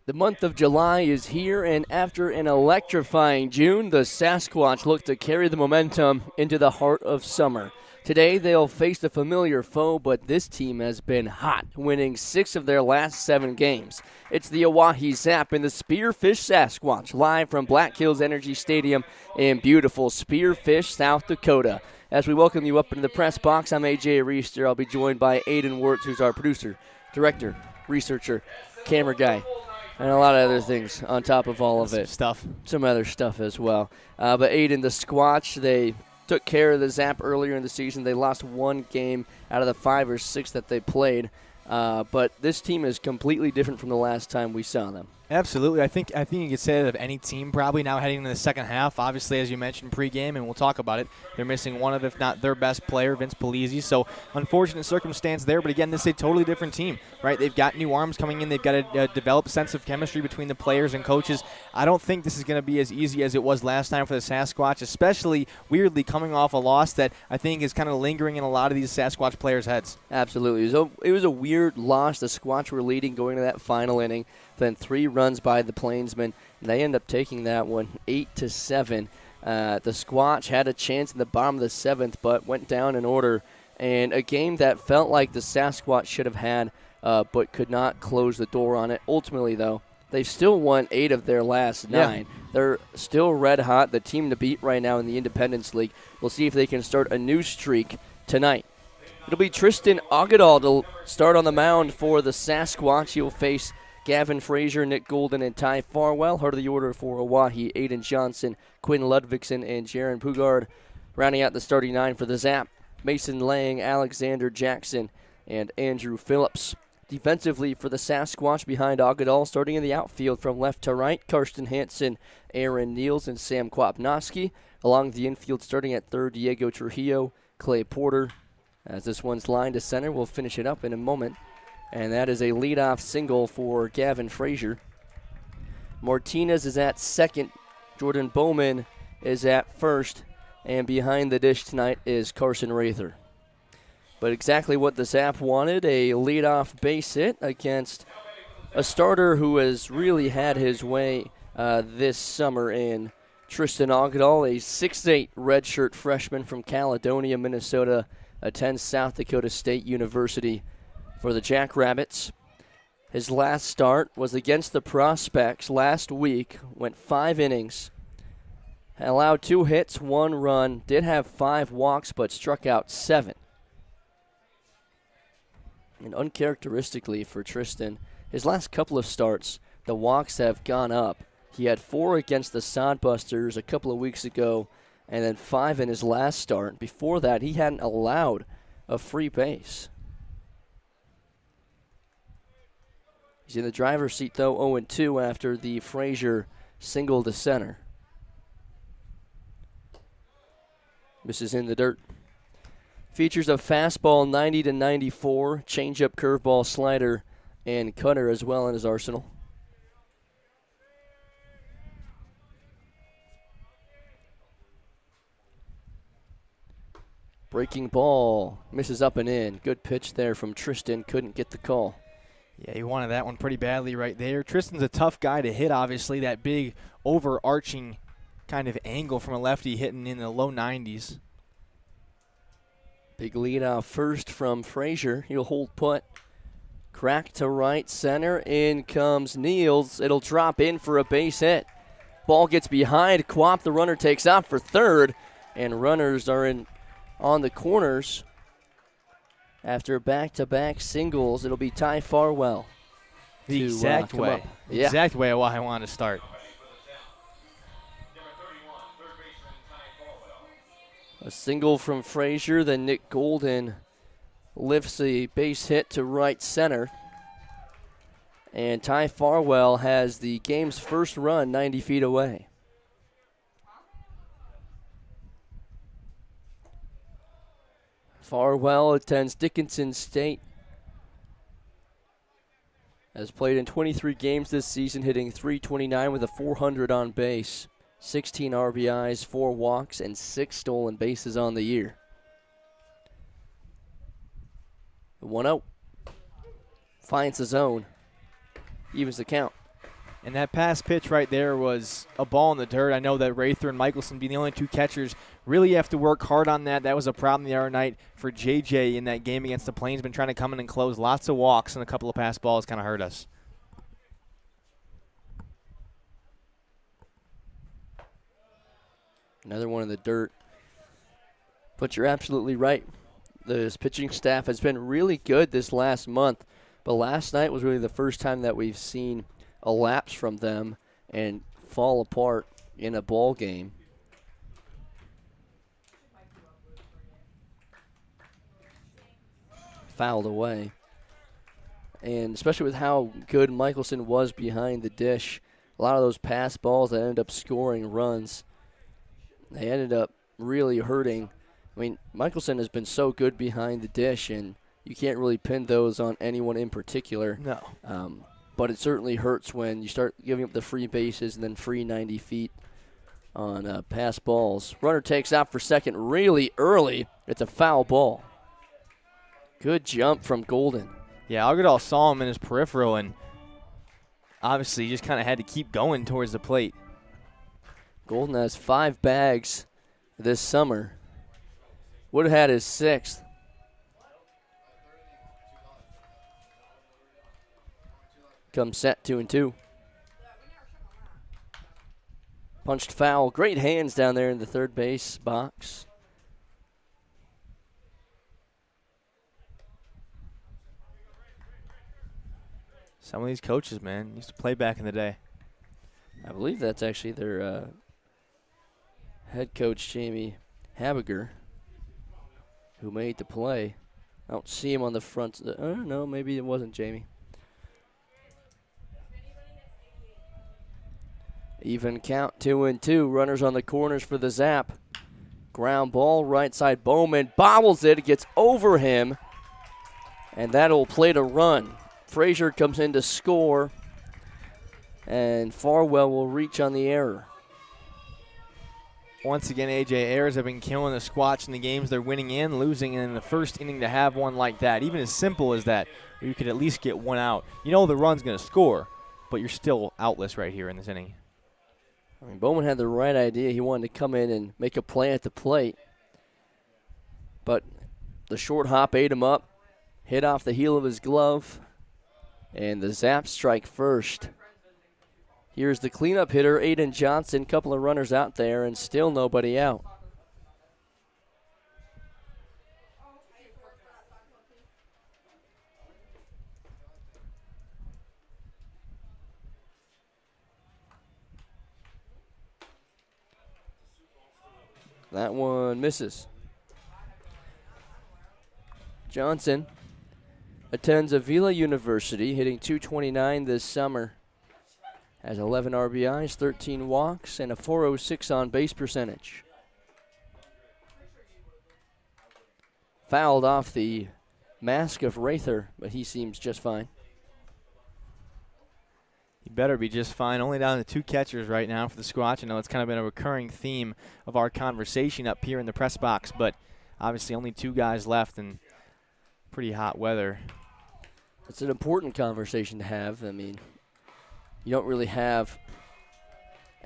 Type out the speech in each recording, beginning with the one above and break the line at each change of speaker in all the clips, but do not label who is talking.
The month of July is here, and after an electrifying June, the Sasquatch look to carry the momentum into the heart of summer. Today, they'll face a familiar foe, but this team has been hot, winning 6 of their last 7 games. It's the Oahe Zap and the Spearfish Sasquatch, live from Black Hills Energy Stadium in beautiful Spearfish, South Dakota. As we welcome you up into the press box, I'm A.J. Reister. I'll be joined by Aiden Wirtz, who's our producer, director, researcher, camera guy, and a lot of other things on top of all of it. Some other stuff as well. But Aiden, the Squatch, they took care of the Zap earlier in the season. They lost 1 game out of the 5 or 6 that they played. But this team is completely different from the last time we saw them.
Absolutely. I think you could say that of any team probably now heading into the second half. Obviously, as you mentioned pregame, and we'll talk about it, they're missing one of, if not their best player, Vince Polizzi. So unfortunate circumstance there. But again, this is a totally different team, right? They've got new arms coming in. They've got a developed sense of chemistry between the players and coaches. I don't think this is going to be as easy as it was last time for the Sasquatch, especially weirdly coming off a loss that I think is kind of lingering in a lot of these Sasquatch players' heads.
Absolutely. It was a weird loss. The Squatch were leading going to that final inning. Then 3 runs by the Plainsmen. They end up taking that one 8-7. The Squatch had a chance in the bottom of the 7th, but went down in order. And a game that felt like the Sasquatch should have had, but could not close the door on it. Ultimately, though, they've still won 8 of their last 9. Yeah. They're still red hot, the team to beat right now in the Independence League. We'll see if they can start a new streak tonight. It'll be Tristan Agadal to start on the mound for the Sasquatch. He'll face Gavin Frazier, Nick Golden, and Ty Farwell. Heart of the order for Oahe, Aiden Johnson, Quinn Ludvigsen, and Jaron Pugard. Rounding out the starting 9 for the Zap, Mason Lang, Alexander Jackson, and Andrew Phillips. Defensively for the Sasquatch behind Agadal, starting in the outfield from left to right, Karsten Hansen, Aaron Niels, and Sam Kwapnoski. Along the infield, starting at third, Diego Trujillo, Clay Porter. As this one's lined to center, we'll finish it up in a moment. And that is a leadoff single for Gavin Frazier. Martinez is at second. Jordan Bowman is at first. And behind the dish tonight is Carson Rather. But exactly what the Zap wanted, a leadoff base hit against a starter who has really had his way this summer in Tristan Agadal, a 6'8" redshirt freshman from Caledonia, Minnesota, attends South Dakota State University for the Jackrabbits. His last start was against the Prospects last week, went 5 innings, allowed 2 hits, 1 run, did have 5 walks, but struck out 7. And uncharacteristically for Tristan, his last couple of starts, the walks have gone up. He had 4 against the Sodbusters a couple of weeks ago, and then 5 in his last start. Before that, he hadn't allowed a free base. He's in the driver's seat, though, 0-2 after the Frazier single to center. This is in the dirt. Features a fastball 90-94, changeup, curveball, slider, and cutter as well in his arsenal. Breaking ball, misses up and in. Good pitch there from Tristan, couldn't get the call.
Yeah, he wanted that one pretty badly right there. Tristan's a tough guy to hit, obviously. That big overarching kind of angle from a lefty hitting in the low 90s.
Big lead off first from Frazier. He'll hold put. Crack to right center. In comes Niels. It'll drop in for a base hit. Ball gets behind Quap. The runner takes off for third. And runners are in on the corners. After back-to-back singles, it'll be Ty Farwell.
The exact way. The exact way I wanted to start.
A single from Frazier, then Nick Golden lifts a base hit to right center. And Ty Farwell has the game's first run 90 feet away. Farwell attends Dickinson State. Has played in 23 games this season, hitting .329 with a .400 on base. 16 RBIs, 4 walks, and 6 stolen bases on the year. 1-0. Finds the zone. Evens the count.
And that pass pitch right there was a ball in the dirt. I know that Rather and Michelson being the only two catchers really have to work hard on that. That was a problem the other night for JJ in that game against the Plains. Been trying to come in and close. Lots of walks and a couple of pass balls kind of hurt us.
Another one in the dirt. But you're absolutely right. This pitching staff has been really good this last month. But last night was really the first time that we've seen a lapse from them and fall apart in a ball game. Fouled away. And especially with how good Michelson was behind the dish, a lot of those pass balls that ended up scoring runs, they ended up really hurting. I mean, Michelson has been so good behind the dish, and you can't really pin those on anyone in particular.
No.
But it certainly hurts when you start giving up the free bases and then free 90 feet on pass balls. Runner takes out for second really early. It's a foul ball. Good jump from Golden.
Yeah, Algerdal saw him in his peripheral, and obviously just kind of had to keep going towards the plate.
Golden has 5 bags this summer. Would have had his 6th. Comes set 2-2. Punched foul. Great hands down there in the third base box.
Some of these coaches, man, used to play back in the day.
I believe that's actually their head coach, Jamie Habiger, who made the play. I don't see him on the front. I don't know, maybe it wasn't Jamie. Even count, 2-2. Runners on the corners for the Zap. Ground ball, right side. Bowman bobbles it. It gets over him, and that'll play to run. Frazier comes in to score, and Farwell will reach on the error.
Once again, AJ, errors have been killing the Squatch in the games they're winning and losing, and in the first inning to have one like that, even as simple as that, where you could at least get one out. You know the run's going to score, but you're still outless right here in this inning.
I mean, Bowman had the right idea. He wanted to come in and make a play at the plate. But the short hop ate him up, hit off the heel of his glove, and the Zap strike first. Here's the cleanup hitter, Aiden Johnson. Couple of runners out there and still nobody out. That one misses. Johnson attends Avila University, hitting .229 this summer. Has 11 RBIs, 13 walks, and a .406 on-base percentage. Fouled off the mask of Rather, but he seems just fine.
He better be just fine. Only down to 2 catchers right now for the Squatch. I know it's kind of been a recurring theme of our conversation up here in the press box, but obviously only 2 guys left and pretty hot weather.
It's an important conversation to have. I mean, you don't really have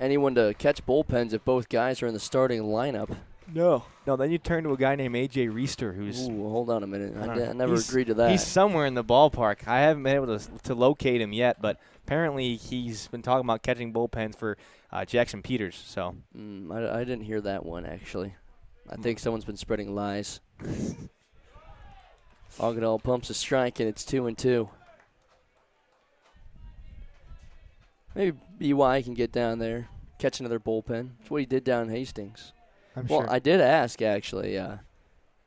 anyone to catch bullpens if both guys are in the starting lineup.
No, then you turn to a guy named A.J. Reister, who's...
Ooh, hold on a minute. I never agreed to that.
He's somewhere in the ballpark. I haven't been able to locate him yet, but apparently he's been talking about catching bullpens for Jackson Peters. So
I didn't hear that one, actually. I think someone's been spreading lies. Ogadall pumps a strike, and it's 2-2. Maybe BY can get down there, catch another bullpen. That's what he did down in Hastings.
Sure.
I did ask, actually. I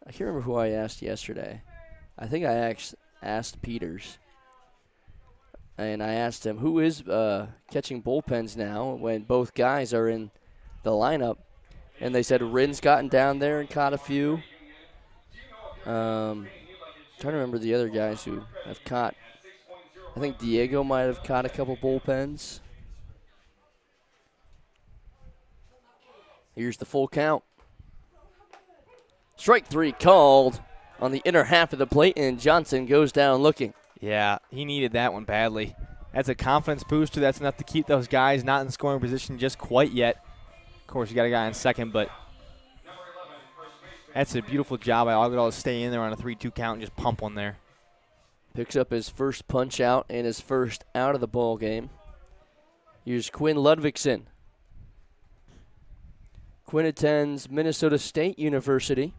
can't remember who I asked yesterday. I think I asked Peters. And I asked him, who is catching bullpens now when both guys are in the lineup? And they said Rin's gotten down there and caught a few. Trying to remember the other guys who have caught. I think Diego might have caught a couple bullpens. Here's the full count. Strike 3 called on the inner half of the plate, and Johnson goes down looking.
Yeah, he needed that one badly. That's a confidence booster. That's enough to keep those guys not in scoring position just quite yet. Of course, you got a guy on second, but that's a beautiful job by Agudal to stay in there on a 3-2 count and just pump one there.
Picks up his first punch out and his first out of the ball game. Here's Quinn Ludvigsen. Quinn attends Minnesota State University,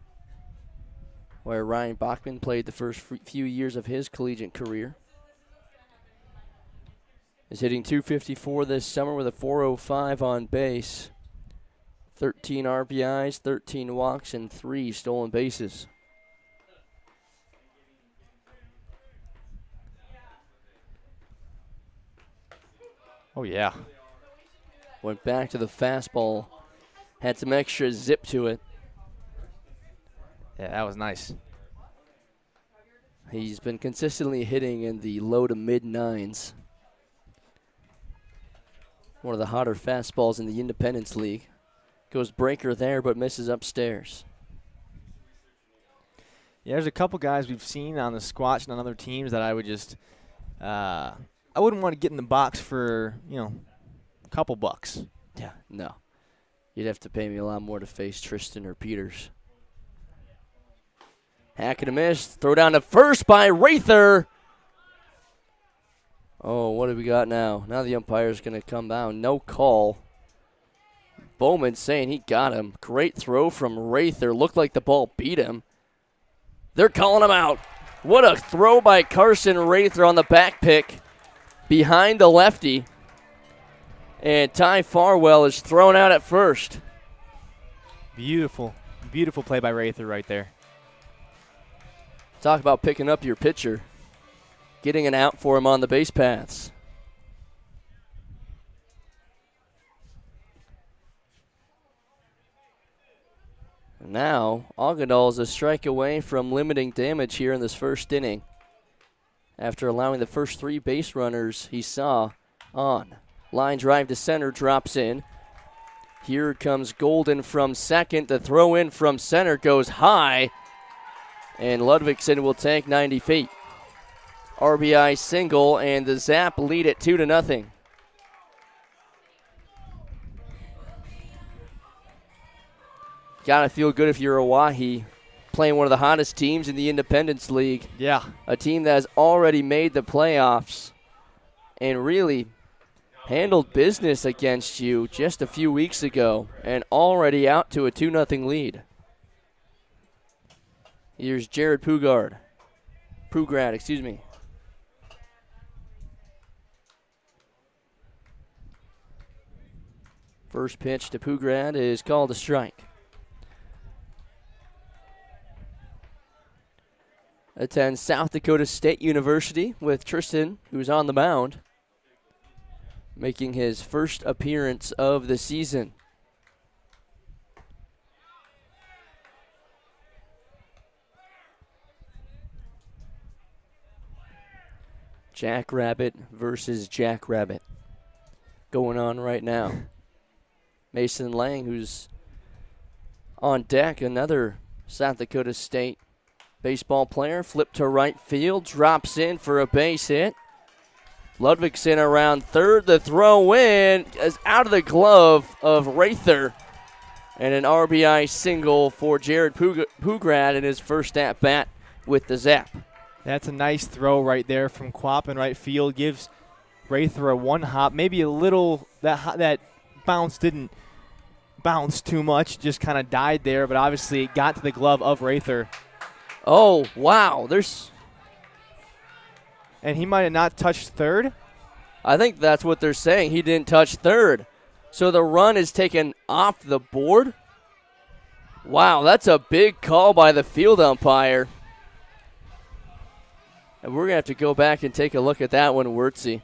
where Ryan Bachman played the first few years of his collegiate career. Is hitting .254 this summer with a .405 on base. 13 RBIs, 13 walks, and 3 stolen bases.
Oh, yeah.
Went back to the fastball. Had some extra zip to it.
Yeah, that was nice.
He's been consistently hitting in the low to mid-9s. One of the hotter fastballs in the Independence League. Goes breaker there, but misses upstairs.
Yeah, there's a couple guys we've seen on the Squatch and on other teams that I would just I wouldn't want to get in the box for, a couple bucks.
Yeah, no. You'd have to pay me a lot more to face Tristan or Peters. Hack and a miss. Throw down to first by Rather. Oh, what do we got now? Now the umpire's going to come down. No call. Bowman saying he got him. Great throw from Rather. Looked like the ball beat him. They're calling him out. What a throw by Carson Rather on the back pick behind the lefty. And Ty Farwell is thrown out at first.
Beautiful, beautiful play by Rather right there.
Talk about picking up your pitcher. Getting an out for him on the base paths. Now, Agudal is a strike away from limiting damage here in this first inning, after allowing the first 3 base runners he saw on. Line drive to center, drops in. Here comes Golden from second. The throw in from center goes high, and Ludvigsen will take 90 feet. RBI single, and the Zap lead it 2-0. Gotta feel good if you're Oahe, playing one of the hottest teams in the Independence League.
Yeah.
A team that has already made the playoffs and really handled business against you just a few weeks ago and already out to a 2-0 lead. Here's Jared Pugrad, excuse me. First pitch to Pugrad is called a strike. Attends South Dakota State University with Tristan, who's on the mound, making his first appearance of the season. Jackrabbit versus Jackrabbit going on right now. Mason Lang, who's on deck, another South Dakota State baseball player, flipped to right field, drops in for a base hit. Ludvigsen around third. The throw in is out of the glove of Rather, and an RBI single for Jared Pugrad in his first at bat with the Zap.
That's a nice throw right there from Quap in right field. Gives Rather a one hop, maybe a little, that bounce didn't bounce too much, just kind of died there, but obviously it got to the glove of Rather.
Oh, wow.
And he might have not touched third?
I think that's what they're saying. He didn't touch third. So the run is taken off the board? Wow, that's a big call by the field umpire. And we're going to have to go back and take a look at that one, Wirtzy.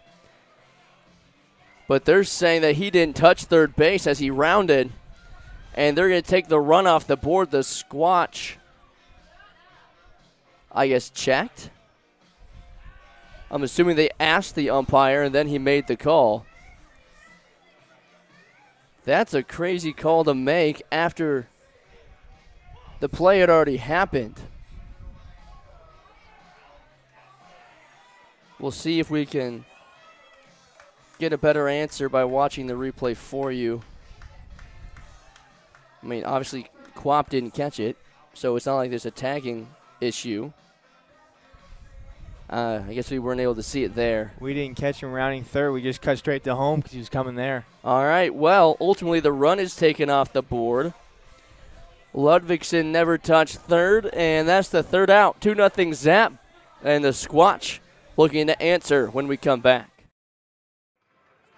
But they're saying that he didn't touch third base as he rounded, and they're going to take the run off the board. The Squatch, I guess, checked. I'm assuming they asked the umpire, and then he made the call. That's a crazy call to make after the play had already happened. We'll see if we can get a better answer by watching the replay for you. I mean, obviously, Quap didn't catch it, so it's not like there's a tagging issue. I guess we weren't able to see it there.
We didn't catch him rounding third. We just cut straight to home because he was coming there.
All right, well, ultimately the run is taken off the board. Ludvigsen never touched third, and that's the third out. 2-0 Zap, and the Squatch looking to answer when we come back.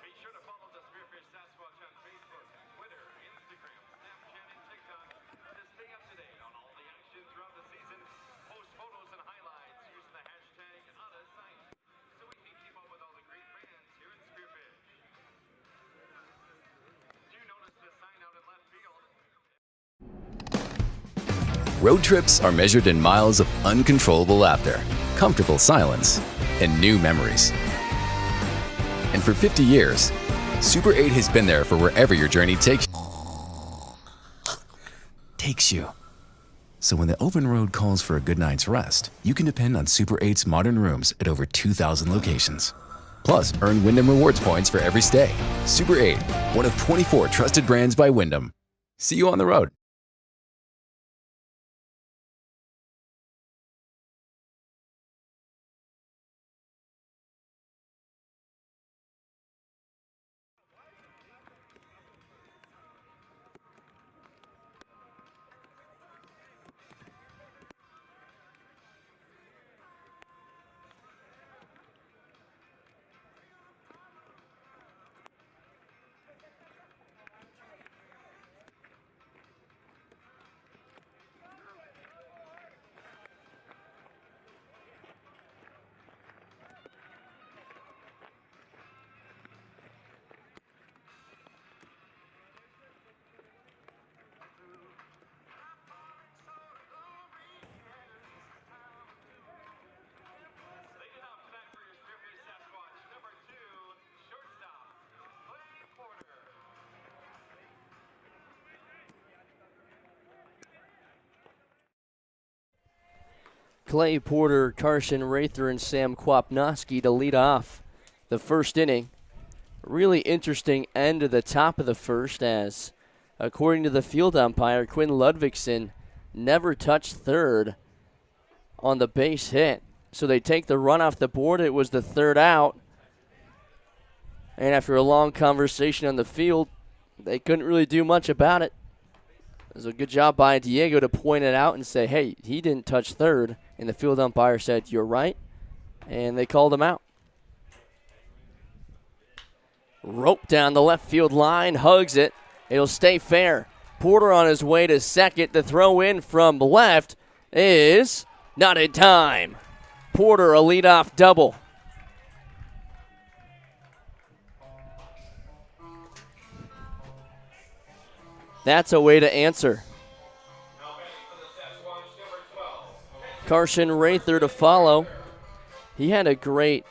Be sure to follow the Spearfish Sasquatch on Facebook, Twitter, Instagram, Snapchat, and TikTok to stay up to date on all the action throughout the season. Post photos and highlights using the hashtag #OutaSight so we can keep up with all the great fans here at Spearfish. Do you notice the sign out in left field?
Road trips are measured in miles of uncontrollable laughter, comfortable silence, and new memories. And for 50 years, Super 8 has been there for wherever your journey takes you. So when the open road calls for a good night's rest, you can depend on Super 8's modern rooms at over 2,000 locations. Plus, earn Wyndham Rewards points for every stay. Super 8, one of 24 trusted brands by Wyndham. See you on the road.
Leading off tonight for your Spearfish Sasquatch, number 2, shortstop, Clay Porter.
Clay Porter, Carson Rather, and Sam Kwapnoski to lead off the first inning. Really interesting end to the top of the first as, according to the field umpire, Quinn Ludvigsen never touched third on the base hit. So they take the run off the board. It was the third out. And after a long conversation on the field, they couldn't really do much about it. It was a good job by Diego to point it out and say, hey, he didn't touch third. And the field umpire said, you're right. And they called him out. Rope down the left field line, hugs it. It'll stay fair. Porter on his way to second. The throw in from left is not in time. Porter, a leadoff double. That's a way to answer. Carson Rather to follow. He had a great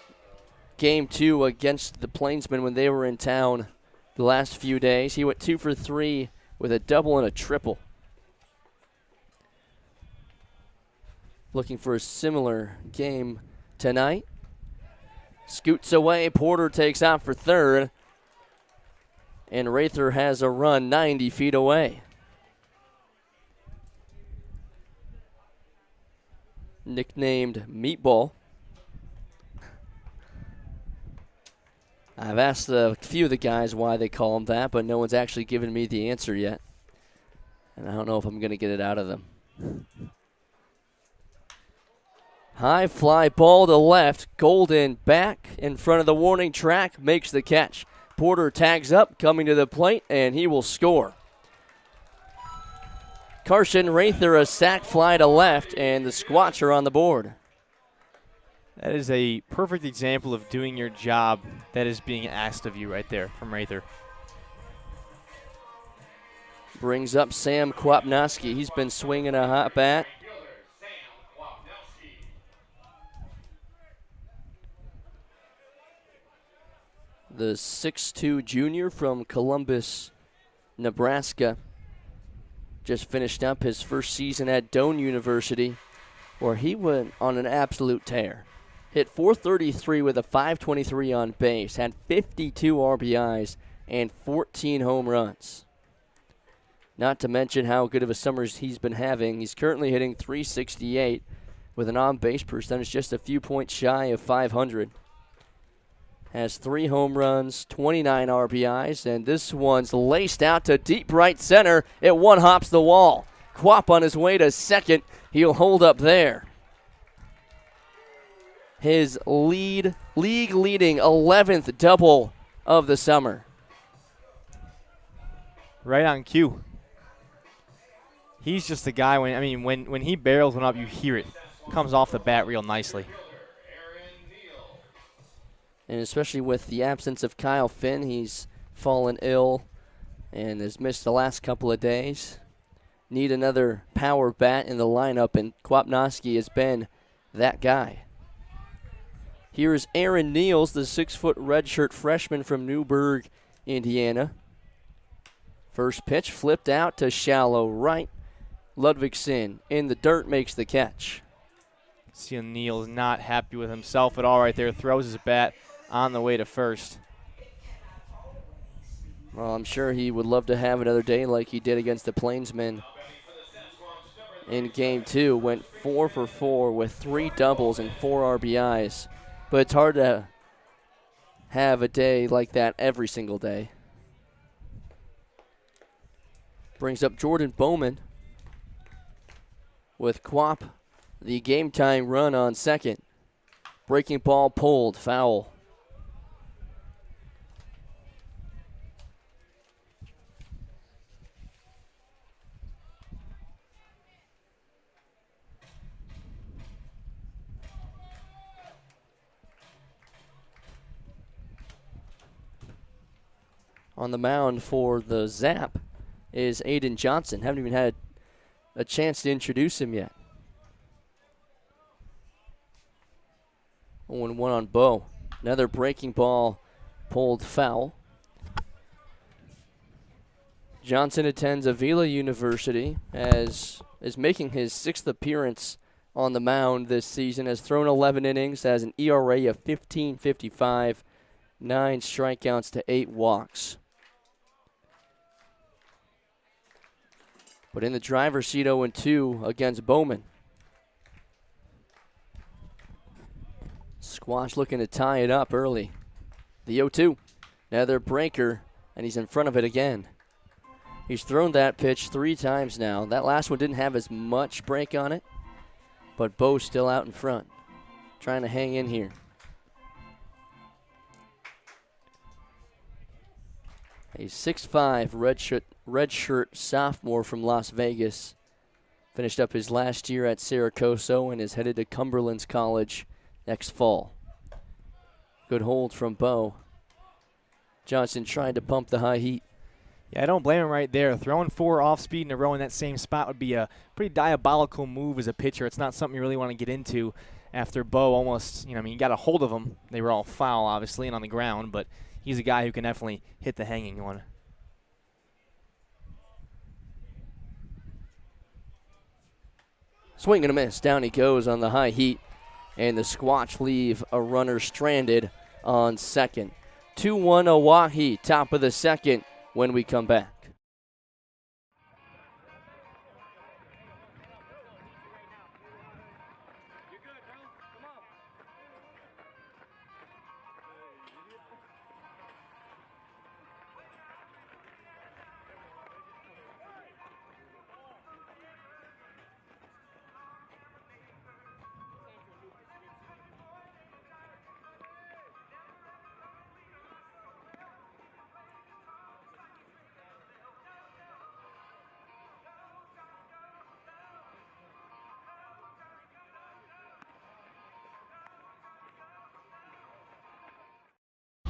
game, too, against the Plainsmen when they were in town the last few days. He went 2 for 3 with a double and a triple. Looking for a similar game tonight. Scoots away. Porter takes out for third. And Rather has a run 90 feet away. Nicknamed Meatball. I've asked a few of the guys why they call him that, but no one's actually given me the answer yet. And I don't know if I'm going to get it out of them. High fly ball to left. Golden back in front of the warning track, makes the catch. Porter tags up, coming to the plate, and he will score. Carson Rather, a sac fly to left, and the Squatch are on the board.
That is a perfect example of doing your job that is being asked of you right there from Rather.
Brings up Sam Kwapnoski. He's been swinging a hot bat. The 6'2" junior from Columbus, Nebraska, just finished up his first season at Doane University, where he went on an absolute tear. hit .433 with a .523 on base, had 52 RBIs and 14 home runs. Not to mention how good of a summer he's been having. He's currently hitting .368 with an on-base percentage just a few points shy of .500. Has 3 home runs, 29 RBIs, and this one's laced out to deep right center. It one-hops the wall. Quap on his way to second. He'll hold up there. His league-leading 11th double of the summer.
Right on cue. He's just a guy, when he barrels one up, you hear it. Comes off the bat real nicely.
And especially with the absence of Kyle Finn, he's fallen ill and has missed the last couple of days. Need another power bat in the lineup, and Kwapnoski has been that guy. Here is Aaron Niels, the 6-foot redshirt freshman from Newburgh, Indiana. First pitch flipped out to shallow right. Ludvigsen in the dirt makes the catch.
See, Niels not happy with himself at all right there. Throws his bat on the way to first.
Well, I'm sure he would love to have another day like he did against the Plainsmen in Game 2. Went 4 for 4 with 3 doubles and 4 RBIs. But it's hard to have a day like that every single day. Brings up Jordan Bowman with Quap, the game-tying run on second. Breaking ball pulled, foul. On the mound for the Zap is Aiden Johnson. Haven't even had a chance to introduce him yet. 0-1 on Bo. Another breaking ball pulled foul. Johnson attends Avila University as is making his 6th appearance on the mound this season. Has thrown 11 innings, has an ERA of 15.55, 9 strikeouts to 8 walks. But in the driver's seat 0-2 against Bowman. Squatch looking to tie it up early. The 0-2. Another breaker, and he's in front of it again. He's thrown that pitch 3 times now. That last one didn't have as much break on it, but Bo's still out in front, trying to hang in here. A 6'5" redshirt sophomore from Las Vegas. Finished up his last year at Saracoso and is headed to Cumberland's College next fall. Good hold from Bo. Johnson trying to pump the high heat.
Yeah, I don't blame him right there. Throwing 4 off speed in a row in that same spot would be a pretty diabolical move as a pitcher. It's not something you really want to get into after Bo almost, you got a hold of them. They were all foul, obviously, and on the ground, but he's a guy who can definitely hit the hanging one.
Swing and a miss. Down he goes on the high heat, and the Squatch leave a runner stranded on second. 2-1 Oahe, top of the second when we come back.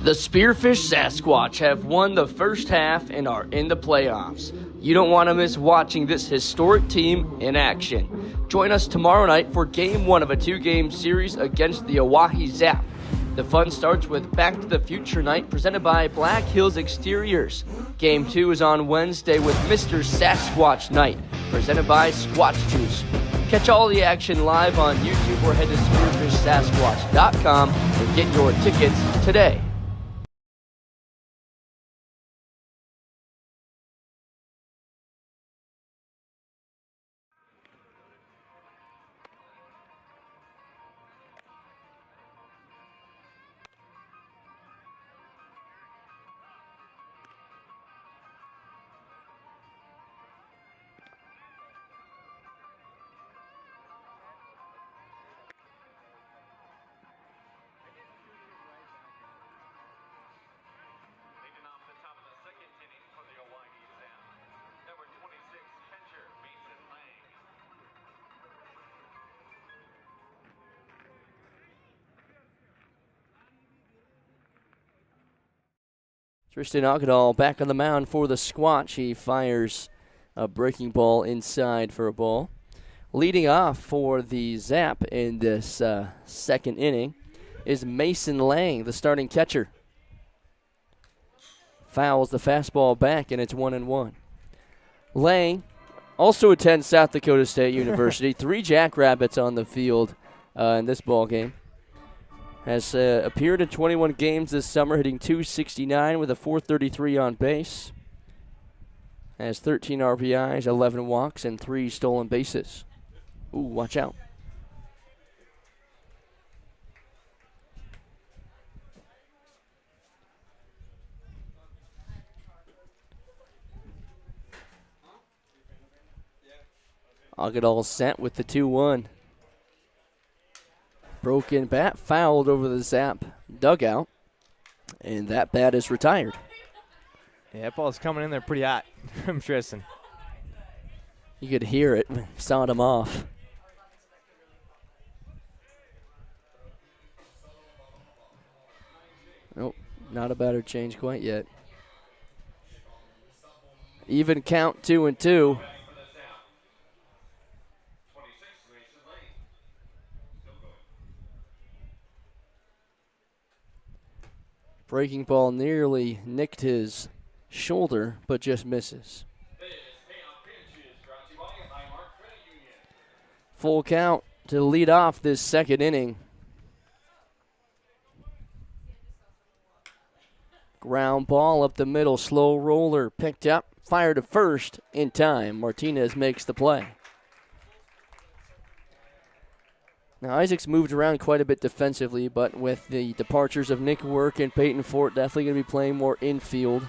The Spearfish Sasquatch have won the first half and are in the playoffs. You don't want to miss watching this historic team in action. Join us tomorrow night for Game 1 of a 2-game series against the Oahe Zap. The fun starts with Back to the Future Night presented by Black Hills Exteriors. Game 2 is on Wednesday with Mr. Sasquatch Night presented by Squatch Juice. Catch all the action live on YouTube or head to SpearfishSasquatch.com and get your tickets today.
Leading off the top of the second inning for the Oahe Zap, number 26 catcher Mason Lang.
Tristan Agadal back on the mound for the Squatch. He fires a breaking ball inside for a ball. Leading off for the Zap in this second inning is Mason Lang, the starting catcher. Fouls the fastball back, and it's 1-1. Lang also attends South Dakota State University. 3 Jackrabbits on the field in this ball game. Has appeared in 21 games this summer, hitting .269 with a .433 on base. Has 13 RBIs, 11 walks, and 3 stolen bases. Ooh, watch out. Agadal set with the 2-1. Broken bat, fouled over the Zap dugout, and that bat is retired.
Yeah, that ball's coming in there pretty hot from Tristan.
You could hear it, sawed him off. Nope, not a batter change quite yet. Even count, 2-2. Breaking ball nearly nicked his shoulder, but just misses. Full count to lead off this second inning. Ground ball up the middle, slow roller, picked up, fired to first in time. Martinez makes the play. Now, Isaac's moved around quite a bit defensively, but with the departures of Nick Work and Peyton Fort, definitely going to be playing more infield.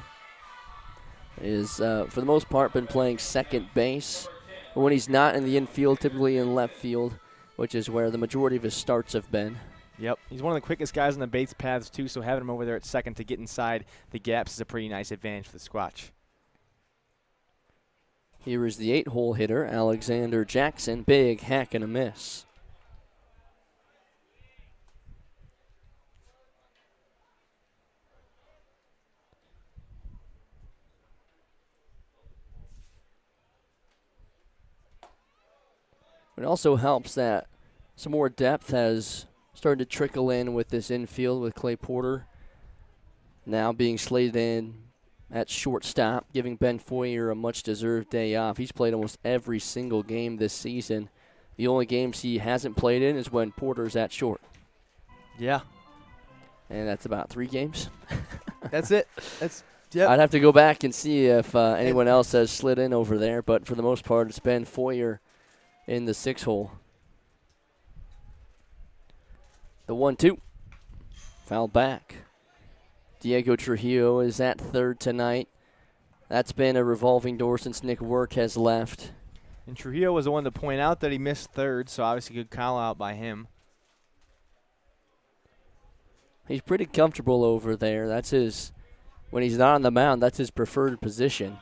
Is, for the most part, been playing second base. But when he's not in the infield, typically in left field, which is where the majority of his starts have been.
Yep, he's one of the quickest guys on the base paths, too, so having him over there at second to get inside the gaps is a pretty nice advantage for the Squatch.
Here is the 8-hole hitter, Alexander Jackson. Big hack and a miss. It also helps that some more depth has started to trickle in with this infield with Clay Porter now being slated in at shortstop, giving Ben Foyer a much-deserved day off. He's played almost every single game this season. The only games he hasn't played in is when Porter's at short.
Yeah.
And that's about 3 games.
That's it. Yep.
I'd have to go back and see if anyone else has slid in over there, but for the most part, it's Ben Foyer in the 6-hole. The 1-2. Foul back. Diego Trujillo is at third tonight. That's been a revolving door since Nick Work has left.
And Trujillo was the one to point out that he missed third, so obviously good call out by him.
He's pretty comfortable over there. That's his, when he's not on the mound, that's his preferred position.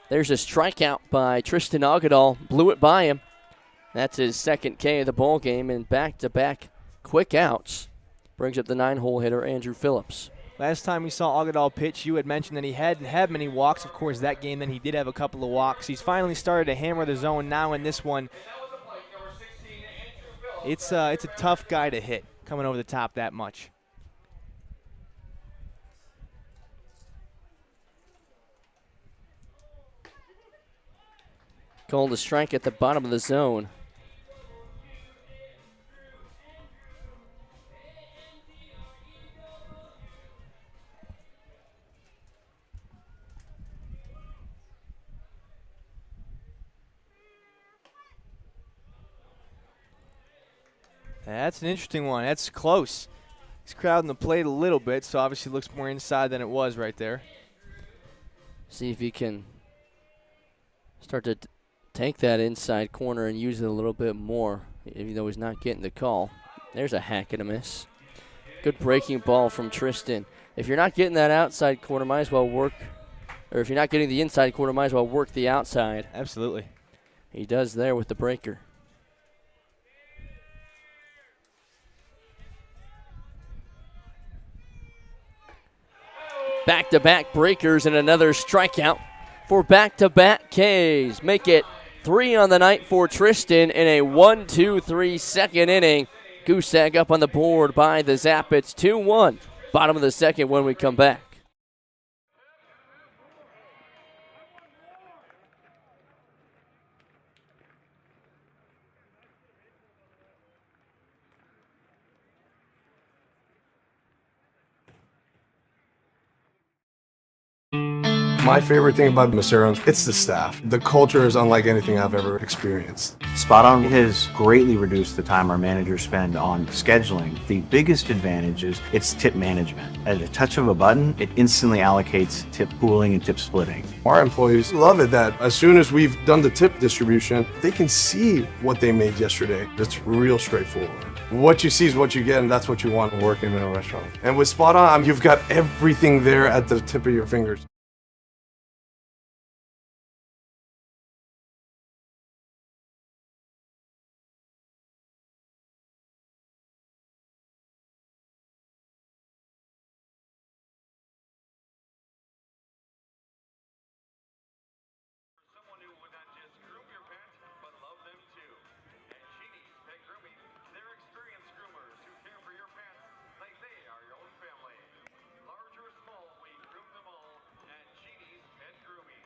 There's a strikeout by Tristan Agadal. Blew it by him. That's his second K of the ball game, and back-to-back quick outs brings up the 9-hole hitter, Andrew Phillips.
Last time we saw Agadal pitch, you had mentioned that he hadn't had many walks. Of course, that game, then he did have a couple of walks. He's finally started to hammer the zone now in this one. It's a tough guy to hit, coming over the top that much.
Called a strike at the bottom of the zone.
That's an interesting one. That's close. He's crowding the plate a little bit, so obviously looks more inside than it was right there.
See if he can start to take that inside corner and use it a little bit more, even though he's not getting the call. There's a hack and a miss. Good breaking ball from Tristan. If you're not getting that outside corner, might as well work, or if you're not getting the inside corner, might as well work the outside.
Absolutely.
He does there with the breaker. Back-to-back breakers and another strikeout for back-to-back Ks. Make it 3 on the night for Tristan in a 1-2-3 second inning. Goose egg up on the board by the Zap. It's 2-1. Bottom of the second when we come back.
My favorite thing about Macero's, it's the staff. The culture is unlike anything I've ever experienced.
Spot On has greatly reduced the time our managers spend on scheduling. The biggest advantage is its tip management. At a touch of a button, it instantly allocates tip pooling and tip splitting.
Our employees love it that as soon as we've done the tip distribution, they can see what they made yesterday. It's real straightforward. What you see is what you get, and that's what you want working in a restaurant. And with Spot On, you've got everything there at the tip of your fingers.
Someone who would not just groom your pet, but love them too. At Genie's Pet Grooming, they're experienced groomers who care for your pets like they are your own family. Large or small, we groom them all at Genie's Pet Grooming.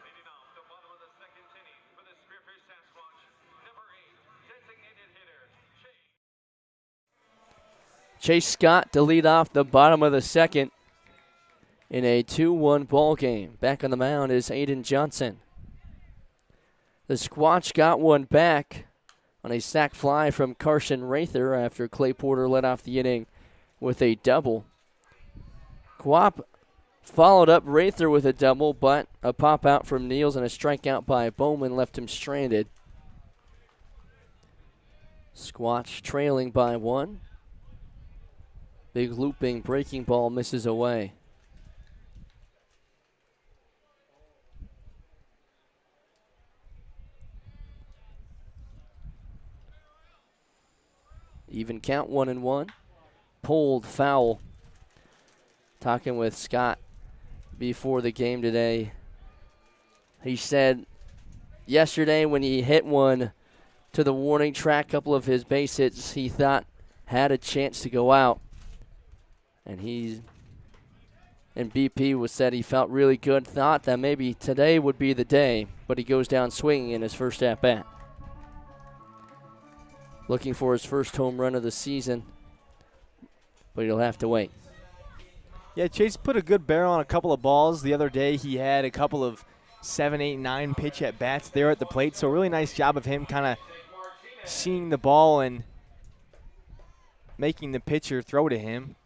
Leading off the bottom of the second inning for the Spearfish Sasquatch, number 8, designated hitter, Chase.
Chase Scott to lead off the bottom of the second in a 2-1 ball game. Back on the mound is Aiden Johnson. The Squatch got one back on a sac fly from Carson Rather after Clay Porter led off the inning with a double. Guap followed up Rather with a double, but a pop out from Niels and a strikeout by Bowman left him stranded. Squatch trailing by 1. Big looping breaking ball misses away. Even count 1-1. Pulled foul. Talking with Scott before the game today. He said yesterday when he hit one to the warning track, a couple of his base hits he thought had a chance to go out. And BP was said he felt really good, thought that maybe today would be the day, but he goes down swinging in his first at-bat. Looking for his first home run of the season, but he'll have to wait.
Yeah, Chase put a good barrel on a couple of balls. The other day he had a couple of 7, 8, 9 pitch at-bats there at the plate, so a really nice job of him kind of seeing the ball and making the pitcher throw to him.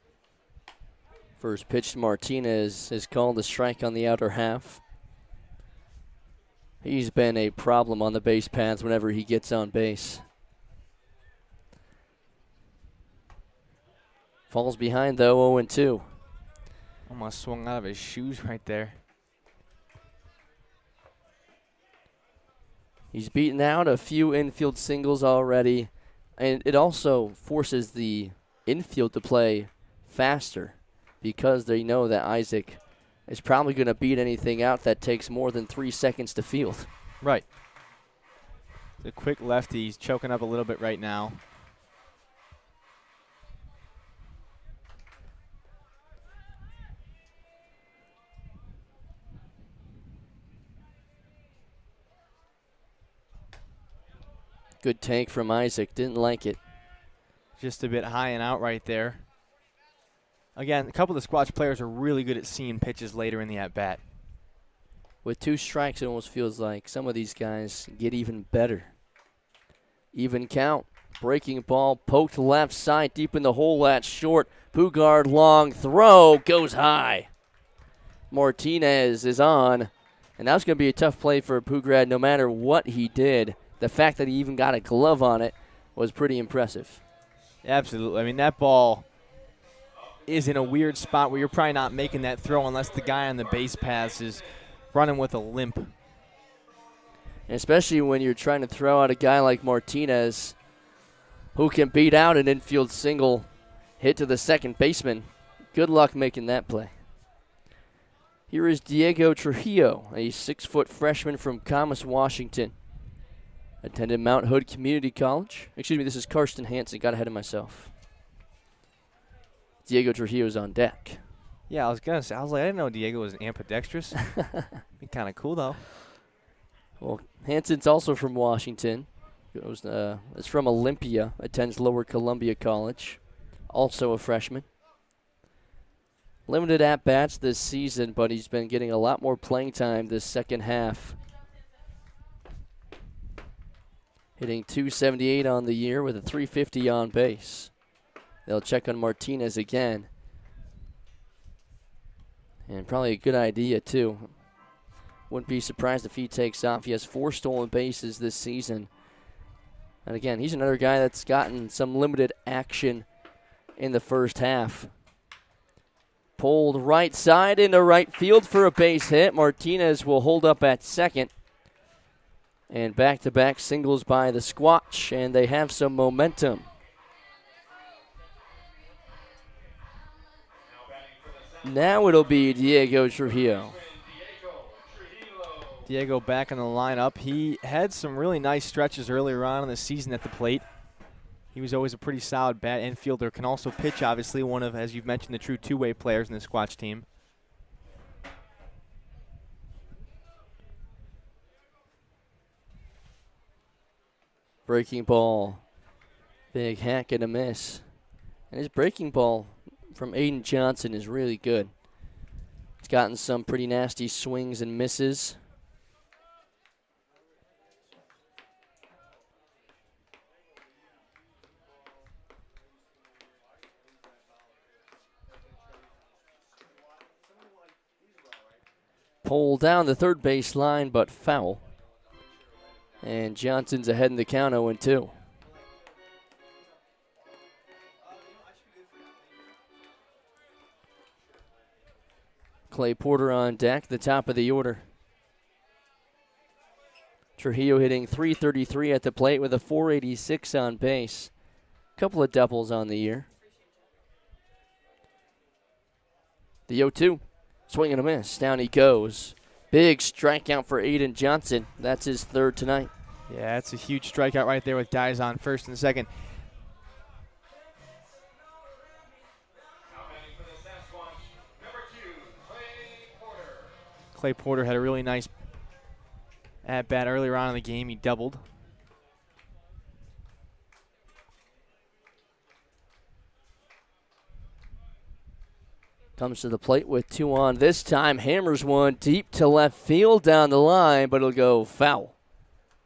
First pitch to Martinez is called a strike on the outer half. He's been a problem on the base paths whenever he gets on base. Falls behind, though, 0-2.
Almost swung out of his shoes right there.
He's beaten out a few infield singles already, and it also forces the infield to play faster because they know that Isaac is probably going to beat anything out that takes more than 3 seconds to field.
Right. The quick lefty, he's choking up a little bit right now.
Good take from Isaac. Didn't like it.
Just a bit high and out right there. Again, a couple of the Squatch players are really good at seeing pitches later in the at-bat.
With 2 strikes, it almost feels like some of these guys get even better. Even count. Breaking ball, poked left side, deep in the hole, that's short. Pugard long throw, goes high. Martinez is on, and that was going to be a tough play for Pugrad no matter what he did. The fact that he even got a glove on it was pretty impressive.
Absolutely. I mean, that ball is in a weird spot where you're probably not making that throw unless the guy on the base paths is running with a limp.
And especially when you're trying to throw out a guy like Martinez who can beat out an infield single hit to the second baseman. Good luck making that play. Here is Diego Trujillo, a 6-foot freshman from Camas, Washington. Attended Mount Hood Community College. Excuse me, this is Karsten Hansen. Got ahead of myself. Diego Trujillo's on deck.
Yeah, I was going to say, I didn't know Diego was ambidextrous. Be kind of cool, though.
Well, Hansen's also from Washington. Is from Olympia. Attends Lower Columbia College. Also a freshman. Limited at-bats this season, but he's been getting a lot more playing time this second half. Hitting .278 on the year with a .350 on base. They'll check on Martinez again. And probably a good idea, too. Wouldn't be surprised if he takes off. He has 4 stolen bases this season. And again, he's another guy that's gotten some limited action in the first half. Pulled right side into right field for a base hit. Martinez will hold up at second. And back-to-back singles by the Squatch, and they have some momentum. Now it'll be Diego Trujillo.
Diego back in the lineup. He had some really nice stretches earlier on in the season at the plate. He was always a pretty solid bat infielder. Can also pitch, obviously, one of, as you've mentioned, the true two-way players in the Squatch team.
Breaking ball. Big hack and a miss. And his breaking ball from Aiden Johnson is really good. He's gotten some pretty nasty swings and misses. Pulled down the third base line, but foul. And Johnson's ahead in the count 0-2. Clay Porter on deck, the top of the order. Trujillo hitting .333 at the plate with a .486 on base. Couple of doubles on the year. The 0-2. Swing and a miss. Down he goes. Big strikeout for Aiden Johnson. That's his third tonight.
Yeah, that's a huge strikeout right there with guys on first and second. Clay Porter had a really nice at-bat earlier on in the game. He doubled.
Comes to the plate with 2 on. This time hammers one deep to left field down the line, but it'll go foul.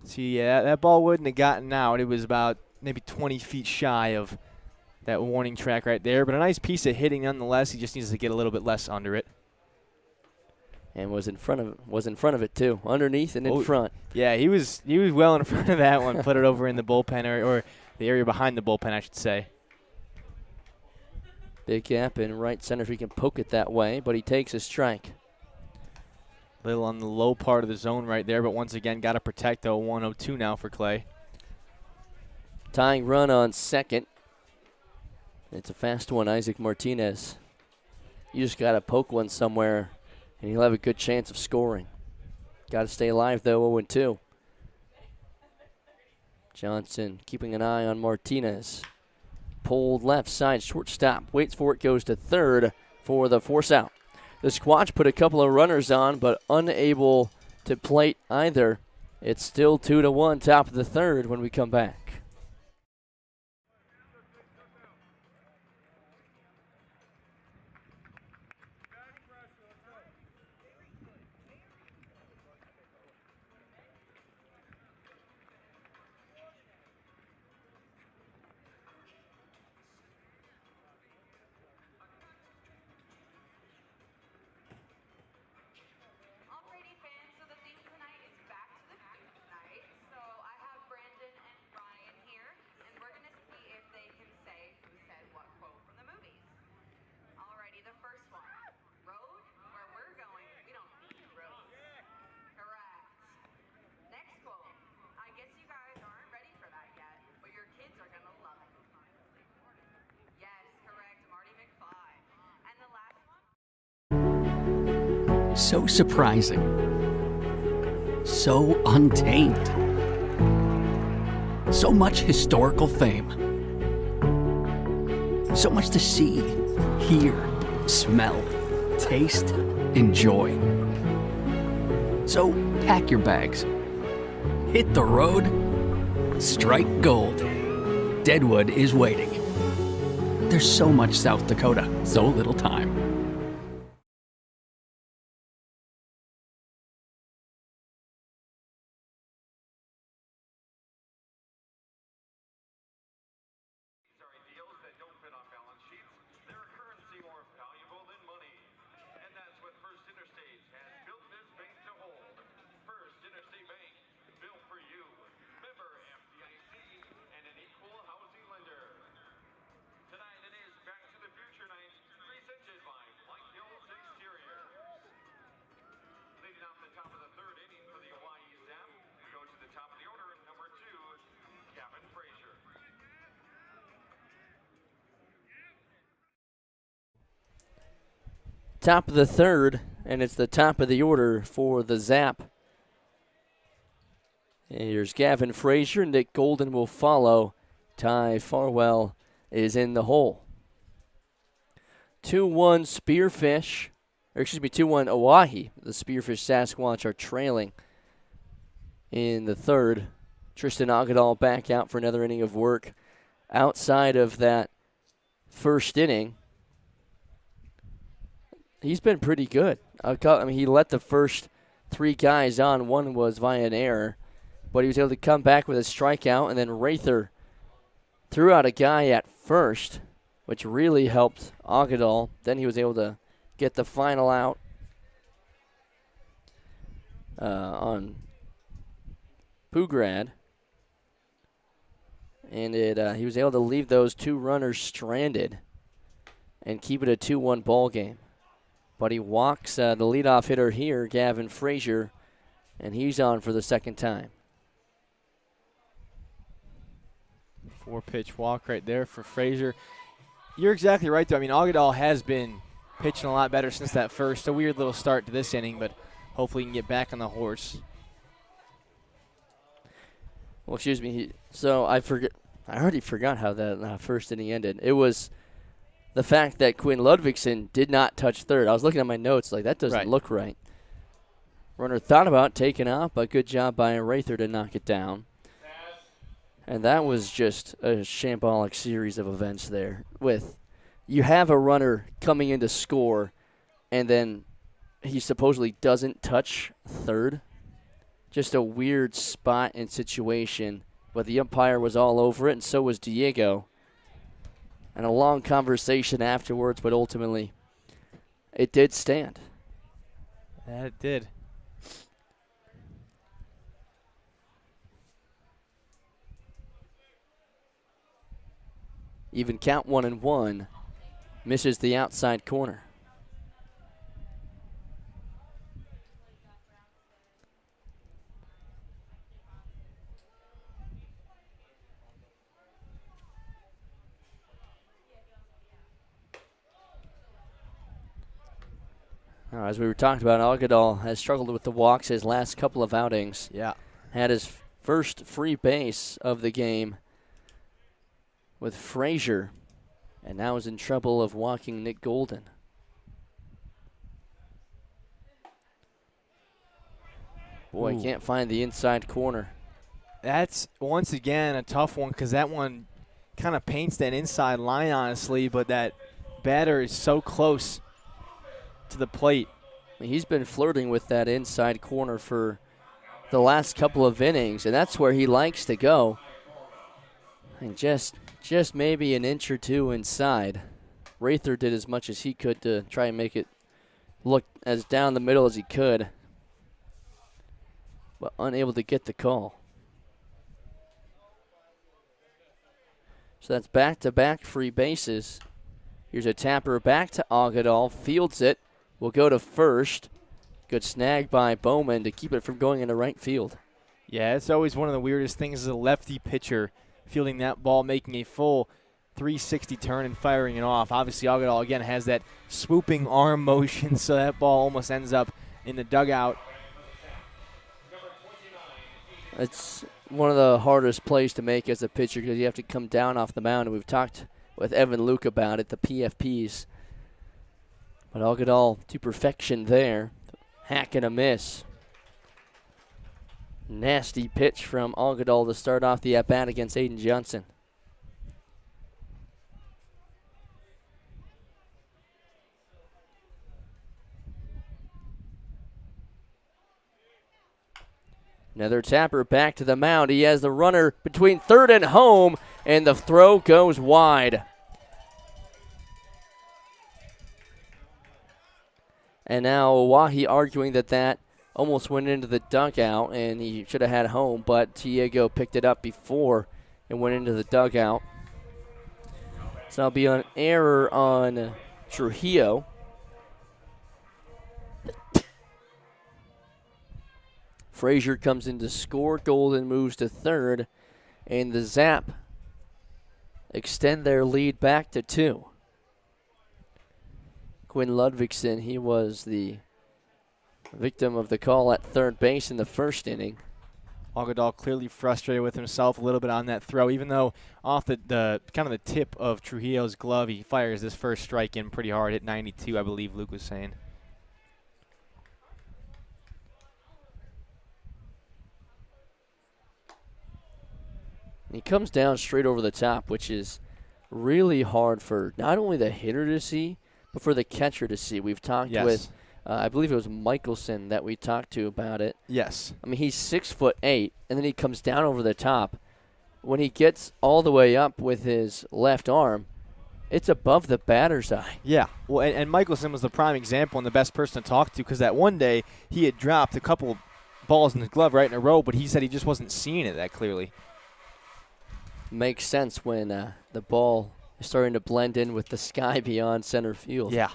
See, yeah, that ball wouldn't have gotten out. It was about maybe 20 feet shy of that warning track right there. But a nice piece of hitting nonetheless. He just needs to get a little bit less under it.
And was in front of it too, underneath and in front.
Yeah, he was well in front of that one. Put it over in the bullpen area, or the area behind the bullpen, I should say.
Big gap in right center if he can poke it that way, but he takes a strike.
Little on the low part of the zone right there, but once again, got to protect 0-1-0-2 now for Clay.
Tying run on second. It's a fast one, Isaac Martinez. You just got to poke one somewhere, and he'll have a good chance of scoring. Got to stay alive, though, 0-2. Johnson keeping an eye on Martinez. Pulled left side, shortstop. Waits for it, goes to third for the force out. The Squatch put a couple of runners on, but unable to plate either. It's still 2-1, top of the third when we come back.
Alrighty, fans, so the theme tonight is Back to the Future night. So I have Brandon and Ryan here, and we're going to see if they can say who said what quote from the movies. Alrighty, the first one. Road, where we're going, we don't need roads. Correct. Next quote. I guess you guys aren't ready for that yet, but your kids are going to love it. Yes, correct, Marty McFly. And the last one.
So surprising, so untamed, so much historical fame, so much to see, hear, smell, taste, enjoy. So pack your bags, hit the road, strike gold. Deadwood is waiting. There's so much South Dakota, so little time.
These are ideals that don't fit on balance sheets. They're a currency more valuable than money. And that's what First Interstate has built this bank to hold. First Interstate Bank, built for you. Member FDIC and an equal housing lender. Tonight it is Back to the Future night, presented by White Hills Exteriors. Leading off the top of the third inning for the Oahe Zap, we go to the top of the order, number 2, Gavin Frazier.
Top of the third, and it's the top of the order for the Zap. And here's Gavin Frazier. Nick Golden will follow. Ty Farwell is in the hole. 2-1 Spearfish, or excuse me, 2-1 Oahe. The Spearfish Sasquatch are trailing in the third. Tristan Agadal back out for another inning of work. Outside of that first inning, he's been pretty good. I mean, he let the first 3 guys on. One was via an error, but he was able to come back with a strikeout, and then Rather threw out a guy at first, which really helped Agadal. Then he was able to get the final out on Pugrad. And he was able to leave those 2 runners stranded and keep it a 2-1 ball game. But he walks the leadoff hitter here, Gavin Frazier, and he's on for the second time.
4-pitch walk right there for Frazier. You're exactly right, though. I mean, Agadal has been pitching a lot better since that first. A weird little start to this inning, but hopefully he can get back on the horse.
Well, excuse me. So I already forgot how that first inning ended. It was the fact that Quinn Ludvigsen did not touch third. I was looking at my notes like, that doesn't look right. Runner thought about taking off, but good job by Rather to knock it down. And that was just a shambolic series of events there. You have a runner coming in to score, and then he supposedly doesn't touch third. Just a weird spot and situation, but the umpire was all over it, and so was Diego. And a long conversation afterwards, but ultimately it did stand.
That it did.
Even count 1-1, misses the outside corner. Now, as we were talking about, Agadal has struggled with the walks his last couple of outings.
Yeah.
Had his first free base of the game with Frazier, and now is in trouble of walking Nick Golden. Boy,
Ooh.
can't find the inside corner.
That's, once again, a tough one because that one kind of paints that inside line, honestly, but that batter is so close to the plate.
I mean, he's been flirting with that inside corner for the last couple of innings, and that's where he likes to go. And just maybe an inch or two inside. Rather did as much as he could to try and make it look as down the middle as he could, but unable to get the call. So that's back-to-back free bases. Here's a tapper back to Agadal, fields it, will go to first. Good snag by Bowman to keep it from going into right field.
Yeah, it's always one of the weirdest things as a lefty pitcher fielding that ball, making a full 360 turn and firing it off. Obviously, Agadal, again, has that swooping arm motion, so that ball almost ends up in the dugout.
It's one of the hardest plays to make as a pitcher because you have to come down off the mound, and we've talked with Evan Luke about it, the PFPs. But Agadal to perfection there. Hack and a miss. Nasty pitch from Agadal to start off the at-bat against Aiden Johnson. Another tapper back to the mound. He has the runner between third and home, and the throw goes wide. And now Oahe arguing that almost went into the dugout, and he should have had home, but Diego picked it up before it went into the dugout. So that'll be an error on Trujillo. Frazier comes in to score. Golden moves to third, and the Zap extend their lead back to 2. Quinn Ludvigsen, he was the victim of the call at third base in the first inning.
Agadal clearly frustrated with himself a little bit on that throw, even though off the kind of the tip of Trujillo's glove, he fires this first strike in pretty hard, hit 92, I believe Luke was saying.
He comes down straight over the top, which is really hard for not only the hitter to see, but for the catcher to see. We've talked with, I believe it was Michelson that we talked to about it.
Yes.
I mean, he's 6'8", and then he comes down over the top. When he gets all the way up with his left arm, it's above the batter's eye.
Yeah, well, and Michelson was the prime example and the best person to talk to because that one day he had dropped a couple balls in his glove right in a row, but he said he just wasn't seeing it that clearly.
Makes sense when the ball is starting to blend in with the sky beyond center field.
Yeah.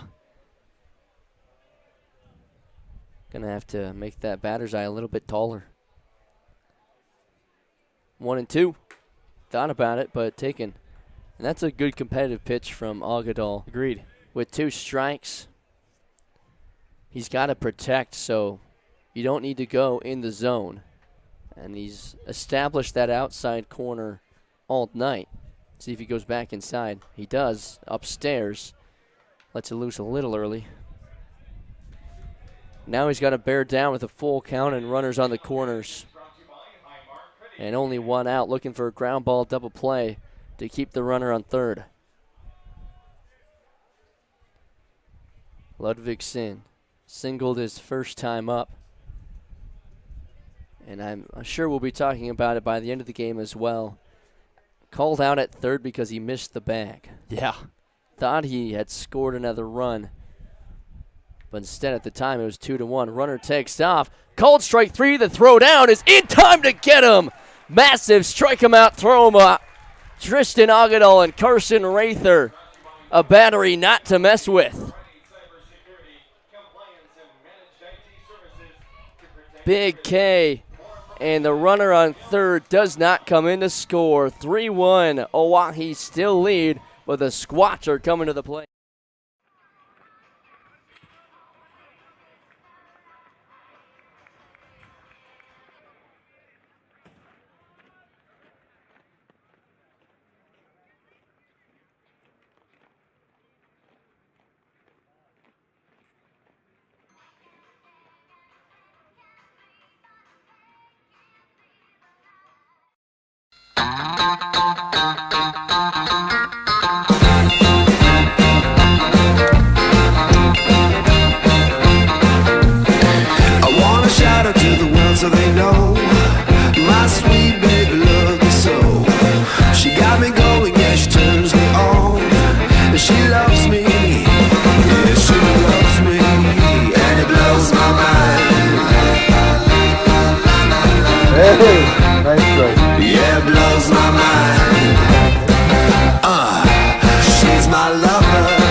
Gonna have to make that batter's eye a little bit taller. 1-2. Thought about it, but taken. And that's a good competitive pitch from Agadal.
Agreed.
With 2 strikes, he's got to protect, so you don't need to go in the zone. And he's established that outside corner all night. See if he goes back inside. He does, upstairs. Lets it loose a little early. Now he's got to bear down with a full count and runners on the corners. And only one out, looking for a ground ball double play to keep the runner on third. Ludvigsen singled his first time up. And I'm sure we'll be talking about it by the end of the game as well. Called out at third because he missed the bag.
Yeah.
Thought he had scored another run. But instead, at the time, it was 2-1. Runner takes off. Called strike 3. The throw down is in time to get him. Massive strike him out, throw him up. Tristan Agadal and Carson Rather. A battery not to mess with. Big K. And the runner on third does not come in to score. 3-1. Oahe still lead, but the Squatch are coming to the plate.
I wanna shout out to the world so they know my sweet baby loves me so. She got me going, yeah, she turns me on. And she loves me, yeah, she loves me, and it blows my mind.
Hey, nice try.
Yeah, it blows my mind. She's my lover.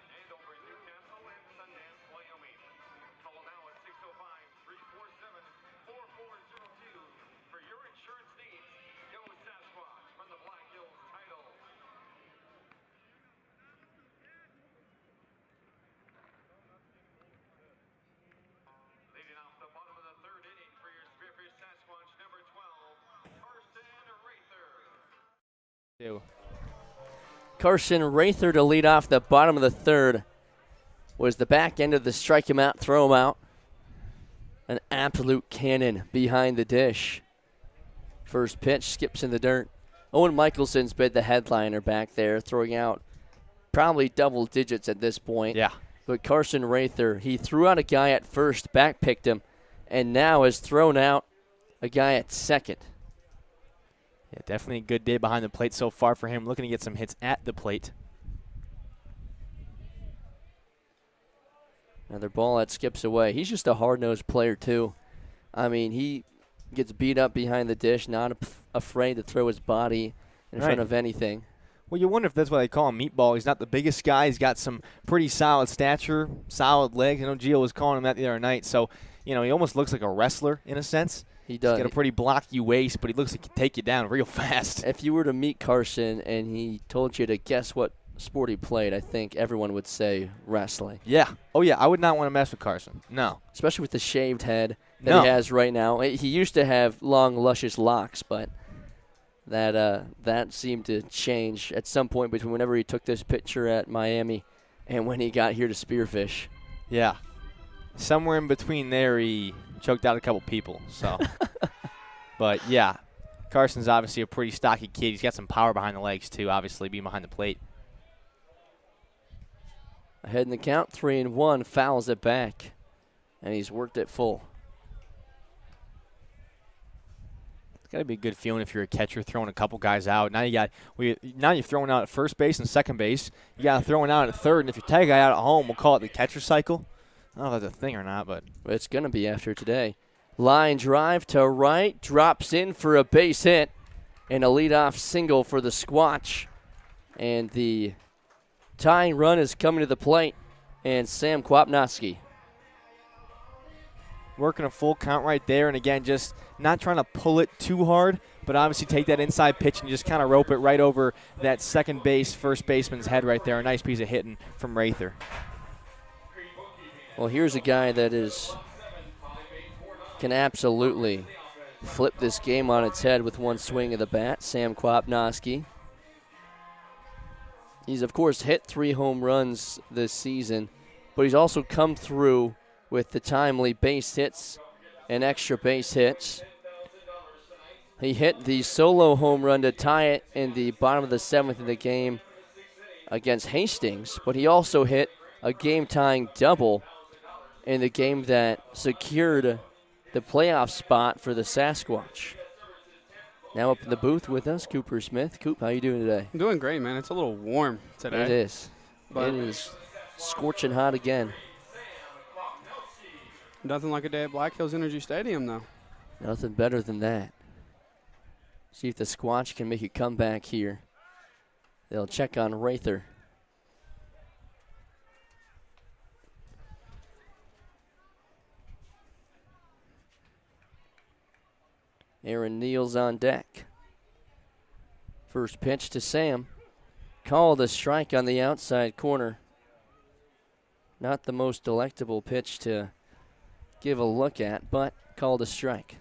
And over in Newcastle and Sundance, Wyoming. Call now at 605-347-4402 for your insurance needs. Go Sasquatch from the Black Hills title. Leading off the bottom of the third inning for your Spearfish Sasquatch, number 12, Carson Rather.
Carson Rather to lead off the bottom of the third. Was the back end of the strike him out, throw him out. An absolute cannon behind the dish. First pitch skips in the dirt. Owen Michelson's been the headliner back there, throwing out probably double digits at this point.
Yeah.
But Carson Rather, he threw out a guy at first, back picked him, and now has thrown out a guy at second.
Yeah, definitely a good day behind the plate so far for him, looking to get some hits at the plate.
Another ball that skips away. He's just a hard-nosed player, too. I mean, he gets beat up behind the dish, not afraid to throw his body in front of anything.
Well, you wonder if that's why they call him Meatball. He's not the biggest guy. He's got some pretty solid stature, solid legs. I know Gio was calling him that the other night. So, you know, he almost looks like a wrestler in a sense.
He does.
He's got a pretty blocky waist, but he looks like he can take you down real fast.
If you were to meet Carson and he told you to guess what sport he played, I think everyone would say wrestling.
Yeah. Oh, yeah. I would not want to mess with Carson. No.
Especially with the shaved head that he has right now. He used to have long, luscious locks, but that seemed to change at some point between whenever he took this picture at Miami and when he got here to Spearfish.
Yeah. Somewhere in between there, he choked out a couple people. So, but yeah, Carson's obviously a pretty stocky kid. He's got some power behind the legs too. Obviously, being behind the plate.
Ahead in the count, 3-1, fouls it back, and he's worked it full.
It's got to be a good feeling if you're a catcher throwing a couple guys out. Now you're throwing out at first base and second base. You got to throwing out at third, and if you tag a guy out at home, we'll call it the catcher cycle. I don't know if that's a thing or not, but
it's going to be after today. Line drive to right, drops in for a base hit, and a leadoff single for the Squatch. And the tying run is coming to the plate, and Sam Kwapnowski.
Working a full count right there, and again, just not trying to pull it too hard, but obviously take that inside pitch and just kind of rope it right over that second base, first baseman's head right there. A nice piece of hitting from Rather.
Well, here's a guy that can absolutely flip this game on its head with one swing of the bat, Sam Kwapnowski. He's, of course, hit 3 home runs this season, but he's also come through with the timely base hits and extra base hits. He hit the solo home run to tie it in the bottom of the 7th in the game against Hastings, but he also hit a game-tying double in the game that secured the playoff spot for the Sasquatch. Now up in the booth with us, Cooper Smith. Coop, how you doing today?
I'm doing great, man. It's a little warm today.
It is.
But
it is scorching hot again.
Nothing like a day at Black Hills Energy Stadium, though.
Nothing better than that. See if the Squatch can make a comeback here. They'll check on Rather. Aaron Neal's on deck. First pitch to Sam. Called a strike on the outside corner. Not the most delectable pitch to give a look at, but called a strike.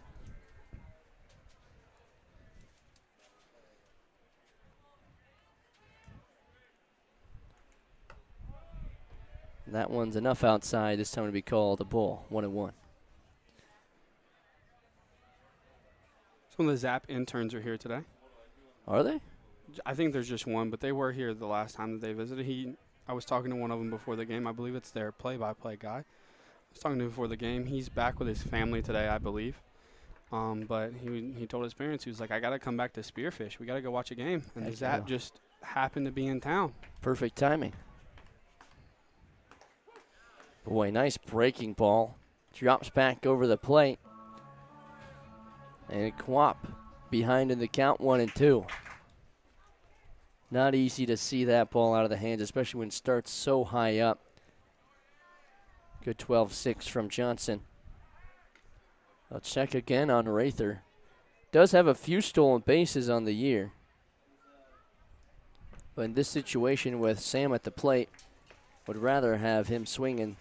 That one's enough outside this time to be called a ball, 1-1.
Some of the Zap interns are here today.
Are they?
I think there's just one, but they were here the last time that they visited. I was talking to one of them before the game. I believe it's their play-by-play guy. I was talking to him before the game. He's back with his family today, I believe. But he told his parents, he was like, I got to come back to Spearfish. We got to go watch a game. And the Zap just happened to be in town.
Perfect timing. Boy, nice breaking ball. Drops back over the plate. And Quap behind in the count, 1-2. Not easy to see that ball out of the hands, especially when it starts so high up. Good 12-6 from Johnson. I'll check again on Rather. Does have a few stolen bases on the year. But in this situation with Sam at the plate, would rather have him swinging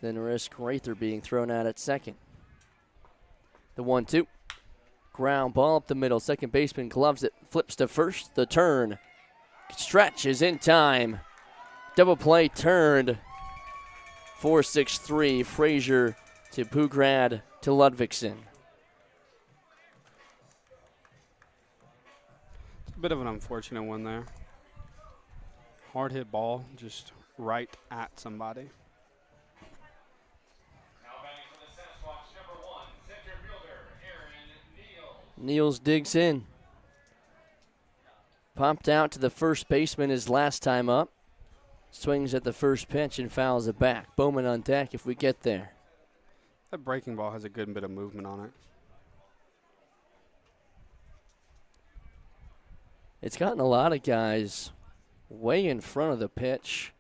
than risk Rather being thrown out at second. The 1-2. Ground ball up the middle. Second baseman gloves it. Flips to first. The turn. Stretch is in time. Double play turned. 4-6-3. Frazier to Pugrad to Ludvigsen.
It's a bit of an unfortunate one there. Hard hit ball, just right at somebody.
Niels digs in. Popped out to the first baseman his last time up. Swings at the first pitch and fouls it back. Bowman on deck if we get there.
That breaking ball has a good bit of movement on it.
It's gotten a lot of guys way in front of the pitch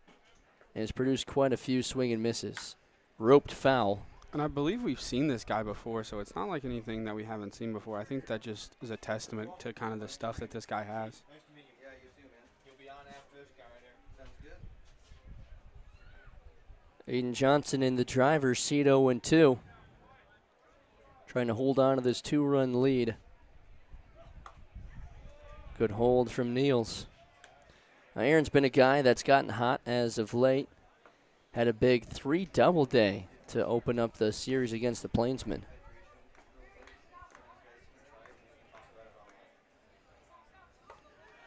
and has produced quite a few swing and misses. Roped foul.
And I believe we've seen this guy before, so it's not like anything that we haven't seen before. I think that just is a testament to kind of the stuff that this guy has.
Aiden Johnson in the driver's seat, 0-2. Trying to hold on to this 2-run lead. Good hold from Niels. Now Aaron's been a guy that's gotten hot as of late. Had a big 3-double day to open up the series against the Plainsmen.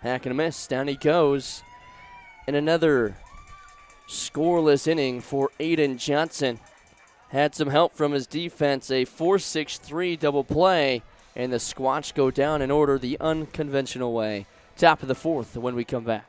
Hack and a miss. Down he goes. And another scoreless inning for Aiden Johnson. Had some help from his defense. A 4-6-3 double play. And the Squatch go down in order the unconventional way. Top of the fourth when we come back.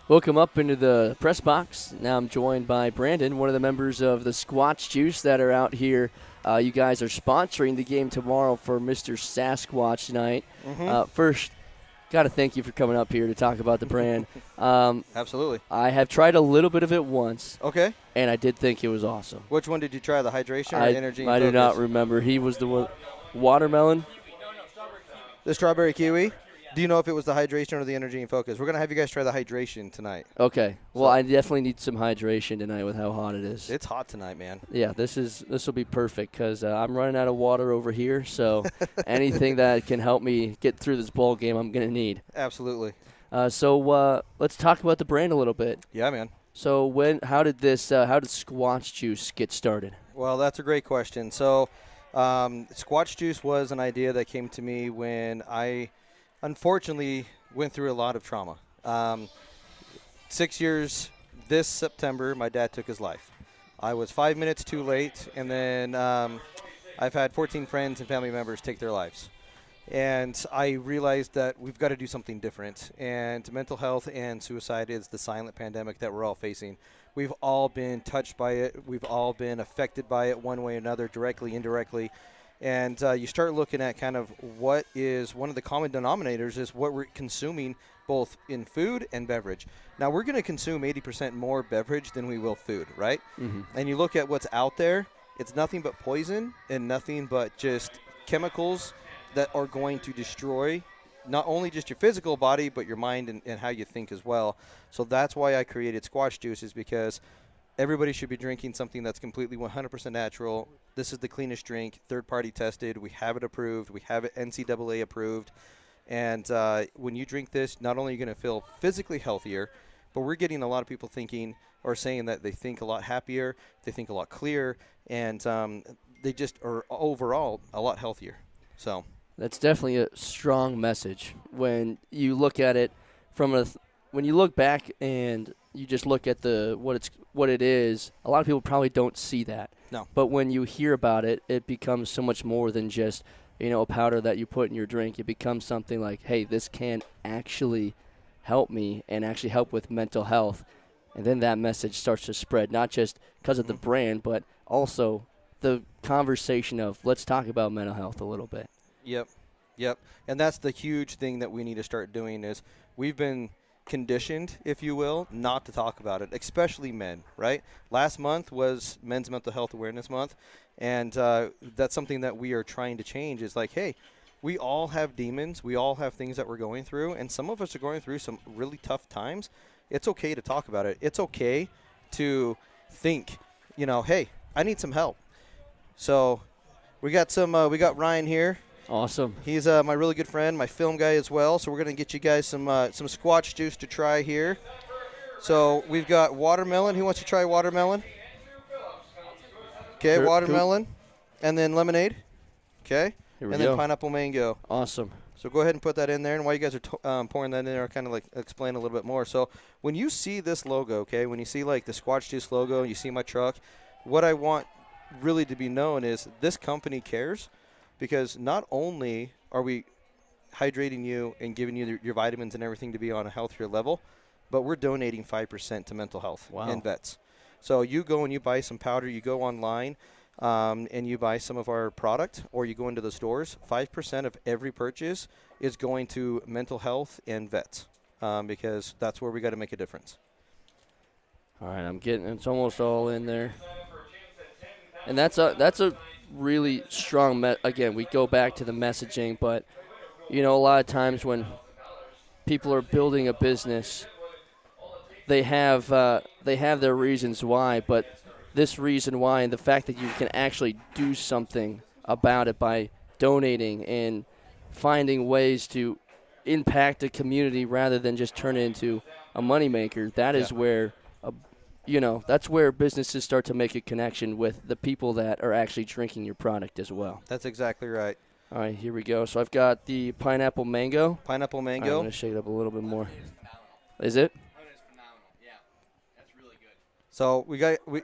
Welcome up into the press box. Now I'm joined by Brandon, one of the members of the Squatch Juice that are out here. You guys are sponsoring the game tomorrow for Mr. Sasquatch tonight. First, got to thank you for coming up here to talk about the brand.
Absolutely.
I have tried a little bit of it once.
Okay.
And I did think it was awesome.
Which one did you try, the hydration or energy?
I do not remember. He was the one. Watermelon?
The strawberry kiwi? Do you know if it was the hydration or the energy and focus? We're going to have you guys try the hydration tonight.
Okay. Well, I definitely need some hydration tonight with how hot it is.
It's hot tonight, man.
Yeah, this will be perfect because I'm running out of water over here. So anything that can help me get through this ball game, I'm going to need.
Absolutely.
So let's talk about the brand a little bit.
Yeah, man.
So how did Squatch Juice get started?
Well, that's a great question. So Squatch Juice was an idea that came to me when I unfortunately went through a lot of trauma. 6 years this September, my dad took his life. I was 5 minutes too late, and then I've had 14 friends and family members take their lives. And I realized that we've got to do something different. And mental health and suicide is the silent pandemic that we're all facing. We've all been touched by it. We've all been affected by it one way or another, directly, indirectly. And you start looking at kind of what is one of the common denominators is what we're consuming both in food and beverage. Now, we're going to consume 80% more beverage than we will food, right? Mm-hmm. And you look at what's out there, it's nothing but poison and nothing but just chemicals that are going to destroy not only just your physical body, but your mind and how you think as well. So that's why I created Squatch Juice, is because everybody should be drinking something that's completely 100% natural. This is the cleanest drink, third-party tested. We have it approved. We have it NCAA approved. And when you drink this, not only are you going to feel physically healthier, but we're getting a lot of people thinking or saying that they think a lot happier, they think a lot clearer, and they just are overall a lot healthier. So
that's definitely a strong message when you look at it from when you look back and you just look at what it is. A lot of people probably don't see that.
No.
But when you hear about it, it becomes so much more than just a powder that you put in your drink. It becomes something like, hey, this can actually help me and actually help with mental health. And then that message starts to spread, not just because of the brand, but also the conversation of let's talk about mental health a little bit.
Yep. And that's the huge thing that we need to start doing is we've been conditioned, if you will, not to talk about it, especially men, right? Last month was Men's Mental Health Awareness Month, and that's something that we are trying to change is like, hey, we all have demons. We all have things that we're going through, and some of us are going through some really tough times. It's okay to talk about it. It's okay to think, hey, I need some help. So we got Ryan here.
Awesome.
He's my really good friend, my film guy as well. So we're going to get you guys some Squatch Juice to try here. So we've got watermelon. Who wants to try watermelon? Okay, watermelon. And then lemonade. Okay.
Here we
and
go.
Then pineapple mango.
Awesome.
So go ahead and put that in there. And while you guys are pouring that in there, I'll kind of like explain a little bit more. So when you see this logo, okay, when you see like the Squatch Juice logo, you see my truck, what I want really to be known is this company cares. Because not only are we hydrating you and giving you your vitamins and everything to be on a healthier level, but we're donating 5% to mental health and vets. So you go and you buy some powder, you go online and you buy some of our product, or you go into the stores, 5% of every purchase is going to mental health and vets because that's where we got to make a difference.
All right, it's almost all in there. And that's a really strong again, we go back to the messaging, but a lot of times when people are building a business, they have their reasons why, but this reason why and the fact that you can actually do something about it by donating and finding ways to impact a community rather than just turn it into a moneymaker, that is where that's where businesses start to make a connection with the people that are actually drinking your product as well.
That's exactly right.
All right, here we go. So I've got the pineapple mango.
Pineapple mango.
Right, I'm going to shake it up a little bit more. Is it?
Yeah, that's really good.
So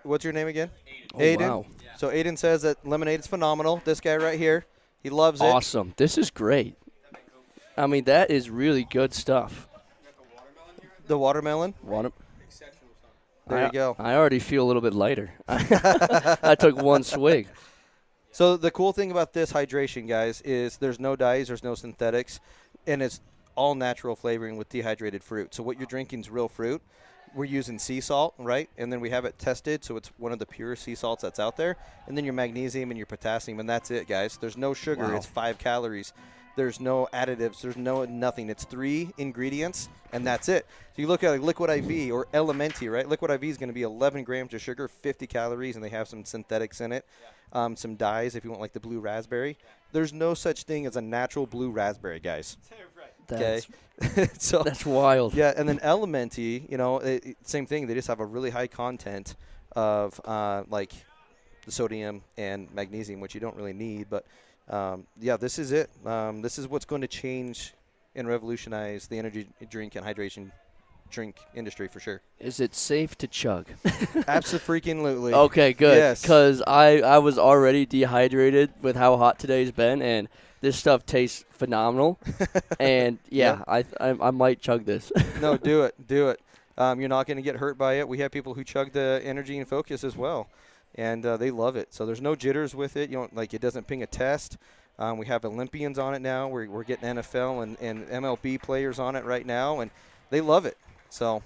what's your name again?
Oh,
Aiden.
Wow.
So Aiden says that lemonade is phenomenal. This guy right here, he loves it.
Awesome. This is great. I mean, that is really good stuff.
The watermelon? There you go.
I already feel a little bit lighter. I took one swig.
So the cool thing about this hydration, guys, is there's no dyes, there's no synthetics, and it's all natural flavoring with dehydrated fruit. So what you're drinking is real fruit. We're using sea salt, right? And then we have it tested, so it's one of the purest sea salts that's out there. And then your magnesium and your potassium, and that's it, guys. There's no sugar.
Wow.
It's 5 calories. There's no additives. There's nothing. It's 3 ingredients, and that's it. So you look at like Liquid IV or Elementi, right? Liquid IV is going to be 11 grams of sugar, 50 calories, and they have some synthetics in it, some dyes if you want like the blue raspberry. There's no such thing as a natural blue raspberry, guys. Okay, so
That's wild.
yeah, and then Elementi, same thing. They just have a really high content of like the sodium and magnesium, which you don't really need. But yeah, this is it. This is what's going to change and revolutionize the energy drink and hydration drink industry for sure.
Is it safe to chug?
Absolutely.
Okay, good.
Yes.
Because I was already dehydrated with how hot today's been, and this stuff tastes phenomenal. And, yeah, I might chug this.
No, do it. Do it. You're not going to get hurt by it. We have people who chug the Energy and Focus as well, and they love it. So there's no jitters with it. It doesn't ping a test. We have Olympians on it now. We're getting NFL and MLB players on it right now, and they love it. So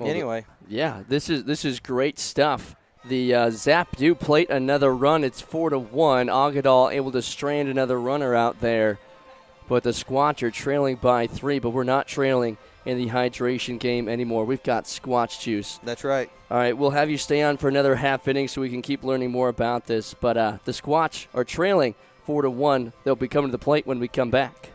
anyway.
Yeah, this is great stuff. The Zap do plate another run. It's 4-1. Agudal able to strand another runner out there. But the Squatch are trailing by 3, but we're not trailing in the hydration game anymore. We've got Squatch Juice.
That's right.
All right, we'll have you stay on for another half inning so we can keep learning more about this. But the Squatch are trailing 4-1. They'll be coming to the plate when we come back.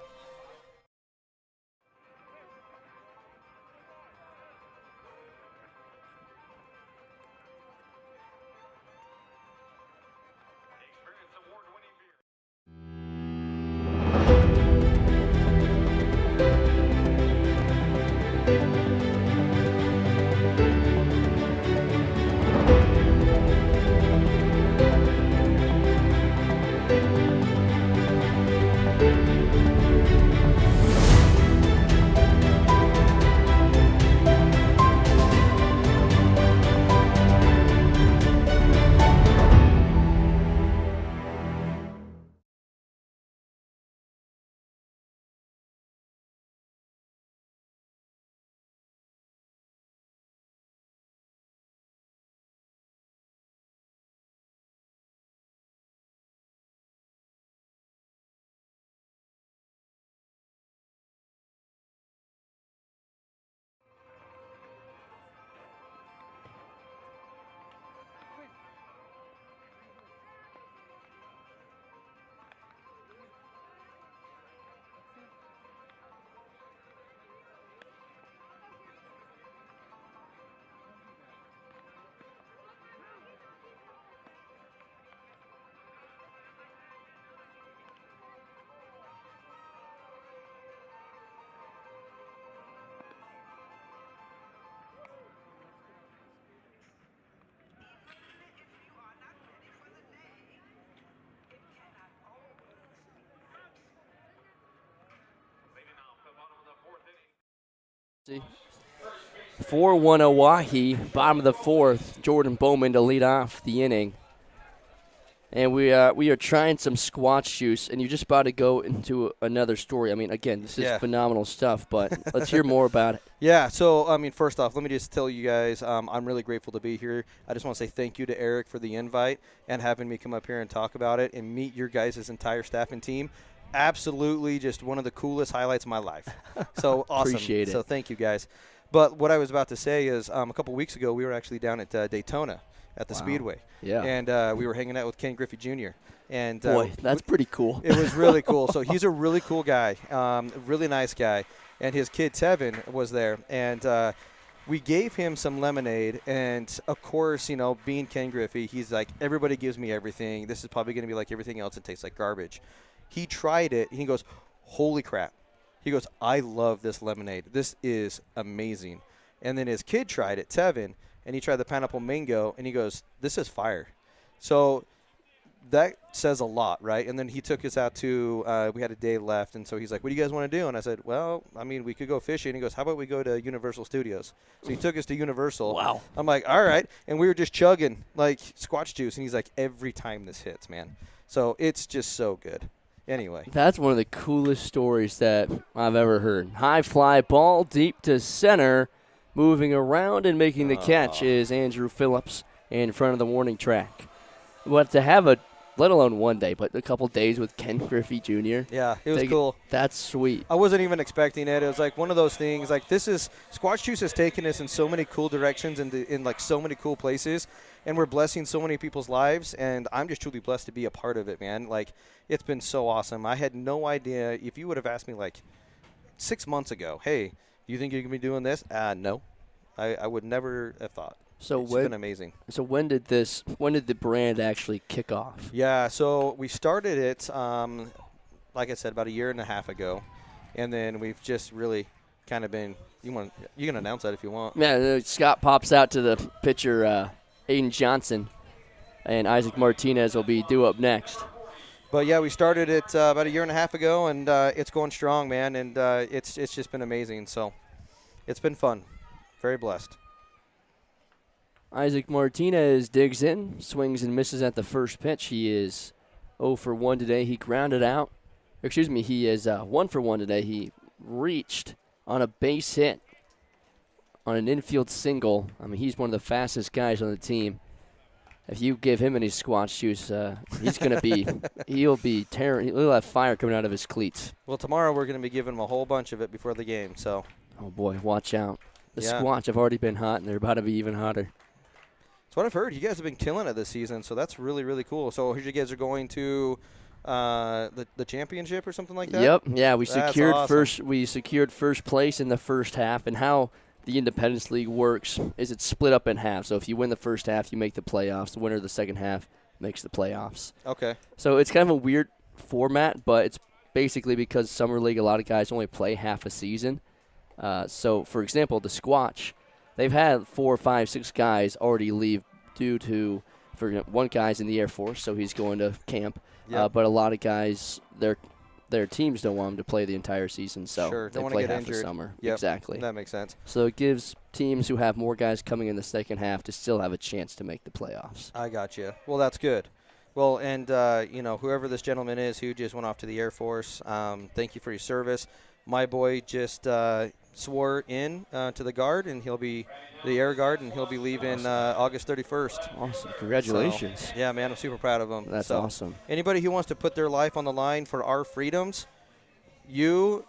See, 4-1 Oahe, bottom of the 4th. Jordan Bowman to lead off the inning. And we are trying some Squatch Juice, and you're just about to go into another story. I mean, again, this is phenomenal stuff, but let's hear more about it.
Yeah, so, I mean, first off, let me just tell you guys I'm really grateful to be here. I just want to say thank you to Eric for the invite and having me come up here and talk about it and meet your guys' entire staff and team. Absolutely just one of the coolest highlights of my life. So awesome.
Appreciate it.
So thank you, guys. But what I was about to say is a couple weeks ago we were actually down at Daytona at the Speedway.
Yeah.
And we were hanging out with Ken Griffey Jr. And
boy, that's pretty cool.
It was really cool. So he's a really cool guy, really nice guy. And his kid, Tevin, was there. And we gave him some lemonade. And, of course, being Ken Griffey, he's like, everybody gives me everything. This is probably going to be like everything else. It tastes like garbage. He tried it, and he goes, holy crap. He goes, I love this lemonade. This is amazing. And then his kid tried it, Tevin, and he tried the pineapple mango, and he goes, this is fire. So that says a lot, right? And then he took us out to we had a day left, and so he's like, what do you guys want to do? And I said, well, I mean, we could go fishing. He goes, how about we go to Universal Studios? So he took us to Universal.
Wow.
I'm like, all right. And we were just chugging, like, Squatch Juice. And he's like, every time this hits, man. So it's just so good. Anyway.
That's one of the coolest stories that I've ever heard. High fly ball deep to center. Moving around and making the catch is Andrew Phillips in front of the warning track. But to have a let alone one day, but a couple days with Ken Griffey Jr.
Yeah, it was cool.
That's sweet.
I wasn't even expecting it. It was like one of those things. Like Squatch Juice has taken us in so many cool directions and in like so many cool places, and we're blessing so many people's lives. And I'm just truly blessed to be a part of it, man. Like it's been so awesome. I had no idea. If you would have asked me like 6 months ago, hey, do you think you can be doing this? No, I would never have thought.
So
it's been amazing.
So when did the brand actually kick off?
Yeah, so we started it, like I said, about a year and a half ago, and then we've just really kind of been. You can announce that if you want.
Yeah, Scott pops out to the pitcher, Aiden Johnson, and Isaac Martinez will be due up next.
But yeah, we started it about a year and a half ago, and it's going strong, man, and it's just been amazing. So it's been fun, very blessed.
Isaac Martinez digs in, swings and misses at the first pitch. He is 0 for 1 today. He grounded out. He is 1 for 1 today. He reached on a base hit on an infield single. I mean, he's one of the fastest guys on the team. If you give him any Squatch Juice, he's going to be he'll have fire coming out of his cleats.
Well, tomorrow we're going to be giving him a whole bunch of it before the game. So.
Oh, boy, watch out. The
Yeah.
Squatch have already been hot, and they're about to be even hotter.
That's what I've heard. You guys have been killing it this season, so that's really, really cool. So you guys are going to the championship or something like that?
Yep. Yeah, we
That's
secured
awesome.
We secured first place in the first half, and how the Independence League works is it's split up in half. So if you win the first half, you make the playoffs. The winner of the second half makes the playoffs.
Okay.
So it's kind of a weird format, but it's basically because Summer League, a lot of guys only play half a season. So, for example, the Squatch, they've had 4, 5, 6 guys already leave due to, one guy's in the Air Force, so he's going to camp.
Yep.
But a lot of guys, their teams don't want them to play the entire season, so
Sure,
they
don't want
play
to get
half
injured.
the summer.
Yep,
Exactly.
that makes sense.
So it gives teams who have more guys coming in the second half to still have a chance to make the playoffs.
I got you. Well, that's good. Well, and, whoever this gentleman is who just went off to the Air Force, thank you for your service. My boy just swore in to the Guard, and he'll be the Air Guard, and he'll be leaving August 31st.
Awesome. Congratulations.
So, yeah, man, I'm super proud of him.
That's awesome.
Anybody who wants to put their life on the line for our freedoms, you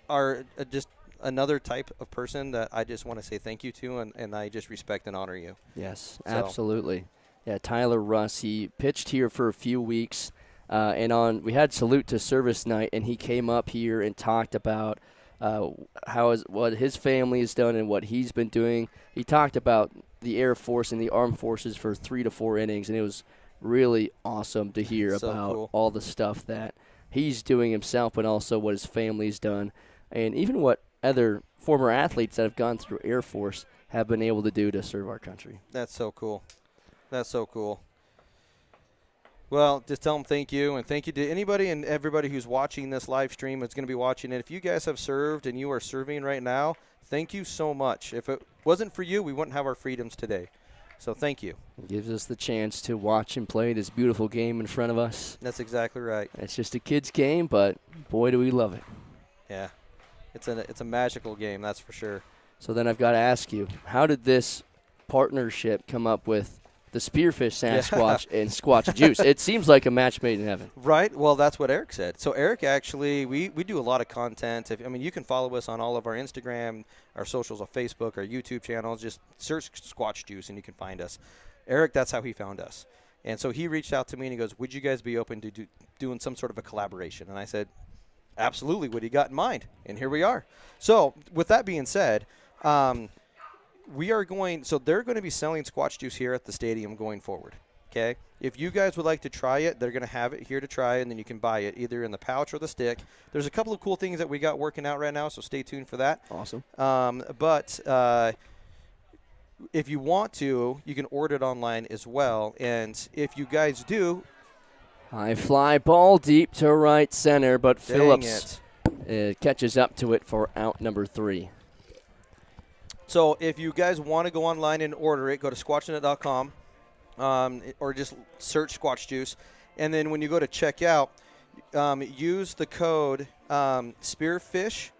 are just another type of person that I just want to say thank you to, and I just respect and honor you.
Yes,
So.
absolutely. Yeah, Tyler Russ, he pitched here for a few weeks, and we had Salute to Service night, and he came up here and talked about what his family has done and what he's been doing. He talked about the Air Force and the Armed Forces for 3 to 4 innings, and it was really awesome to hear
So
about
cool.
all the stuff that he's doing himself, but also what his family's done, and even what other former athletes that have gone through Air Force have been able to do to serve our country.
That's so cool. That's so cool. Well, just tell them thank you, and thank you to anybody and everybody who's watching this live stream that's going to be watching it. If you guys have served and you are serving right now, thank you so much. If it wasn't for you, we wouldn't have our freedoms today. So thank you.
It gives us the chance to watch and play this beautiful game in front of us.
That's exactly right.
It's just a kid's game, but boy, do we love it.
Yeah. It's a magical game, that's for sure.
So then I've got to ask you, how did this partnership come up with the Spearfish Sasquatch and Squatch Juice? It seems like a match made in heaven.
Right. Well, that's what Eric said. So Eric actually, we do a lot of content. You can follow us on all of our Instagram, our socials on Facebook, our YouTube channels. Just search Squatch Juice and you can find us. Eric, that's how he found us. And so he reached out to me and he goes, would you guys be open to doing some sort of a collaboration? And I said, absolutely. What do you got in mind? And here we are. So with that being said, they're going to be selling Squatch Juice here at the stadium going forward. Okay. If you guys would like to try it, they're going to have it here to try, and then you can buy it either in the pouch or the stick. There's a couple of cool things that we got working out right now, so stay tuned for that.
Awesome.
But if you want to, you can order it online as well. And if you guys do,
high fly ball deep to right center, but
dang
Phillips catches up to it for out number 3.
So if you guys want to go online and order it, go to squatchnet.com or just search Squatch Juice. And then when you go to checkout, use the code Spearfish10,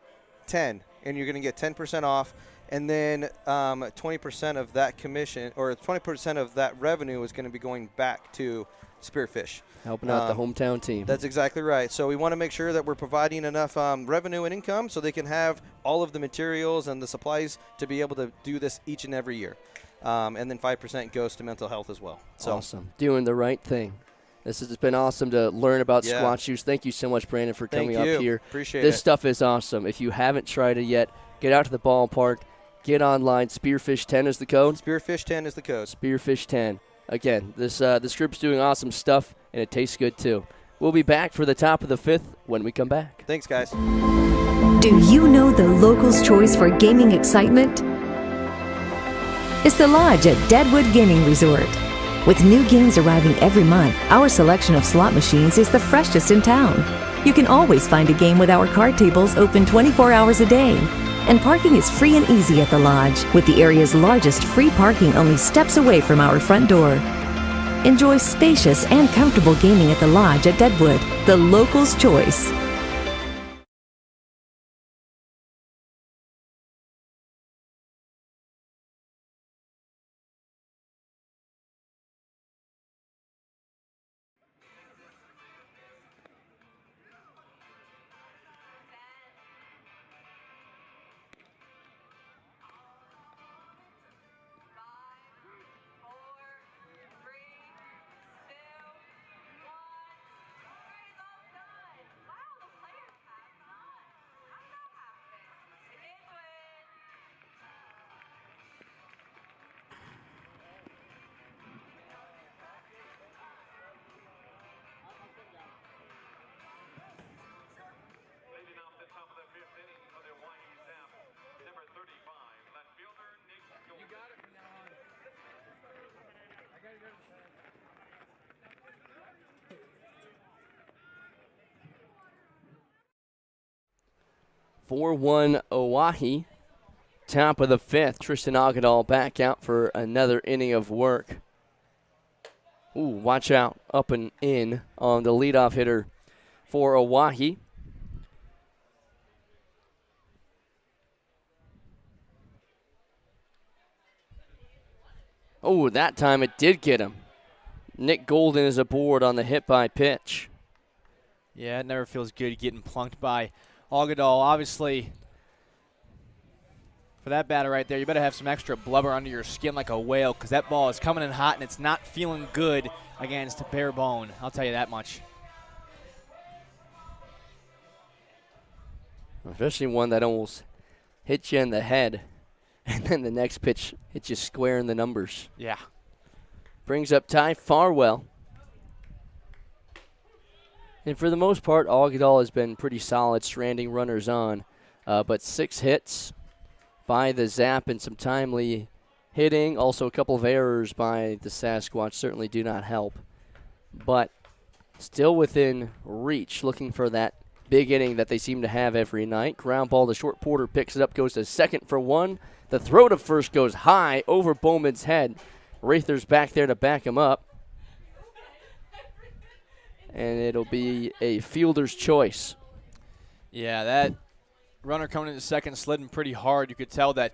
and you're going to get 10% off. And then 20% of that commission, or 20% of that revenue is going to be going back to Spearfish.
Helping out the hometown team.
That's exactly right. So we want to make sure that we're providing enough revenue and income so they can have all of the materials and the supplies to be able to do this each and every year. And then 5% goes to mental health as well. So
awesome. Doing the right thing. This has been awesome to learn about
Yeah.
Squatch Juice. Thank you so much, Brandon, for coming
Thank you.
up here.
Appreciate
this
it.
stuff is awesome. If you haven't tried it yet, get out to the ballpark. Get online. Spearfish 10 is the code.
Spearfish 10 is the code.
Spearfish 10. Again, this group's doing awesome stuff, and it tastes good too. We'll be back for the top of the 5th when we come back.
Thanks, guys.
Do you know the locals' choice for gaming excitement? It's the Lodge at Deadwood Gaming Resort. With new games arriving every month, our selection of slot machines is the freshest in town. You can always find a game with our card tables open 24 hours a day. And parking is free and easy at the Lodge, with the area's largest free parking only steps away from our front door. Enjoy spacious and comfortable gaming at the Lodge at Deadwood, the locals' choice.
Leading off the top of the 5th inning for the Oahe Zap, number 35, left fielder Nick Gold. You got it from now on. I got to go to the
4-1 Oahe. Top of the 5th. Tristan Agadal back out for another inning of work. Ooh, watch out. Up and in on the leadoff hitter for Oahe. Oh, that time it did get him. Nick Golden is aboard on the hit by pitch.
Yeah, it never feels good getting plunked by Agadal. Obviously, for that batter right there, you better have some extra blubber under your skin like a whale, because that ball is coming in hot and it's not feeling good against bare bone. I'll tell you that much.
Especially one that almost hit you in the head, and then the next pitch hits you square in the numbers.
Yeah.
Brings up Ty Farwell. And for the most part, Agadal has been pretty solid, stranding runners on. But 6 hits by the Zap and some timely hitting. Also a couple of errors by the Sasquatch certainly do not help. But still within reach, looking for that big inning that they seem to have every night. Ground ball to short. Porter picks it up, goes to second for one. The throw to first goes high over Bowman's head. Rather's back there to back him up. And it'll be a fielder's choice.
Yeah, that runner coming into second slid him pretty hard. You could tell that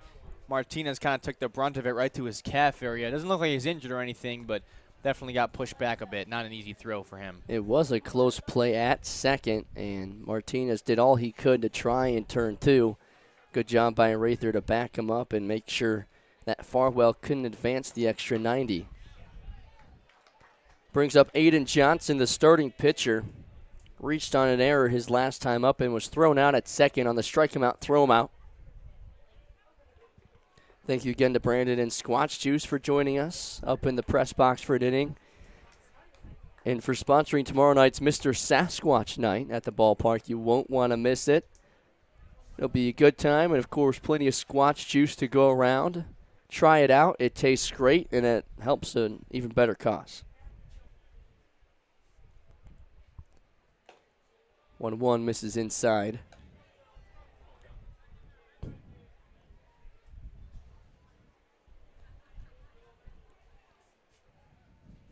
Martinez kind of took the brunt of it right to his calf area. It doesn't look like he's injured or anything, but definitely got pushed back a bit. Not an easy throw for him.
It was a close play at second, and Martinez did all he could to try and turn two. Good job by Rather to back him up and make sure that Farwell couldn't advance the extra 90. Brings up Aiden Johnson, the starting pitcher. Reached on an error his last time up and was thrown out at second on the strike him out, throw him out. Thank you again to Brandon and Squatch Juice for joining us up in the press box for an inning. And for sponsoring tomorrow night's Mr. Sasquatch night at the ballpark. You won't want to miss it. It'll be a good time, and of course plenty of Squatch Juice to go around. Try it out. It tastes great, and it helps an even better cause. 1-1 misses inside.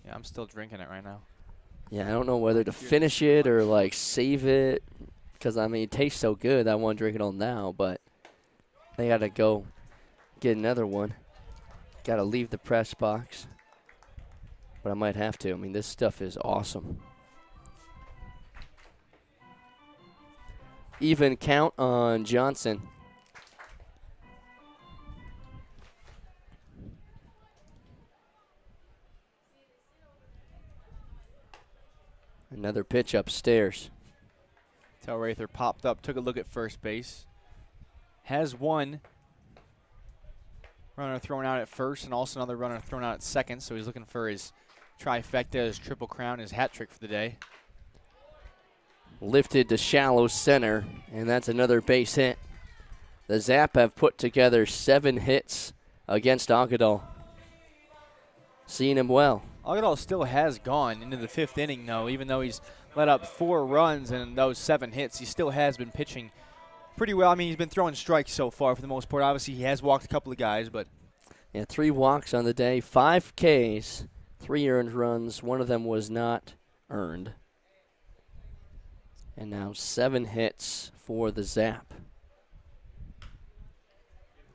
Yeah, I'm still drinking it right now.
Yeah, I don't know whether to finish it or, like, save it. Because, I mean, it tastes so good I want to drink it all now. But they got to go get another one. Got to leave the press box. But I might have to. I mean, this stuff is awesome. Even count on Johnson. Another pitch upstairs.
Telrather popped up, took a look at first base. Has one runner thrown out at first and also another runner thrown out at second, so he's looking for his trifecta, his triple crown, his hat trick for the day.
Lifted to shallow center, and that's another base hit. The Zap have put together 7 hits against Agudal. Seeing him well.
Agudal still has gone into the 5th inning, though. Even though he's let up 4 runs and those 7 hits, he still has been pitching pretty well. I mean, he's been throwing strikes so far for the most part. Obviously, he has walked a couple of guys, but.
Yeah, 3 walks on the day, 5 Ks, 3 earned runs. One of them was not earned. And now 7 hits for the Zap.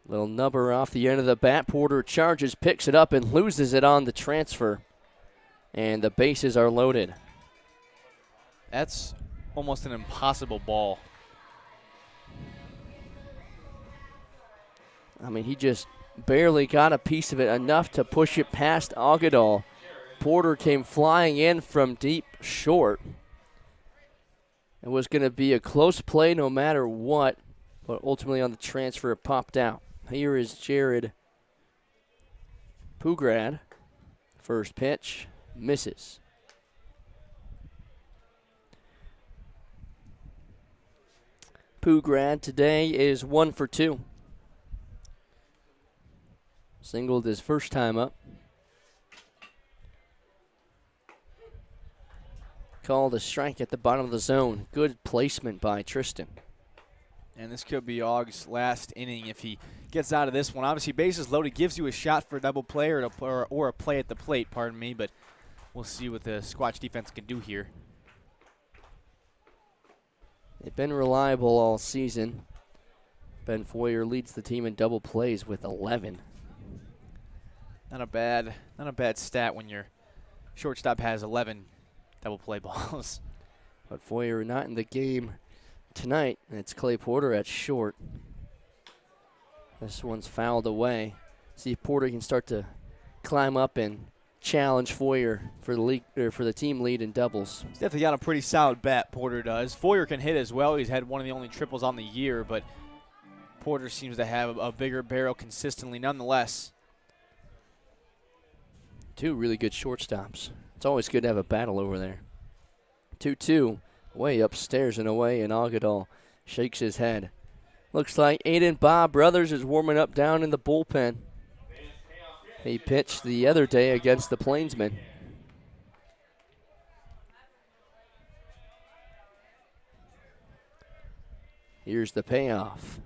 Little number off the end of the bat. Porter charges, picks it up, and loses it on the transfer. And the bases are loaded.
That's almost an impossible ball.
I mean, he just barely got a piece of it, enough to push it past Agudal. Porter came flying in from deep short. It was going to be a close play no matter what, but ultimately on the transfer it popped out. Here is Jared Pugrad. First pitch, misses. Pugrad today is 1 for 2. Singled his first time up. Called a strike at the bottom of the zone. Good placement by Tristan.
And this could be Aug's last inning if he gets out of this one. Obviously, bases loaded gives you a shot for a double play or a play at the plate, pardon me, but we'll see what the Squatch defense can do here.
They've been reliable all season. Ben Foyer leads the team in double plays with 11.
Not a bad stat when your shortstop has 11 double play balls.
But Foyer not in the game tonight, and it's Clay Porter at short. This one's fouled away. See if Porter can start to climb up and challenge Foyer for the league or for the team lead in doubles.
He's definitely got a pretty solid bat, Porter does. Foyer can hit as well. He's had one of the only triples on the year, but Porter seems to have a bigger barrel consistently nonetheless.
2 really good shortstops. It's always good to have a battle over there. 2-2, way upstairs and away, and Agudal shakes his head. Looks like Aiden Bob Brothers is warming up down in the bullpen. He pitched the other day against the Plainsmen. Here's the payoff.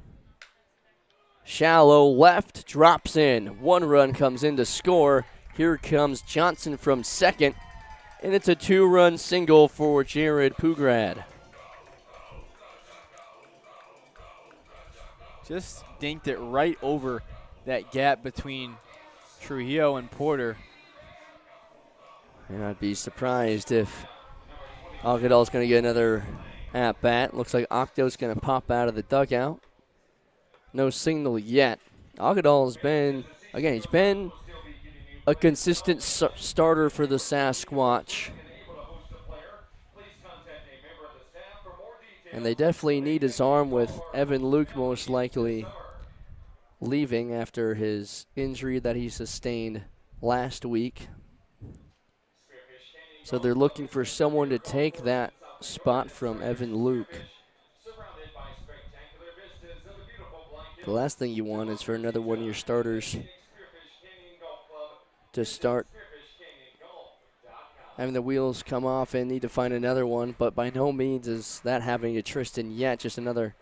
Shallow left, drops in. 1 run comes in to score. Here comes Johnson from second, and it's a 2-run single for Jared Pugrad.
Just dinked it right over that gap between Trujillo and Porter.
And I'd be surprised if Agudal's going to get another at-bat. Looks like Octo's going to pop out of the dugout. No signal yet. Agudal has been, again, he's been a consistent starter for the Sasquatch. And they definitely need his arm, with Evan Luke most likely leaving after his injury that he sustained last week. So they're looking for someone to take that spot from Evan Luke. The last thing you want is for another one of your starters to start having the wheels come off and need to find another one, but by no means is that happening to Tristan yet. Just another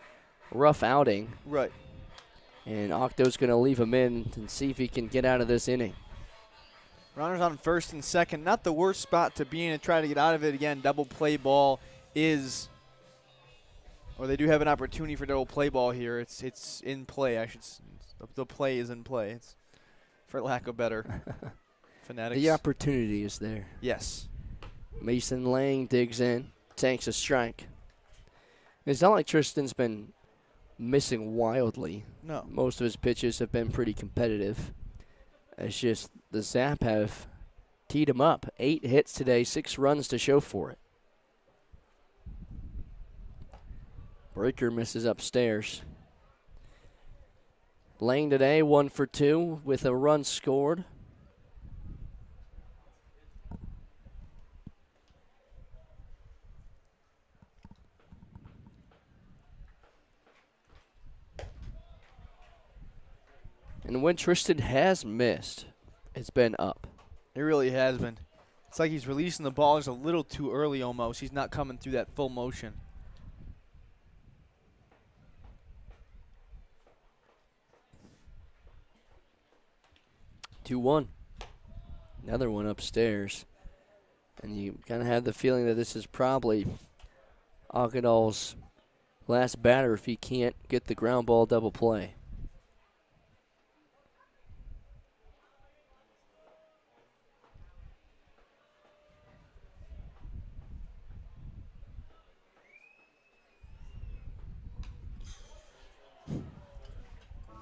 rough outing.
Right.
And Octo's going to leave him in and see if he can get out of this inning.
Runners on first and second. Not the worst spot to be in and try to get out of it again. Double play ball is, or they do have an opportunity for double play ball here. It's in play. The play is in play. It's, for lack of better phonetics.
The opportunity is there.
Yes.
Mason Lang digs in, takes a strike. It's not like Tristan's been missing wildly.
No.
Most of his pitches have been pretty competitive. It's just the Zap have teed him up. 8 hits today, 6 runs to show for it. Breaker misses upstairs. Lang today 1 for 2 with a run scored. And when Tristan has missed, it's been up.
It really has been. It's like he's releasing the ball just a little too early almost. He's not coming through that full motion.
Two one. Another one upstairs. And you kind of have the feeling that this is probably Agudal's last batter if he can't get the ground ball double play.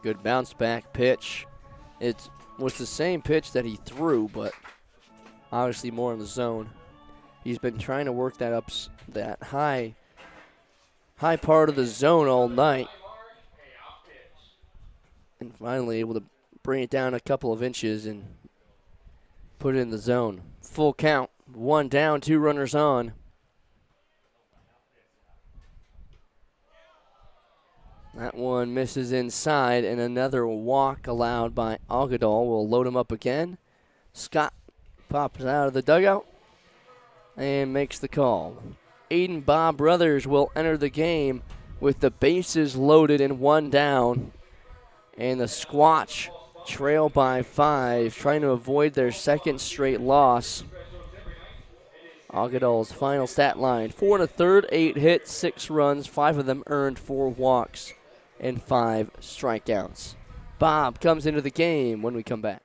Good bounce back pitch. It was the same pitch that he threw, but obviously more in the zone. He's been trying to work that up, that high part of the zone all night, and finally able to bring it down a couple of inches and put it in the zone. Full count, 1 down, 2 runners on. That one misses inside, and another walk allowed by Agudal. Will load him up again. Scott pops out of the dugout and makes the call. Aiden Bob Brothers will enter the game with the bases loaded and 1 down. And the Squatch trail by 5, trying to avoid their second straight loss. Agudal's final stat line: 4 1/3, 8 hits, 6 runs, 5 of them earned, 4 walks, and 5 strikeouts. Bob comes into the game when we come back.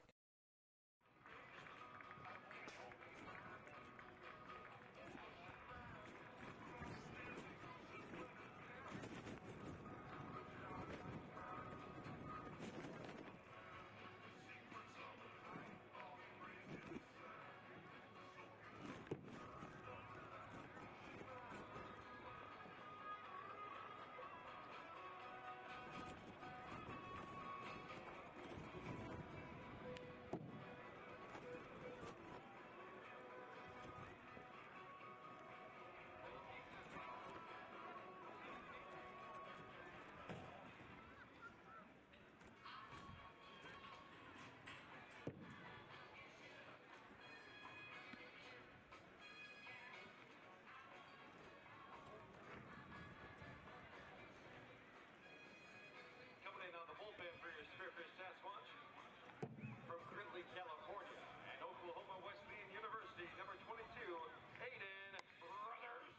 Coming in on the bullpen for your Spearfish Sasquatch from Gridley, California, and Oklahoma Wesleyan University, number 22, Aiden Brothers.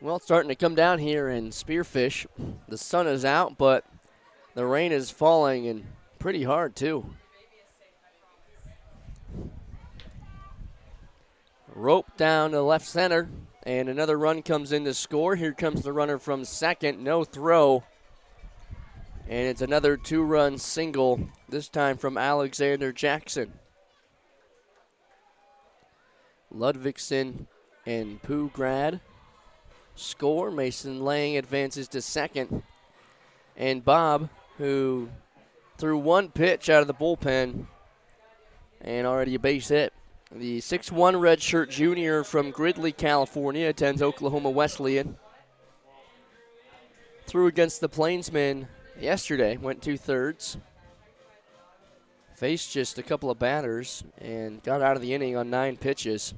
Well, it's starting to come down here in Spearfish. The sun is out, but the rain is falling, and pretty hard, too. Rope down to left center. And another run comes in to score. Here comes the runner from second. No throw. And it's another 2-run single, this time from Alexander Jackson. Ludvigsen and Pugrad score. Mason Lang advances to second. And Bob, who threw one pitch out of the bullpen and already a base hit. The 6'1" redshirt junior from Gridley, California, attends Oklahoma Wesleyan. Threw against the Plainsmen yesterday, went 2/3. Faced just a couple of batters and got out of the inning on 9 pitches.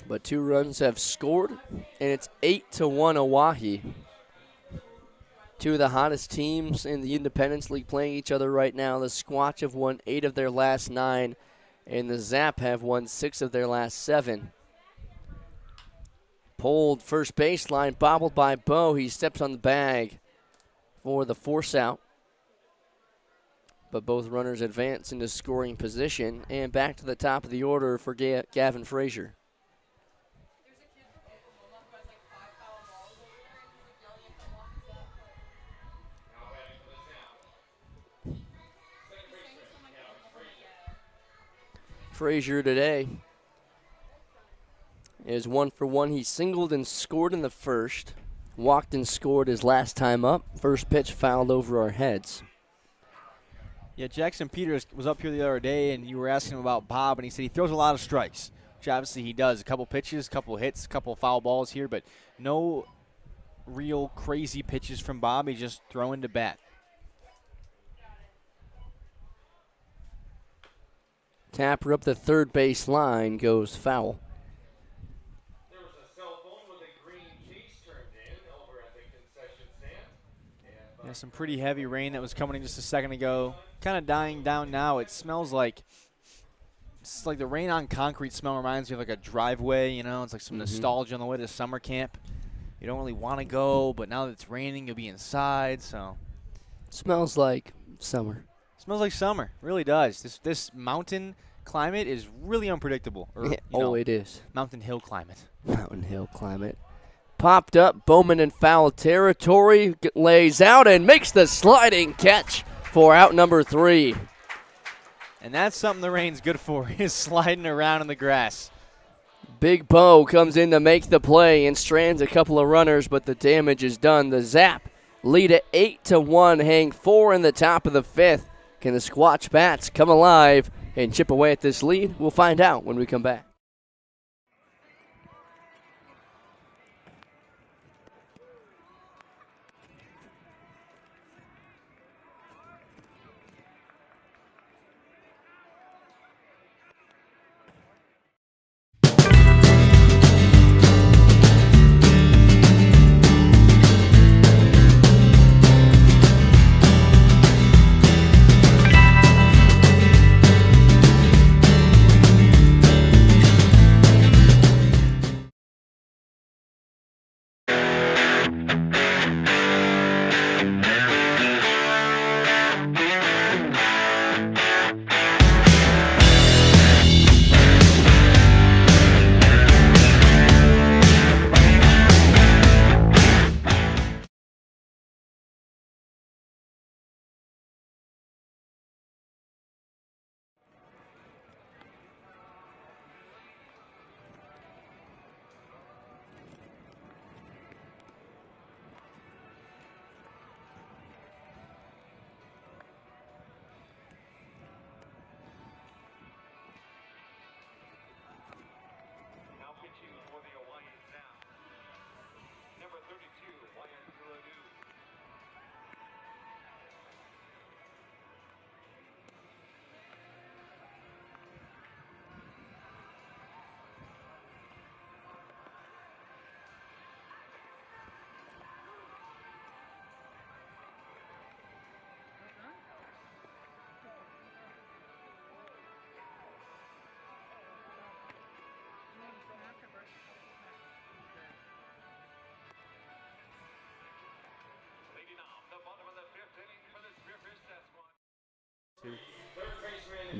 But 2 runs have scored, and it's 8-1 Oahe. 2 of the hottest teams in the Independence League playing each other right now. The Squatch have won 8 of their last 9, and the Zap have won 6 of their last 7. Pulled first baseline, bobbled by Bo. He steps on the bag for the force out. But both runners advance into scoring position, and back to the top of the order for Gavin Frazier. Frazier today is 1 for 1. He singled and scored in the first. Walked and scored his last time up. First pitch fouled over our heads.
Yeah, Jackson Peters was up here the other day, and you were asking him about Bob, and he said he throws a lot of strikes, which obviously he does. A couple pitches, a couple hits, a couple foul balls here, but no real crazy pitches from Bob. He's just throwing to bat.
Tapper up the third base line, goes foul.
There was a cell phone with a green case turned in over at the concession stand.
Yeah, some pretty heavy rain that was coming in just a second ago. Kind of dying down now. It smells like, it's like the rain on concrete smell reminds me of like a driveway, you know. It's like some nostalgia on the way to summer camp. You don't really want to go, but now that it's raining, you'll be inside, so.
Smells like summer.
Smells like summer, really does. This mountain climate is really unpredictable. Or,
It is.
Mountain hill climate.
Mountain hill climate. Popped up, Bowman in foul territory, lays out and makes the sliding catch for out number 3.
And that's something the rain's good for, is sliding around in the grass.
Big Bo comes in to make the play and strands a couple of runners, but the damage is done. The Zap lead at 8-1, hang 4 in the top of the 5th. Can the Squatch Bats come alive and chip away at this lead? We'll find out when we come back.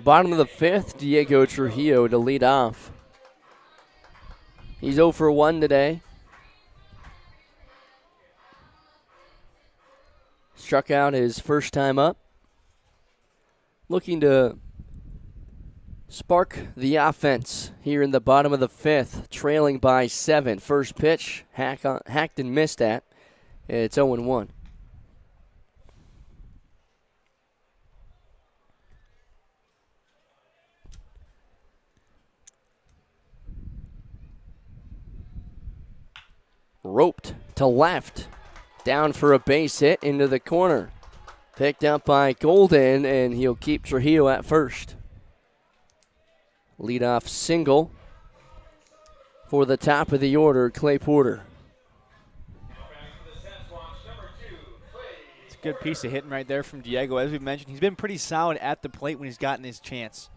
Bottom of the 5th, Diego Trujillo to lead off. He's 0 for 1 today. Struck out his first time up. Looking to spark the offense here in the bottom of the 5th, trailing by 7. First pitch, hacked and missed at. It's 0-1. Roped to left. Down for a base hit into the corner. Picked up by Golden, and he'll keep Trujillo at first. Leadoff single for the top of the order, Clay Porter.
It's a good piece of hitting right there from Diego. As we mentioned, he's been pretty solid at the plate when he's gotten his chance.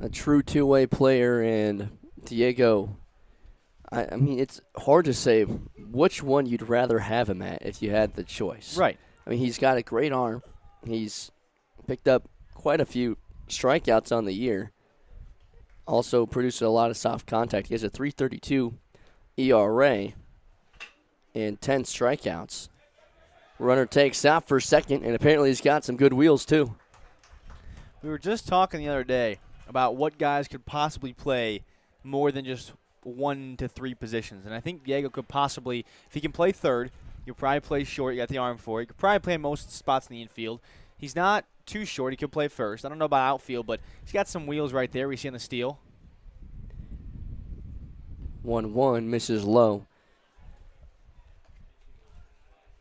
A true two-way player, and Diego, I mean, it's hard to say which one you'd rather have him at if you had the choice.
Right.
I mean, he's got a great arm. He's picked up quite a few strikeouts on the year. Also produces a lot of soft contact. He has a 3.32 ERA and 10 strikeouts. Runner takes out for second, and apparently he's got some good wheels too.
We were just talking the other day about what guys could possibly play more than just 1 to 3 positions. And I think Diego could possibly, if he can play third, he'll probably play short. You got the arm for it. He could probably play most spots in the infield. He's not too short. He could play first. I don't know about outfield, but he's got some wheels right there. We see on the steal.
1-1, misses low.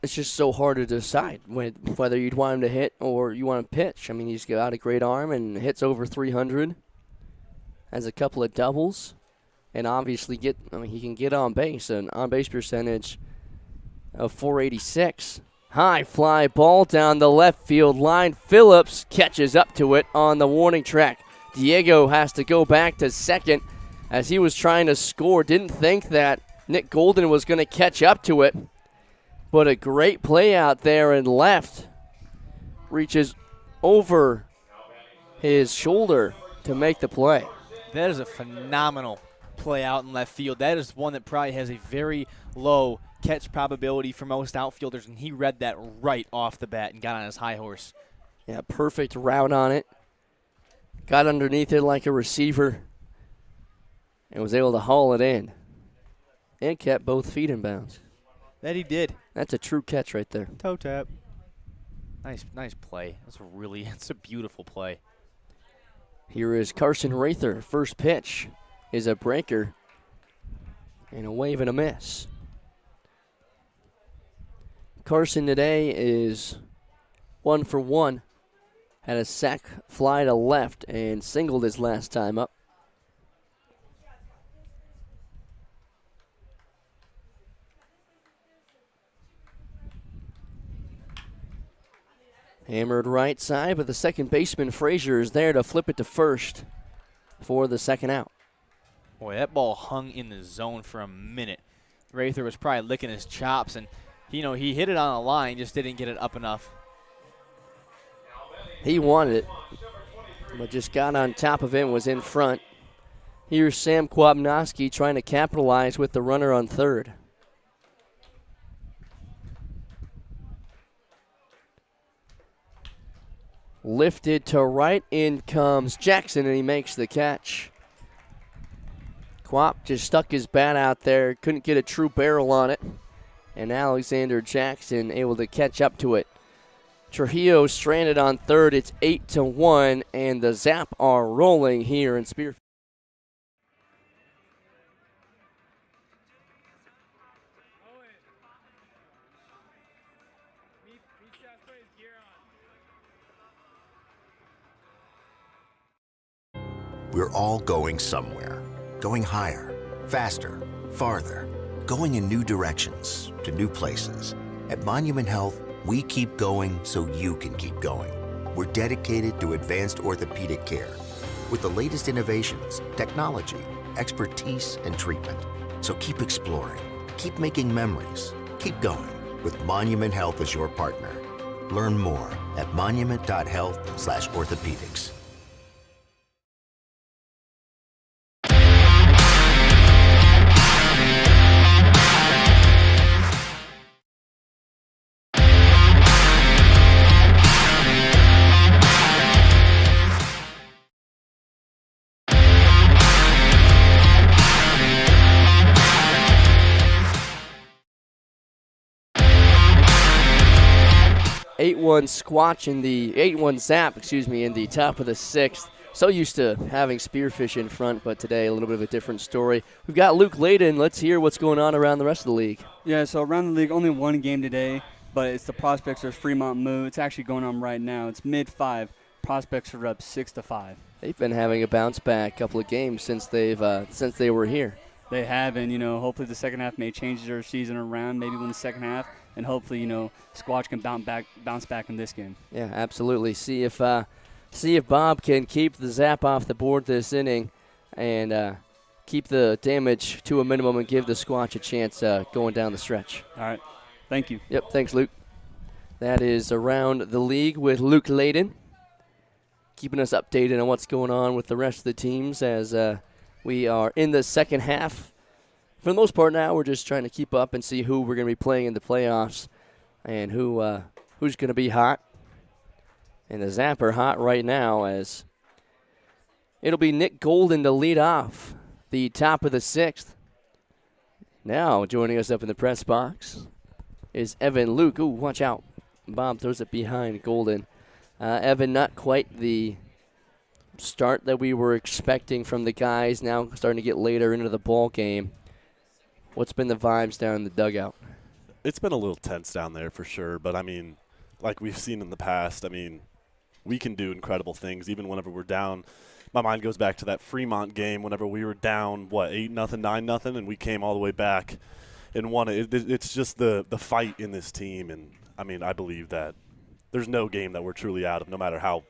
It's just so hard to decide whether you'd want him to hit or you want to pitch. I mean, he's got a great arm and hits over 300. Has a couple of doubles. And obviously he can get on base, an on-base percentage of .486. High fly ball down the left field line. Phillips catches up to it on the warning track. Diego has to go back to second as he was trying to score. Didn't think that Nick Golden was going to catch up to it. But a great play out there in left. Reaches over his shoulder to make the play.
That is a phenomenal play out in left field. That is one that probably has a very low catch probability for most outfielders, and he read that right off the bat and got on his high horse.
Yeah, perfect route on it. Got underneath it like a receiver and was able to haul it in. And kept both feet in bounds.
That he did.
That's a true catch right there.
Toe tap. Nice play. That's a beautiful play.
Here is Carson Rather. First pitch is a breaker and a wave and a miss. Carson today is 1 for 1. Had a sac fly to left and singled his last time up. Hammered right side, but the second baseman, Frazier, is there to flip it to first for the second out.
Boy, that ball hung in the zone for a minute. Rather was probably licking his chops, and he hit it on a line, just didn't get it up enough.
He wanted it, but just got on top of it and was in front. Here's Sam Kwabnowski trying to capitalize with the runner on third. Lifted to right, in comes Jackson, and he makes the catch. Kwap just stuck his bat out there, couldn't get a true barrel on it, and Alexander Jackson able to catch up to it. Trujillo stranded on third. It's 8-1, and the Zap are rolling here in Spearfish.
We're all going somewhere. Going higher, faster, farther. Going in new directions, to new places. At Monument Health, we keep going so you can keep going. We're dedicated to advanced orthopedic care with the latest innovations, technology, expertise, and treatment. So keep exploring, keep making memories, keep going with Monument Health as your partner. Learn more at monument.health/orthopedics.
Squatch in the 8-1 Zap, in the top of the 6th. So used to having Spearfish in front, but today a little bit of a different story. We've got Luke Layden. Let's hear what's going on around the rest of the league.
Yeah, so around the league, only one game today, but it's the Prospects versus Fremont Moo. It's actually going on right now. It's mid-5. Prospects are up 6-5.
They've been having a bounce back couple of games since they were here.
They have, and hopefully the second half may change their season around. Maybe win the second half, and hopefully Squatch can bounce back in this game.
Yeah, absolutely. See if Bob can keep the Zap off the board this inning, and keep the damage to a minimum and give the Squatch a chance going down the stretch.
All right, thank you.
Yep, thanks, Luke. That is around the league with Luke Layden, keeping us updated on what's going on with the rest of the teams as we are in the second half. For the most part now, we're just trying to keep up and see who we're going to be playing in the playoffs and who's going to be hot. And the Zap are hot right now as it'll be Nick Golden to lead off the top of the 6th. Now joining us up in the press box is Evan Luke. Ooh, watch out. Bob throws it behind Golden. Evan, not quite the start that we were expecting from the guys, now starting to get later into the ball game. What's been the vibes down in the dugout?
It's been a little tense down there for sure, but like we've seen in the past, we can do incredible things even whenever we're down. My mind goes back to that Fremont game whenever we were down 8-0, 9-0, and we came all the way back and won it. It's just the fight in this team, and I believe that there's no game that we're truly out of, no matter how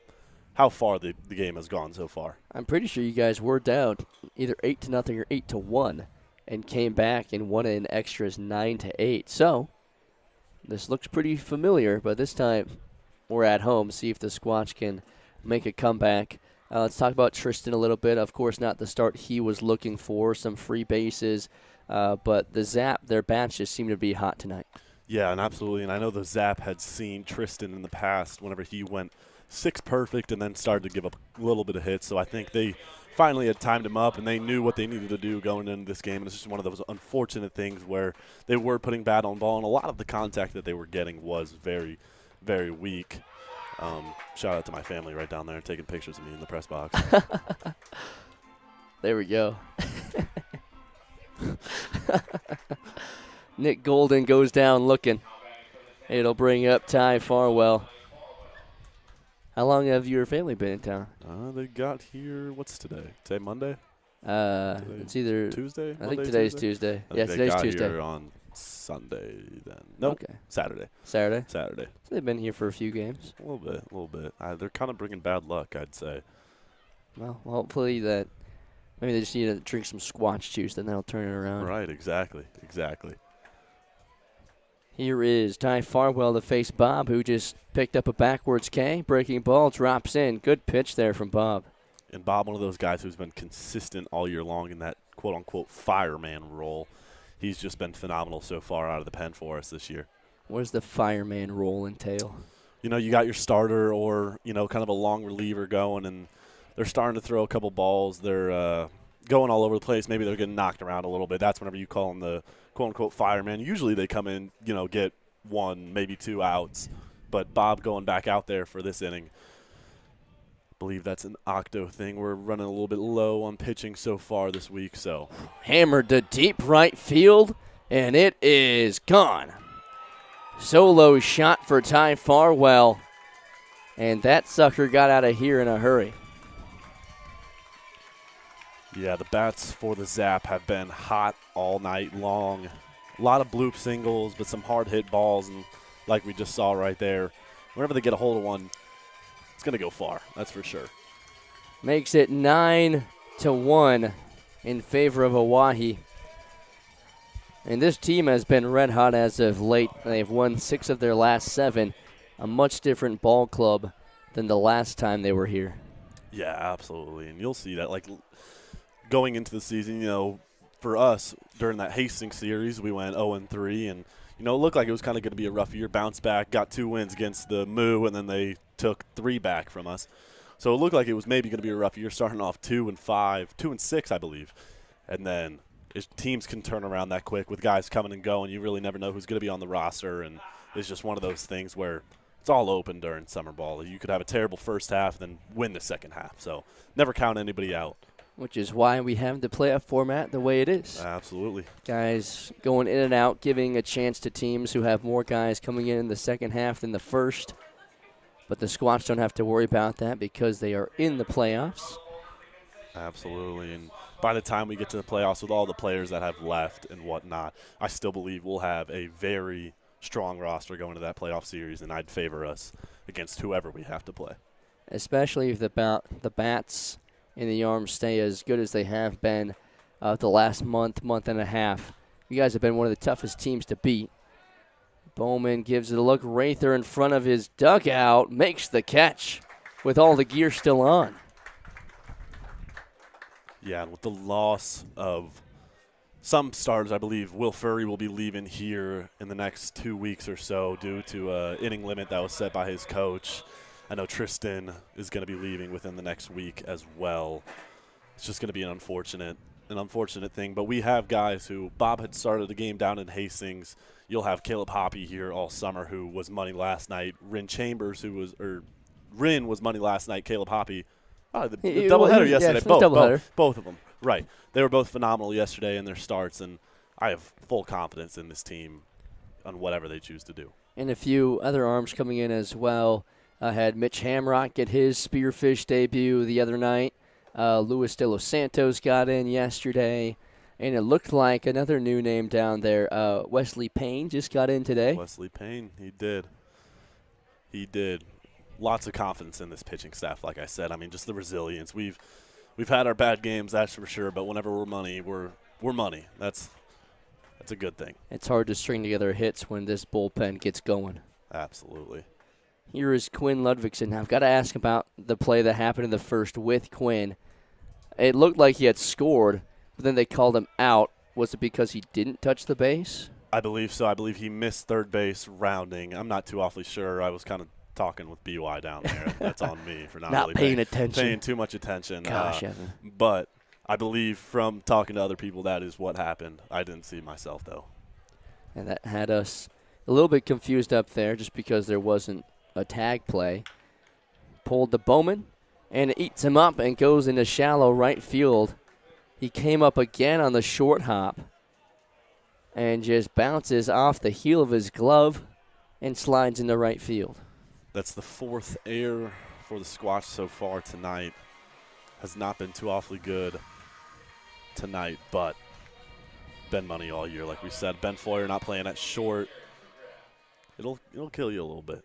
far the game has gone so far. I'm
pretty sure you guys were down either 8-0 or 8-1 and came back and won it in extras 9-8. So this looks pretty familiar, but this time we're at home. See if the Squatch can make a comeback. Let's talk about Tristan a little bit. Of course, not the start he was looking for, some free bases, but the Zap, their bats just seem to be hot tonight.
Yeah, and absolutely. And I know the Zap had seen Tristan in the past whenever he went 6 perfect and then started to give up a little bit of hits. So I think they finally had timed him up, and they knew what they needed to do going into this game. And it's just one of those unfortunate things where they were putting bat on ball, and a lot of the contact that they were getting was very, very weak. Shout out to my family right down there taking pictures of me in the press box.
There we go. Nick Golden goes down looking. It'll bring up Ty Farwell. How long have your family been in town?
They got here, what's today? Today Monday?
It's either
Tuesday?
I think today's Tuesday. Yeah, today's Tuesday.
They got here on Sunday then. Nope.
Okay.
Saturday.
Saturday?
Saturday.
So they've been here for a few games.
A little bit. They're kind of bringing bad luck, I'd say.
Well, hopefully that maybe they just need to drink some Squatch Juice, then that'll turn it around.
Right, exactly.
Here is Ty Farwell to face Bob, who just picked up a backwards K. Breaking ball, drops in. Good pitch there from Bob.
And Bob, one of those guys who's been consistent all year long in that quote-unquote fireman role. He's just been phenomenal so far out of the pen for us this year.
What does the fireman role entail?
You got your starter or, kind of a long reliever going, and they're starting to throw a couple balls. They're going all over the place. Maybe they're getting knocked around a little bit. That's whenever you call them the quote-unquote fireman. Usually they come in, get 1, maybe 2 outs. But Bob going back out there for this inning, I believe that's an octo thing. We're running a little bit low on pitching so far this week. So
hammered to deep right field, and it is gone. Solo shot for Ty Farwell, and that sucker got out of here in a hurry.
Yeah, the bats for the Zap have been hot all night long. A lot of bloop singles, but some hard hit balls, and like we just saw right there, whenever they get a hold of one, it's going to go far. That's for sure.
Makes it 9-1 in favor of Oahe. And this team has been red hot as of late. They've won 6 of their last 7. a much different ball club than the last time they were here.
Yeah, absolutely. And you'll see that, like, going into the season, you know, for us, during that Hastings series, we went 0-3, and, you know, it looked like it was kind of going to be a rough year. Bounced back, got 2 wins against the Moo, and then they took 3 back from us. So it looked like it was maybe going to be a rough year, starting off 2-5, 2-6, I believe. And then teams can turn around that quick with guys coming and going. You really never know who's going to be on the roster, and it's just one of those things where it's all open during summer ball. You could have a terrible first half and then win the second half. So never count anybody out.
Which is why we have the playoff format the way it is.
Absolutely.
Guys going in and out, giving a chance to teams who have more guys coming in the second half than the first. But the Squatch don't have to worry about that because they are in the playoffs.
Absolutely. And by the time we get to the playoffs with all the players that have left and whatnot, I still believe we'll have a very strong roster going to that playoff series, and I'd favor us against whoever we have to play.
Especially if the bats in the arms stay as good as they have been the last month and a half. You guys have been one of the toughest teams to beat. Bowman gives it a look. Rather in front of his dugout, makes the catch with all the gear still on.
Yeah, and with the loss of some starters, I believe Will Furry will be leaving here in the next 2 weeks or so due to an inning limit that was set by his coach. I know Tristan is going to be leaving within the next week as well. It's just going to be an unfortunate thing. But we have guys who Bob had started the game down in Hastings. You'll have Caleb Hoppy here all summer, who was money last night. Rin was money last night. Caleb Hoppy, the doubleheader yesterday. Both of them. Right. They were both phenomenal yesterday in their starts, and I have full confidence in this team on whatever they choose to do.
And a few other arms coming in as well. Had Mitch Hamrock get his Spearfish debut the other night. Luis De Los Santos got in yesterday. And it looked like another new name down there. Wesley Payne just got in today.
Wesley Payne, he did. Lots of confidence in this pitching staff, like I said. I mean, just the resilience. We've had our bad games, that's for sure. But whenever we're money, we're money. That's a good thing.
It's hard to string together hits when this bullpen gets going.
Absolutely.
Here is Quinn Ludvigsen. Now, I've got to ask about the play that happened in the first with Quinn. It looked like he had scored, but then they called him out. Was it because he didn't touch the base?
I believe so. I believe he missed third base rounding. I'm not too awfully sure. I was kind of talking with BY down there. That's on me for not really paying too much attention.
Gosh, Evan.
But I believe from talking to other people that is what happened. I didn't see myself, though.
And that had us a little bit confused up there just because there wasn't a tag play. Pulled to Bowman, and it eats him up and goes into shallow right field. He came up again on the short hop and just bounces off the heel of his glove and slides into right field.
That's the 4th error for the Squatch so far tonight. Has not been too awfully good tonight, but been money all year. Like we said, Ben Floyer not playing at short. It'll kill you a little bit.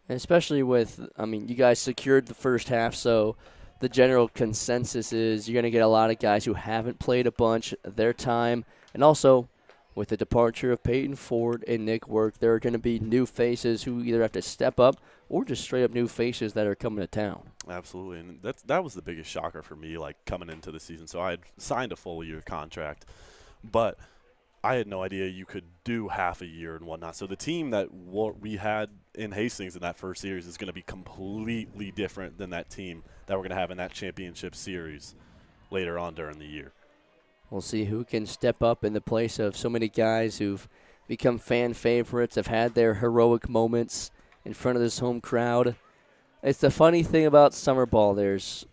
And especially with, you guys secured the first half, so the general consensus is you're going to get a lot of guys who haven't played a bunch their time. And also, with the departure of Peyton Ford and Nick Work, there are going to be new faces who either have to step up or just straight up new faces that are coming to town.
Absolutely, and that was the biggest shocker for me, like coming into the season. So I had signed a full year contract, but I had no idea you could do half a year and whatnot. So the team that we had in Hastings in that first series is going to be completely different than that team that we're going to have in that championship series later on during the year.
We'll see who can step up in the place of so many guys who've become fan favorites, have had their heroic moments in front of this home crowd. It's the funny thing about summer ball.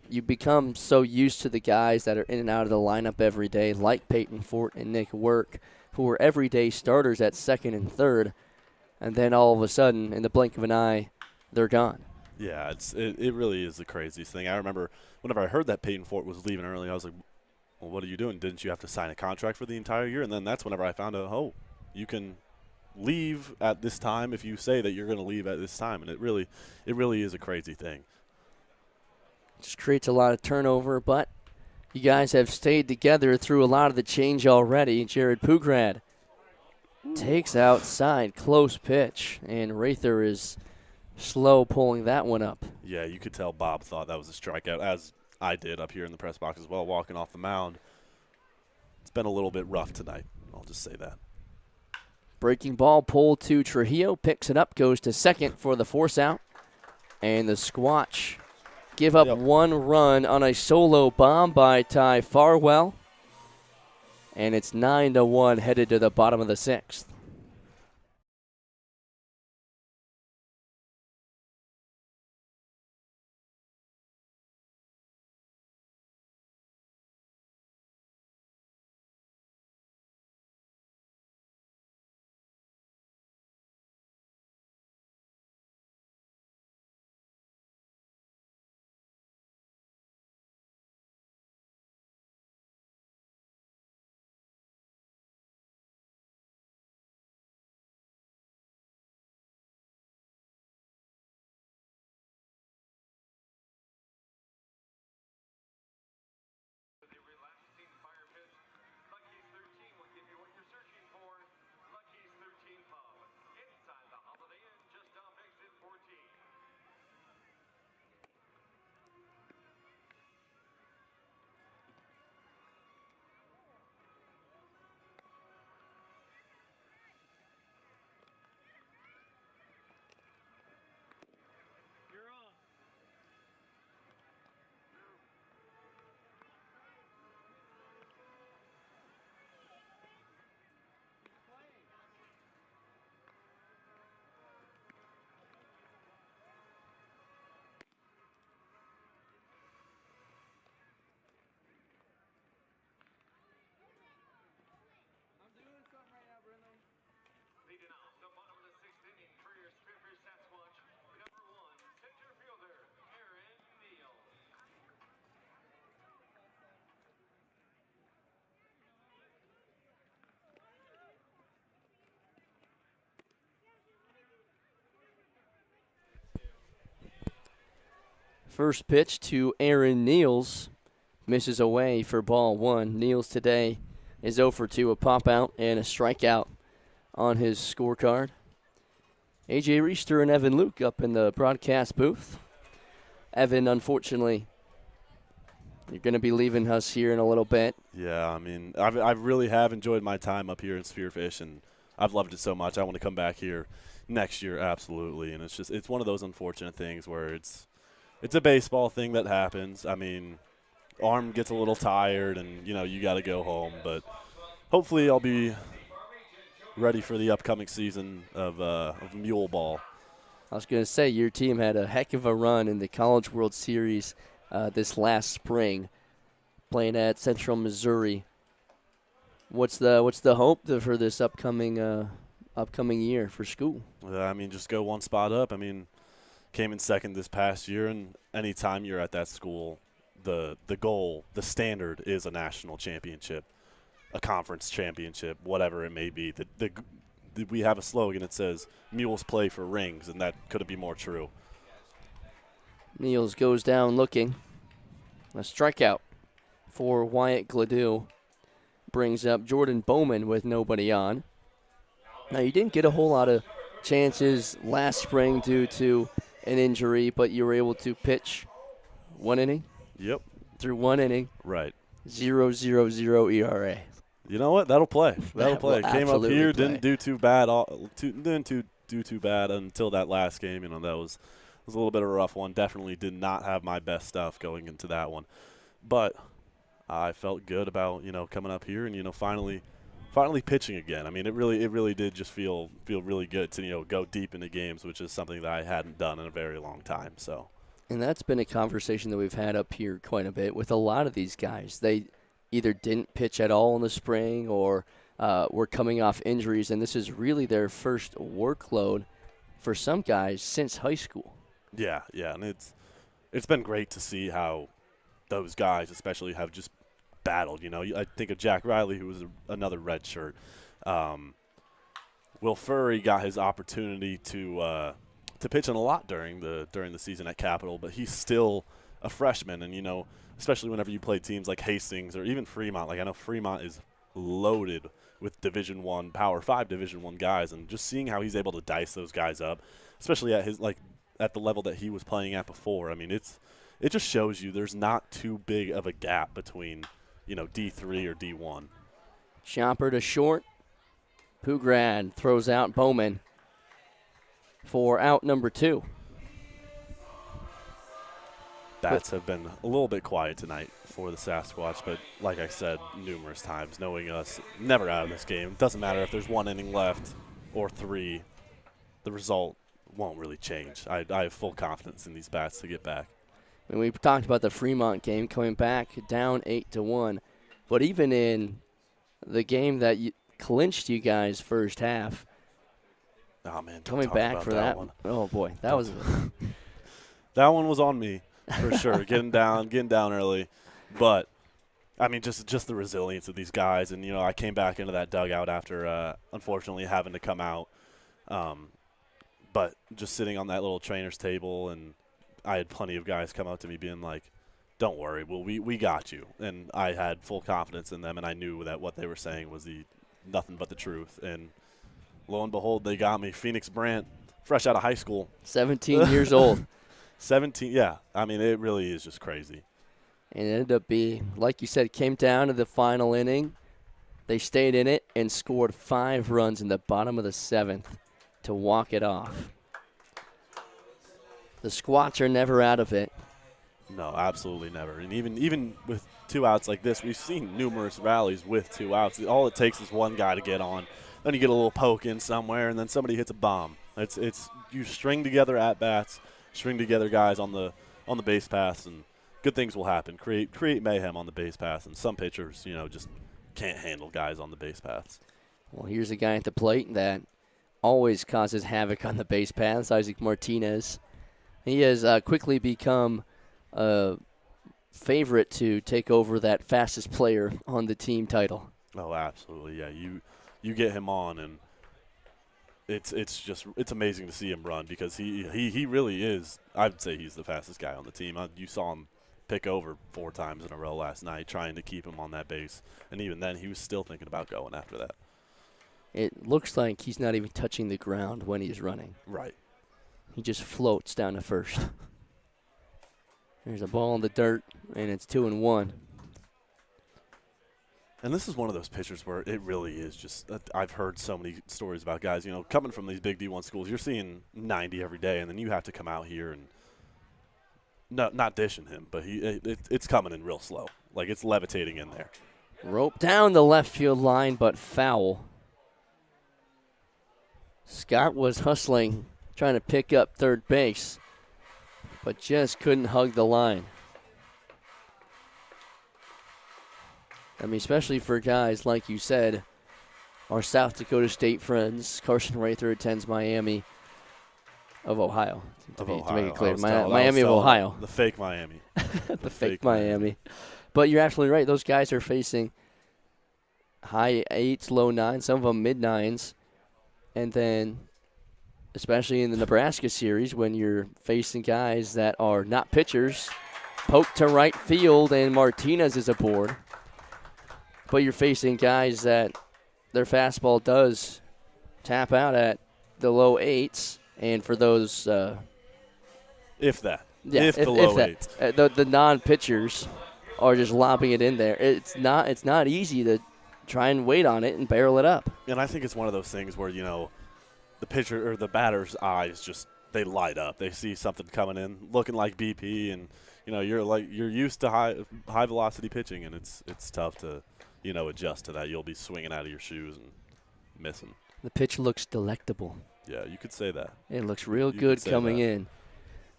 You become so used to the guys that are in and out of the lineup every day, like Peyton Fort and Nick Work, who were everyday starters at second and third, and then all of a sudden, in the blink of an eye, they're gone.
Yeah, it really is the craziest thing. I remember whenever I heard that Peyton Fort was leaving early, I was like, well, what are you doing? Didn't you have to sign a contract for the entire year? And then that's whenever I found out, you can leave at this time if you say that you're going to leave at this time. And it really is a crazy thing.
Just creates a lot of turnover, but you guys have stayed together through a lot of the change already. Jared Pugrad takes outside, close pitch, and Rather is slow pulling that one up.
Yeah, you could tell Bob thought that was a strikeout, as I did up here in the press box as well, walking off the mound. It's been a little bit rough tonight. I'll just say that.
Breaking ball pulled to Trujillo, picks it up, goes to second for the force out. And the Squatch give up one run on a solo bomb by Ty Farwell. And it's 9-1 headed to the bottom of the sixth.
Leading off the bottom of the sixth inning for your Spearfish Sasquatch, number 1, center fielder, Aaron Neal.
First pitch to Aaron Neals. Misses away for ball one. Neals today is 0 for 2, a pop out and a strikeout on his scorecard. A.J. Reister and Evan Luke up in the broadcast booth. Evan, unfortunately, you're going to be leaving us here in a little bit.
Yeah, I mean, I really have enjoyed my time up here in Spearfish, and I've loved it so much. I want to come back here next year, absolutely. And it's one of those unfortunate things where it's a baseball thing that happens. I mean, arm gets a little tired, and you got to go home. But hopefully, I'll be ready for the upcoming season of Mule Ball.
I was going to say, your team had a heck of a run in the College World Series this last spring, playing at Central Missouri. What's the hope for this upcoming year for school?
I mean, just go one spot up. I mean, came in second this past year, and anytime you're at that school, the goal, the standard is a national championship, a conference championship, whatever it may be. We have a slogan that says, "Mules play for rings," and that couldn't be more true.
Neals goes down looking. A strikeout for Wyatt Gladue. Brings up Jordan Bowman with nobody on. Now, you didn't get a whole lot of chances last spring due to an injury, but you were able to pitch one inning?
Yep.
Through one inning.
Right.
0.00 ERA.
You know what? That'll play. That'll play. Came up here,
play.
didn't do too bad. Didn't do too bad until that last game. That was a little bit of a rough one. Definitely did not have my best stuff going into that one, but I felt good about coming up here and finally pitching again. I mean, it really did just feel really good to go deep into games, which is something that I hadn't done in a very long time. So.
And that's been a conversation that we've had up here quite a bit with a lot of these guys. They either didn't pitch at all in the spring or were coming off injuries, and this is really their first workload for some guys since high school.
Yeah, and it's been great to see how those guys especially have just battled. I think of Jack Riley, who was another red shirt. Will Furry got his opportunity to pitch in a lot during the season at Capitol, but he's still a freshman, and especially whenever you play teams like Hastings or even Fremont. Like, I know Fremont is loaded with Division I, Power 5 Division I guys, and just seeing how he's able to dice those guys up, especially at at the level that he was playing at before. I mean, it just shows you there's not too big of a gap between, D3 or D1.
Chopper to short. Pugrad throws out Bowman for out number 2.
Bats have been a little bit quiet tonight for the Sasquatch, but like I said numerous times, knowing us, never out of this game. It doesn't matter if there's 1 inning left or 3. The result won't really change. I have full confidence in these bats to get back.
And we talked about the Fremont game coming back down 8-1, but even in the game that clinched you guys first half,
oh man,
coming back for that
one.
Oh boy, that was
that one was on me for sure. getting down early, but I mean just the resilience of these guys, and I came back into that dugout after unfortunately having to come out. But just sitting on that little trainer's table, and I had plenty of guys come up to me being like, don't worry, we got you. And I had full confidence in them, and I knew that what they were saying was nothing but the truth. And lo and behold, they got me. Phoenix Brandt, fresh out of high school.
17 years old.
17, yeah. I mean, it really is just crazy.
And it ended up being, like you said, came down to the final inning. They stayed in it and scored 5 runs in the bottom of the 7th to walk it off. The Squatch are never out of it.
No, absolutely never. And even with 2 outs like this, we've seen numerous rallies with 2 outs. All it takes is one guy to get on. Then you get a little poke in somewhere, and then somebody hits a bomb. It's you string together at-bats, string together guys on the base paths, and good things will happen. Create mayhem on the base paths, and some pitchers, just can't handle guys on the base paths.
Well, here's a guy at the plate that always causes havoc on the base paths, Isaac Martinez. He has quickly become a favorite to take over that fastest player on the team title.
Oh, absolutely, yeah. You get him on, and it's amazing to see him run because he really is. I'd say he's the fastest guy on the team. You saw him pick over 4 times in a row last night, trying to keep him on that base, and even then he was still thinking about going after that.
It looks like he's not even touching the ground when he's running.
Right.
He just floats down to first. There's a ball in the dirt, and it's 2-1.
And this is one of those pitchers where it really is just I've heard so many stories about guys, coming from these big D1 schools. You're seeing 90 every day, and then you have to come out here and not dishing him, but it's coming in real slow. Like it's levitating in there.
Rope down the left field line, but foul. Scott was hustling, trying to pick up third base, but just couldn't hug the line. I mean, especially for guys, like you said, our South Dakota State friends. Carson Rather attends Miami of Ohio. To make it clear, Miami of Ohio.
The fake Miami.
the fake Miami. But you're absolutely right. Those guys are facing high 8s, low 9s, some of them mid 9s. And then, especially in the Nebraska series, when you're facing guys that are not pitchers, poke to right field, and Martinez is aboard. But you're facing guys that their fastball does tap out at the low 8s, and for those,
if that,
yeah,
if the low 8s,
the non-pitchers are just lobbing it in there. It's not easy to try and wait on it and barrel it up.
And I think it's one of those things where the pitcher or the batter's eyes just they light up. They see something coming in, looking like BP, and you're used to high velocity pitching, and it's tough to adjust to that. You'll be swinging out of your shoes and missing.
The pitch looks delectable.
Yeah, you could say that.
It looks real good coming in.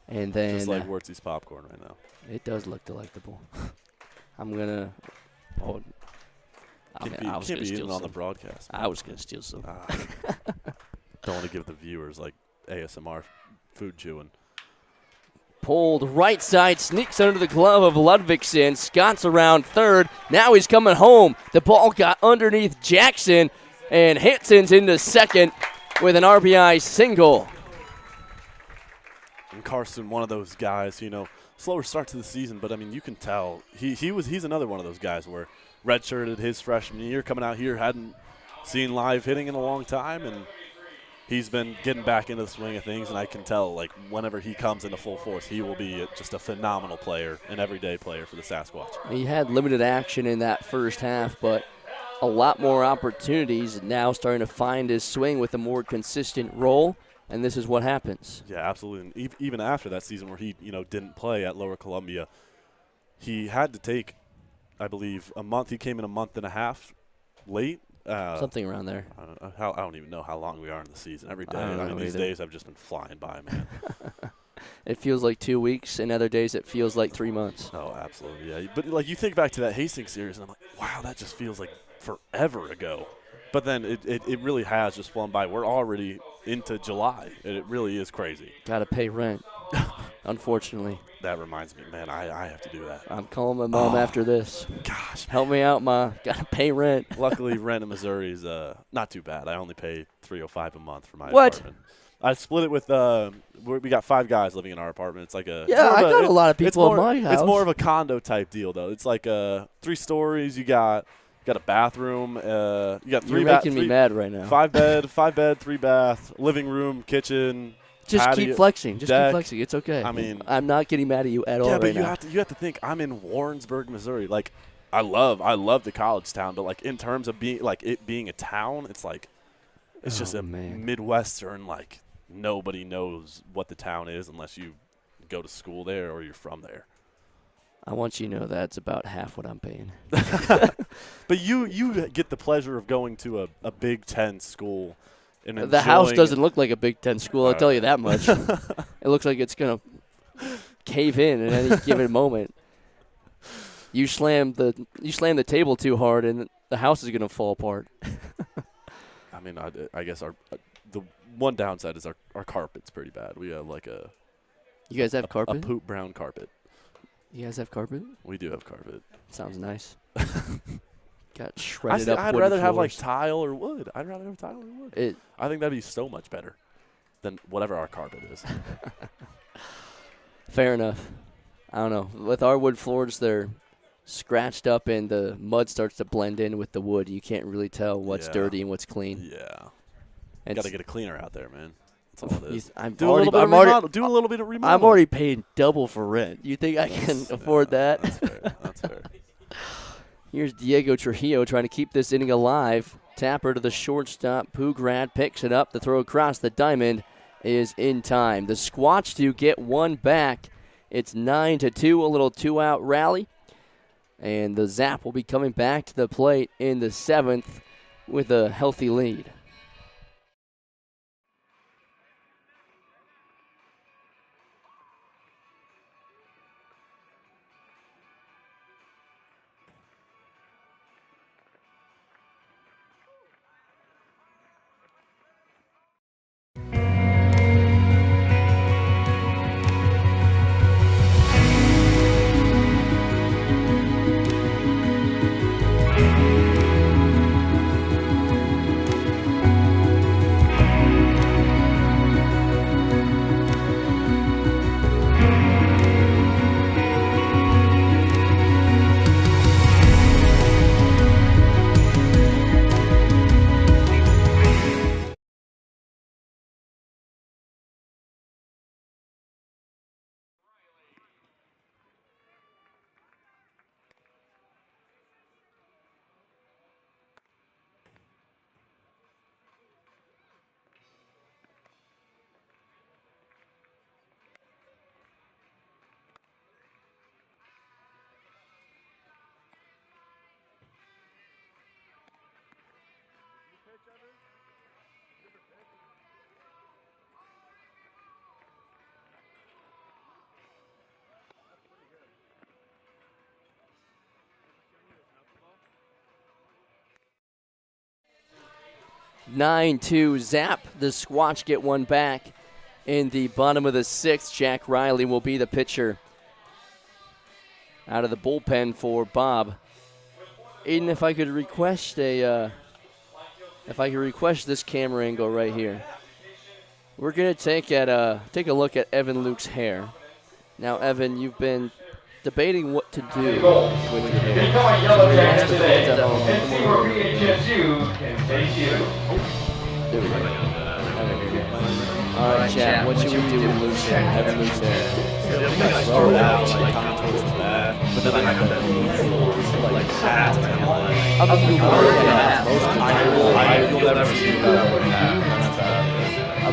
And then
just like Wurtzy's popcorn right now.
It does look delectable. I'm going to
can't be eating on the broadcast.
I was going to steal some.
Don't want to give the viewers like ASMR food chewing.
Pulled right side, sneaks under the glove of Ludvigsen. Scott's around third. Now he's coming home. The ball got underneath Jackson, and Hansen's into second with an RBI single.
And Carson, one of those guys, slower start to the season, but I mean, you can tell he's another one of those guys where redshirted his freshman year, coming out here, hadn't seen live hitting in a long time, and he's been getting back into the swing of things, and I can tell, like, whenever he comes into full force, he will be just a phenomenal player, an everyday player for the Sasquatch.
He had limited action in that first half, but a lot more opportunities, now starting to find his swing with a more consistent role, and this is what happens.
Yeah, absolutely. And even after that season where he, didn't play at Lower Columbia, he had to take, I believe, a month. He came in a month and a half late.
Something around there.
I don't even know how long we are in the season. Every day,
I don't know
these
either.
days have just been flying by, man.
It feels like 2 weeks, and other days it feels like 3 months.
Oh, absolutely, yeah. But, like, you think back to that Hastings series, and I'm like, wow, that just feels like forever ago. But then it really has just flown by. We're already into July, and it really is crazy.
Got to pay rent, unfortunately.
That reminds me, man, I have to do that.
I'm calling my mom after this.
Gosh.
Help me out, Ma. Got to pay rent.
Luckily, rent in Missouri is not too bad. I only pay $305 a month for my
What?
apartment. I split it with we got 5 guys living in our apartment. It's like a
I got a lot of people in my house.
It's more of a condo type deal though. It's like 3 stories. You got a bathroom. You got 3
You're making me mad right now.
5 bed, 3 bath, living room, kitchen.
Just
patio,
keep flexing. Just
deck.
keep flexing. It's okay.
I mean,
I'm not getting mad at you at all
yeah, but
right
you
now.
have to think I'm in Warrensburg, Missouri. Like, I love the college town, but like in terms of being it being a town, it's like it's just a Midwestern, like nobody knows what the town is unless you go to school there or you're from there.
I want you to know that's about half what I'm paying.
But you get the pleasure of going to a Big Ten school. And
the house doesn't look like a Big Ten school, I'll tell you that much. It looks like it's going to cave in at any given moment. You slam the table too hard, and the house is going to fall apart.
I mean, I guess the one downside is our carpet's pretty bad. We have like a.
You guys have carpet?
A poop brown carpet.
You guys have carpet?
We do have carpet.
Sounds nice. Got shredded up.
I'd rather have like tile or wood. I'd rather have tile or wood. I think that'd be so much better than whatever our carpet is.
Fair enough. I don't know. With our wood floors, they're scratched up and the mud starts to blend in with the wood. You can't really tell what's dirty and what's clean.
Yeah. Got to get a cleaner out there, man. That's all it is.
Do a little bit of remodel. I'm already paying double for rent. You think I can afford that?
That's fair. That's fair.
Here's Diego Trujillo trying to keep this inning alive. Tapper to the shortstop. Pugrad picks it up. The throw across the diamond is in time. The Squatch to get one back. It's 9-2, a little 2-out rally. And the Zap will be coming back to the plate in the 7th with a healthy lead. (9-2) Zap. The Squatch get one back. In the bottom of the 6th, Jack Riley will be the pitcher out of the bullpen for Bob. Aiden, if I could request this camera angle right here. We're gonna take a look at Evan Luke's hair. Now, Evan, you've been debating what to do with your hair. There we go. All right, chat. What should we do with loose hair? Having loose hair.
Throw it out, like kind of towards the back, but then I have that like hat kind of like.
I'm a few hat most of the time.
You'll never see that with a hat. That's bad.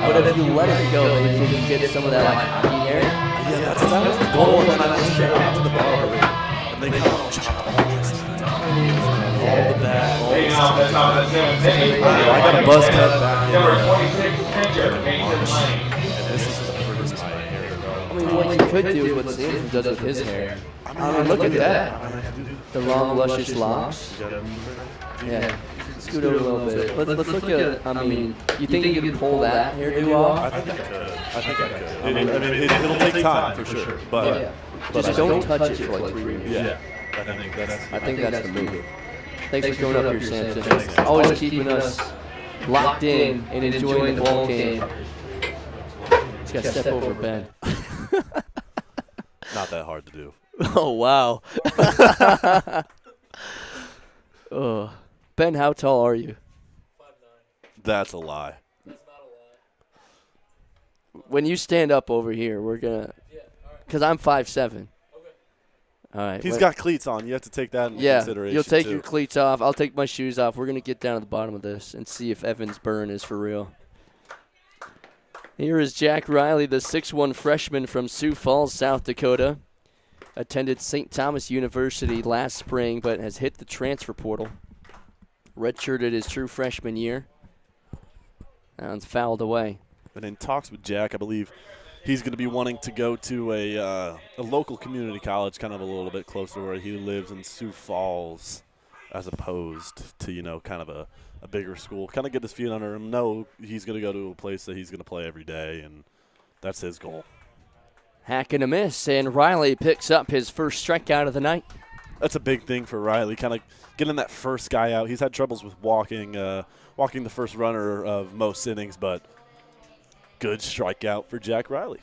But if you let it go, then you can get some of that like hockey hair.
Yeah, that was the goal, and then I just straight out to the barber, and they come and chop all this. All the back, all the sides. I got a buzz cut back in March, and this is the first my hair.
I mean, what you could do is what Sam does with his hair. I mean, look at that. The long, luscious locks. Yeah. Scoot over a little bit. Let's look at, I mean, you think you can pull that hairdo off?
I think I could. I mean, it'll take time for sure. But
just don't touch it for like 3 years.
Yeah.
I think that's the move. Thanks for coming up here, Samson. Always keeping us locked in and enjoying the ball game. Just got to step over Ben.
Not that hard to do.
Oh, wow. Oh. Ben, how tall are you?
5'9". That's a lie.
That's not a lie. When you stand up over here, we're going to – because I'm 5'7". Okay. All right.
He's got cleats on. You have to take that into consideration,
you'll take
too.
your cleats off. I'll take my shoes off. We're going to get down to the bottom of this and see if Evan's burn is for real. Here is Jack Riley, the 6'1 freshman from Sioux Falls, South Dakota. Attended St. Thomas University last spring, but has hit the transfer portal. Redshirted his true freshman year. And fouled away.
And in talks with Jack, I believe he's going to be wanting to go to a local community college, kind of a little bit closer where he lives in Sioux Falls, as opposed to, kind of a bigger school. Kind of get his feet under him. No, he's going to go to a place that he's going to play every day, and that's his goal.
Hack and a miss, and Riley picks up his first strikeout of the night.
That's a big thing for Riley, kind of getting that first guy out. He's had troubles with walking the first runner of most innings, but good strikeout for Jack Riley.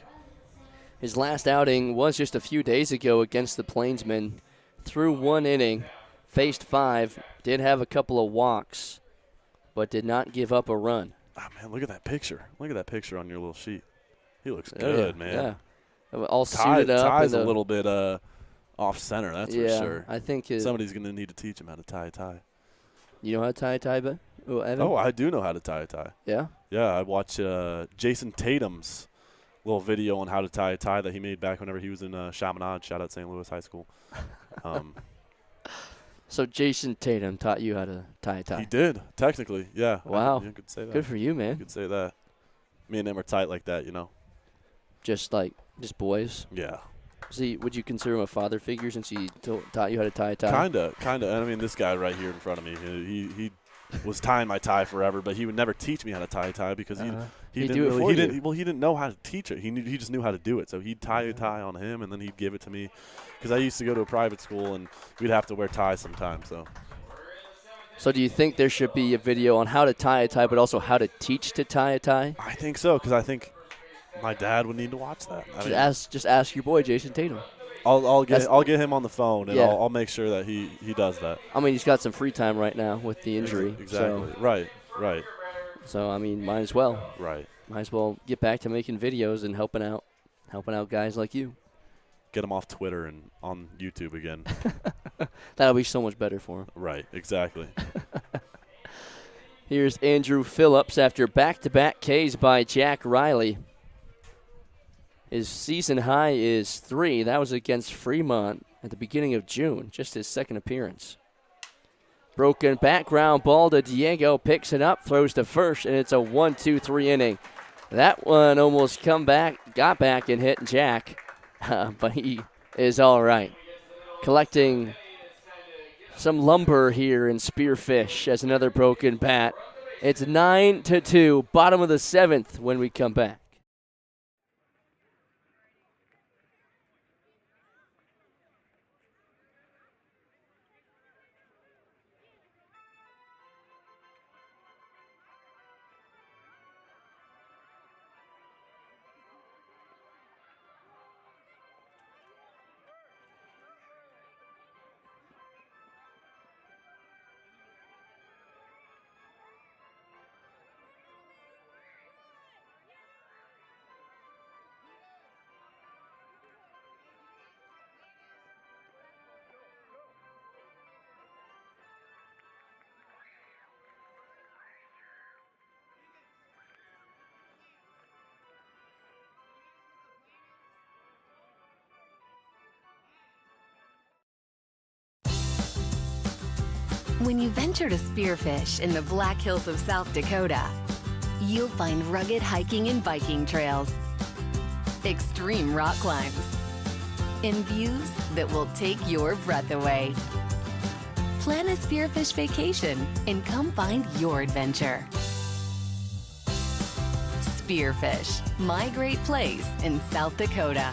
His last outing was just a few days ago against the Plainsmen. Threw 1 inning, faced 5, did have a couple of walks, but did not give up a run.
Oh, man, look at that picture. Look at that picture on your little sheet. He looks good, man.
Yeah. All suited up.
Tie's a little bit off center, that's for sure.
I think
somebody's going to need to teach him how to tie a tie.
You know how to tie a tie, Ben? Oh, Evan?
Oh, I do know how to tie a tie.
Yeah?
Yeah, I watched Jason Tatum's little video on how to tie a tie that he made back whenever he was in Chaminade. Shout out St. Louis High School.
So Jason Tatum taught you how to tie a tie?
He did, technically, yeah.
Wow.
You could say that.
Good for you, man.
You could say that. Me and him are tight like that,
Just boys?
Yeah.
See, would you consider him a father figure since he taught you how to tie a tie?
Kinda. And I mean, this guy right here in front of me, he was tying my tie forever, but he would never teach me how to tie a tie because he didn't know how to teach it. He just knew how to do it. So he'd tie a tie on him, and then he'd give it to me because I used to go to a private school, and we'd have to wear ties sometimes.
So do you think there should be a video on how to tie a tie, but also how to teach to tie a tie?
I think so, because I think my dad would need to watch that.
Just ask your boy Jason Tatum.
I'll get him on the phone, and I'll make sure that he does that.
I mean, he's got some free time right now with the injury.
Exactly.
So.
Right.
So I mean, might as well.
Right.
Might as well get back to making videos and helping out guys like you.
Get him off Twitter and on YouTube again.
That'll be so much better for him.
Right. Exactly.
Here's Andrew Phillips after back-to-back Ks by Jack Riley. His season high is 3. That was against Fremont at the beginning of June, just his second appearance. Broken background ball to Diego, picks it up, throws to first, and it's a 1-2-3 inning. That one almost got back and hit Jack, but he is all right. Collecting some lumber here in Spearfish as another broken bat. It's 9-2, bottom of the 7th when we come back.
When you venture to Spearfish in the Black Hills of South Dakota, you'll find rugged hiking and biking trails, extreme rock climbs, and views that will take your breath away. Plan a Spearfish vacation and come find your adventure. Spearfish, my great place in South Dakota.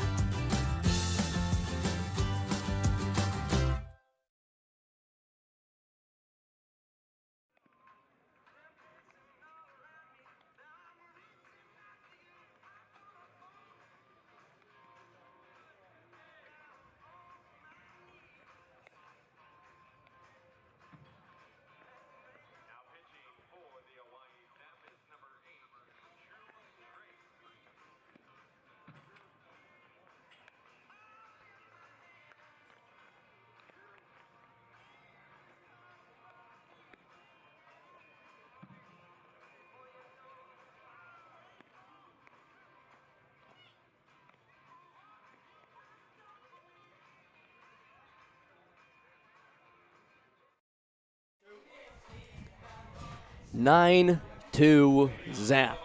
Nine 2 Zap.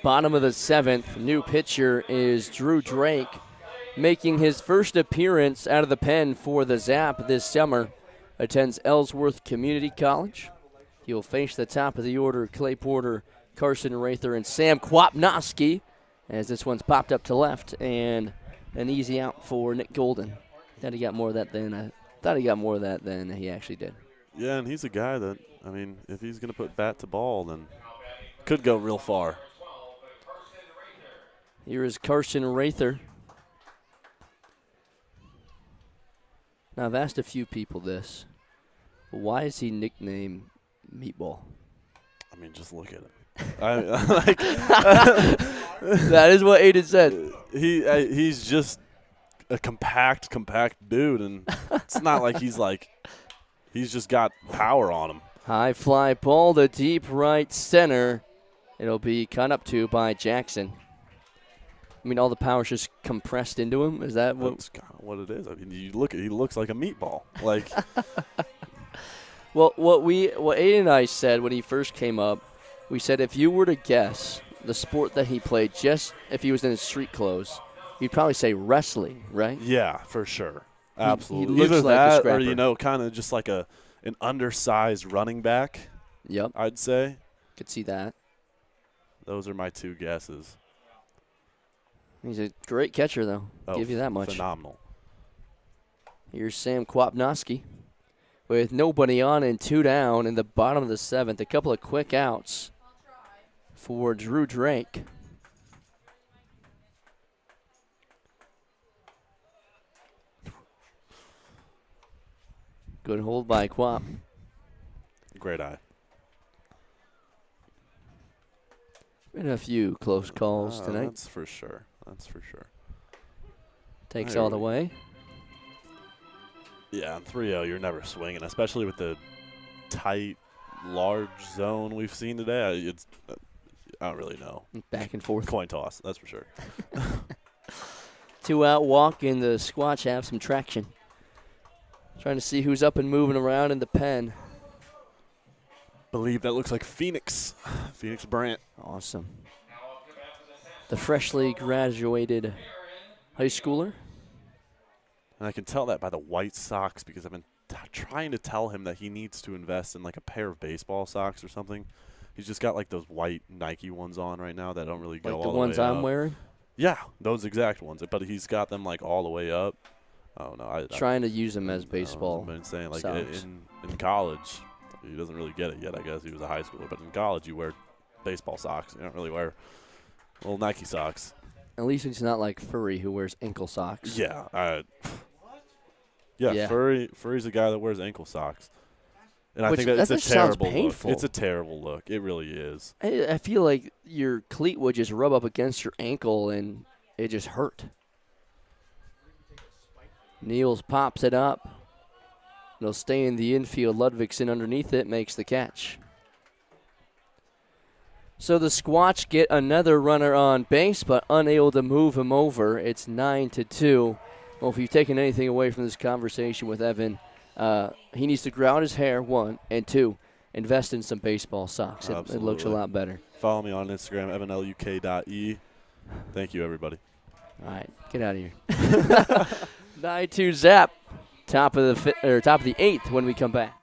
Bottom of the 7th. New pitcher is Drew Drake, making his first appearance out of the pen for the Zap this summer. Attends Ellsworth Community College. He will face the top of the order, Clay Porter, Carson Rather, and Sam Kwapnoski, as this one's popped up to left, and an easy out for Nick Golden. Thought he got more of that than he actually did.
Yeah, and he's a guy that, I mean, if he's going to put bat to ball, then could go real far.
Here is Carson Rather. Now, I've asked a few people this. Why is he nicknamed Meatball?
I mean, just look at him.
That is what Aiden said.
He's just a compact dude, and it's not like he's just got power on him.
High fly ball to deep right center. It'll be cut up to by Jackson. I mean, all the power's just compressed into him. Is that what?
That's kind of what it is. I mean, he looks like a meatball. Like,
well, what Aiden and I said when he first came up, we said if you were to guess the sport that he played, just if he was in his street clothes, you'd probably say wrestling, right?
Yeah, for sure. Absolutely.
He looks
Either
like a
that
scrapper.
or, kind of just like an undersized running back.
Yep.
I'd say.
Could see that.
Those are my two guesses.
He's a great catcher, though.
Oh,
Give you that much.
Phenomenal.
Here's Sam Kwapnoski with nobody on and 2 down in the bottom of the 7th. A couple of quick outs for Drew Drake. Good hold by Kwap.
Great eye.
Been a few close calls tonight.
That's for sure.
Takes all the way.
Yeah, on 3-0, you're never swinging, especially with the tight, large zone we've seen today. I don't really know.
Back and forth.
Coin toss, that's for sure.
2 out walk, and the Squatch have some traction. Trying to see who's up and moving around in the pen.
Believe that looks like Phoenix Brant.
Awesome. The freshly graduated high schooler.
And I can tell that by the white socks because I've been trying to tell him that he needs to invest in like a pair of baseball socks or something. He's just got like those white Nike ones on right now that don't really go all the way up.
Like the ones I'm wearing?
Yeah, those exact ones. But he's got them like all the way up. Oh, no.
Trying to use them as baseball
I've been saying, like,
socks.
in college, he doesn't really get it yet, I guess. He was a high schooler. But in college, you wear baseball socks. You don't really wear little Nike socks.
At least he's not like Furry who wears ankle socks.
Yeah. Yeah. Furry's a guy that wears ankle socks. And I think that it's a terrible look. It's a terrible look. It really is.
I feel like your cleat would just rub up against your ankle and it just hurt. Niels pops it up. It'll stay in the infield. Ludvigsen underneath it makes the catch. So the Squatch get another runner on base, but unable to move him over. It's 9-2. Well, if you've taken anything away from this conversation with Evan, he needs to grow out his hair, 1, and 2, invest in some baseball socks. It looks a lot better.
Follow me on Instagram, evanluk.e. Thank you, everybody.
All right, get out of here. 9-2 Zap, top of the 8th when we come back.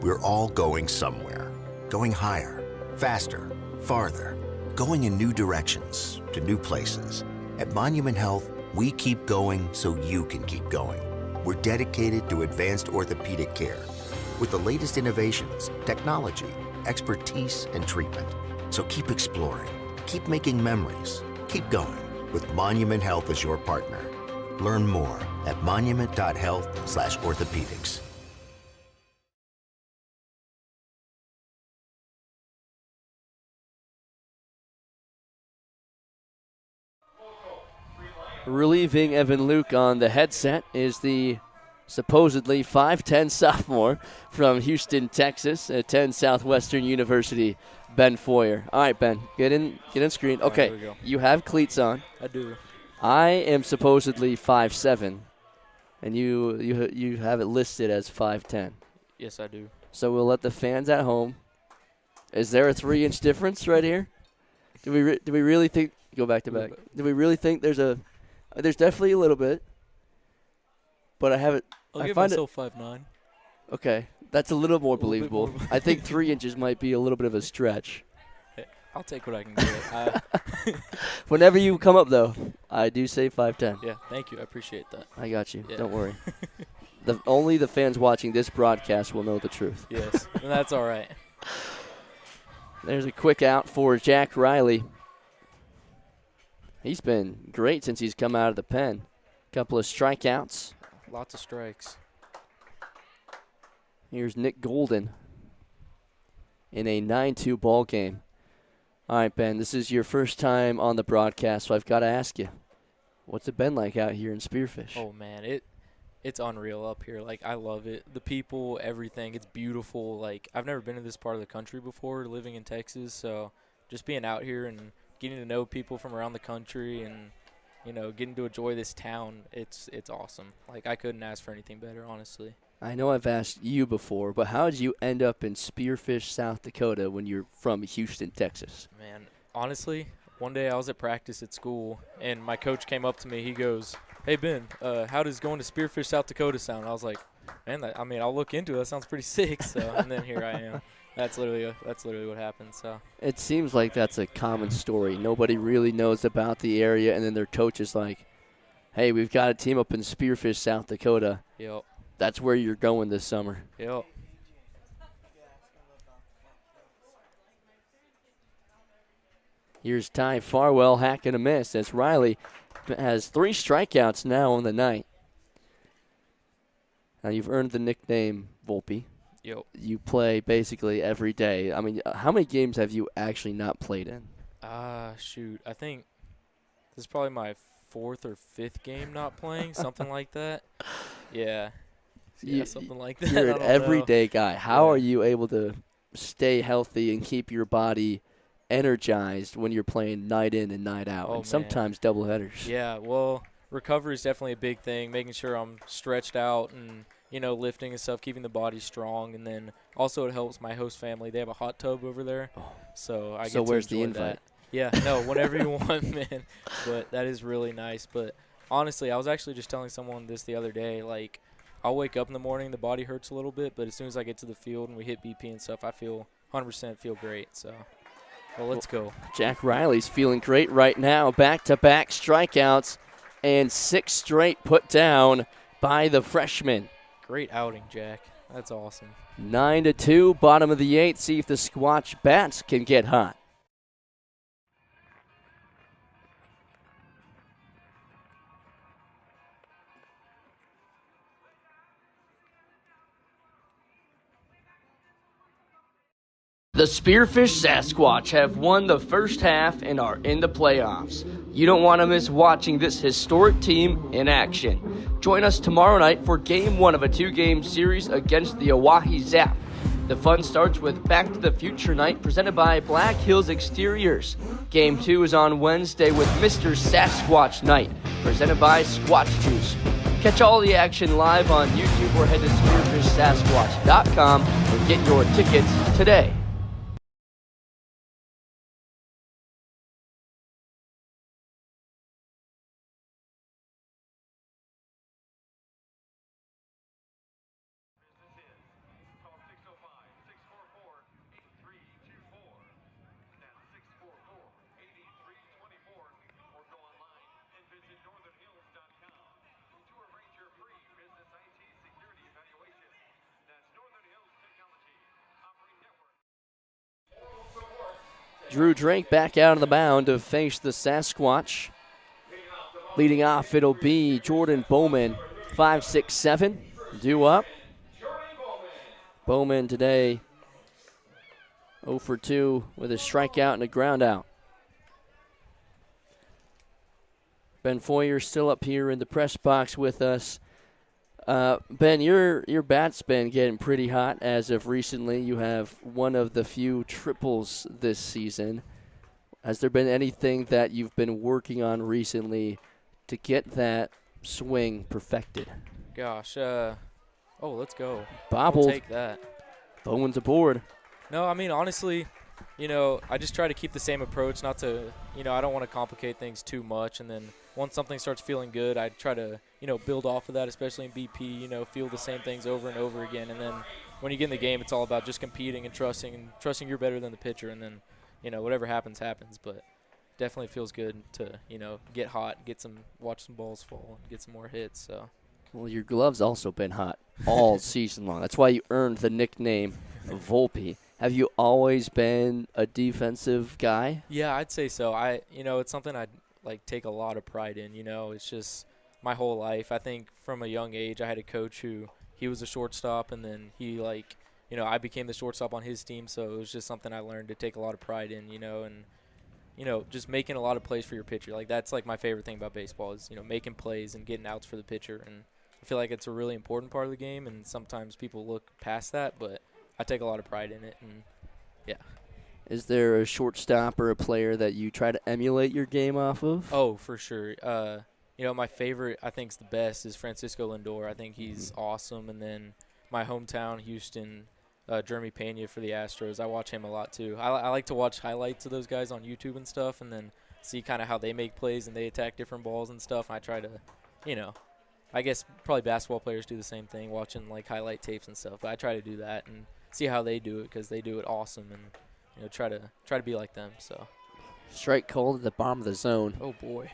We're all going somewhere. Going higher, faster, farther. Going in new directions, to new places. At Monument Health, we keep going so you can keep going. We're dedicated to advanced orthopedic care with the latest innovations, technology, expertise, and treatment. So keep exploring, keep making memories, keep going with Monument Health as your partner. Learn more at monument.health/orthopedics.
Relieving Evan Luke on the headset is the supposedly 5'10 sophomore from Houston, Texas, attend Southwestern University, Ben Foyer. All right, Ben, get in screen. Okay,
right,
you have cleats on.
I do.
I am supposedly 5'7", and you have it listed as 5'10".
Yes, I do.
So we'll let the fans at home. Is there a 3-inch difference right here? Do we really think? Go back to back. Do we really think there's a? There's definitely a little bit, but I haven't.
I'll
I
give
find
myself 5'9".
Okay, that's a little more
A little bit
believable.
more.
I think 3 inches might be a little bit of a stretch.
Hey, I'll take what I can get.
Whenever you come up, though, I do say 5'10".
Yeah, thank you. I appreciate that.
I got you.
Yeah.
Don't worry. Only the fans watching this broadcast will know the truth.
Yes, and that's all right.
There's a quick out for Jack Riley. He's been great since he's come out of the pen. Couple of strikeouts.
Lots of strikes.
Here's Nick Golden in a 9-2 ball game. All right, Ben, this is your first time on the broadcast, so I've got to ask you, what's it been like out here in Spearfish?
Oh man, it's unreal up here. Like, I love it. The people, everything. It's beautiful. Like, I've never been to this part of the country before, living in Texas. So just being out here and getting to know people from around the country and, you know, getting to enjoy this town, it's awesome. Like, I couldn't ask for anything better, honestly.
I know I've asked you before, but how did you end up in Spearfish, South Dakota when you're from Houston, Texas?
Man, honestly, one day I was at practice at school, and my coach came up to me. He goes, "Hey, Ben, how does going to Spearfish, South Dakota sound?" I was like, man, I'll look into it. That sounds pretty sick. So, and then here I am. That's literally what happened. So
it seems like that's a common story. Nobody really knows about the area, and then their coach is like, "Hey, we've got a team up in Spearfish, South Dakota.
Yep.
That's where you're going this summer."
Yep.
Here's Ty Farwell hacking a miss as Riley has 3 strikeouts now on the night. Now you've earned the nickname Volpe.
Yep.
You play basically every day. I mean, how many games have you actually not played in?
Shoot. I think this is probably my 4th or 5th game not playing, something like that. Yeah. Yeah, something like that.
You're
I
an
don't
everyday
know.
guy. How
Yeah.
are you able to stay healthy and keep your body energized when you're playing night in and night out,
Oh,
and sometimes double headers?
Yeah, well, recovery is definitely a big thing, making sure I'm stretched out and, you know, lifting and stuff, keeping the body strong. And then also it helps my host family. They have a hot tub over there, so I get to
where's the
enjoy
invite?
that. Yeah, no, whenever you want, man. But that is really nice. But honestly, I was actually just telling someone this the other day, like, I'll wake up in the morning, the body hurts a little bit, but as soon as I get to the field and we hit BP and stuff, I feel 100% feel great. So, well, let's go.
Jack Riley's feeling great right now. Back-to-back strikeouts and 6 straight put down by the freshman.
Great outing, Jack. That's awesome.
9-2, bottom of the 8th. See if the Squatch bats can get hot. The Spearfish Sasquatch have won the first half and are in the playoffs. You don't want to miss watching this historic team in action. Join us tomorrow night for Game 1 of a 2-game series against the Oahe Zap. The fun starts with Back to the Future Night presented by Black Hills Exteriors. Game 2 is on Wednesday with Mr. Sasquatch Night presented by Squatch Juice. Catch all the action live on YouTube or head to SpearfishSasquatch.com and get your tickets today. Drew Drake back out on the mound to face the Sasquatch. Leading off, it'll be Jordan Bowman, 5'6", due up. Bowman today 0 for 2 with a strikeout and a ground out. Ben Foyer still up here in the press box with us. Ben, your bat's been getting pretty hot as of recently. You have one of the few triples this season. Has there been anything that you've been working on recently to get that swing perfected?
Gosh, let's go.
Bobbled.
We'll take that.
Bowman's aboard.
No, I mean, honestly, I just try to keep the same approach, not to, I don't want to complicate things too much. And then once something starts feeling good, I try to, build off of that, especially in BP, feel the same things over and over again. And then when you get in the game, it's all about just competing and trusting you're better than the pitcher. And then, whatever happens, happens. But definitely feels good to, get hot, watch some balls fall, and get some more hits. So.
Well, your glove's also been hot all season long. That's why you earned the nickname Volpe. Have you always been a defensive guy?
Yeah, I'd say so. It's something I take a lot of pride in. It's just my whole life. I think from a young age, I had a coach he was a shortstop, and then I became the shortstop on his team. So it was just something I learned to take a lot of pride in. And just making a lot of plays for your pitcher. That's my favorite thing about baseball is making plays and getting outs for the pitcher. And I feel like it's a really important part of the game. And sometimes people look past that, but I take a lot of pride in it, and yeah.
Is there a shortstop or a player that you try to emulate your game off of?
Oh, for sure. My favorite, I think, is the best is Francisco Lindor. I think he's awesome. And then my hometown, Houston, Jeremy Pena for the Astros. I watch him a lot too. I like to watch highlights of those guys on YouTube and stuff, and then see kind of how they make plays and they attack different balls and stuff. And I try to, I guess probably basketball players do the same thing, watching highlight tapes and stuff. But I try to do that and see how they do it because they do it awesome, and try to be like them. So
strike called at the bottom of the zone.
Oh boy.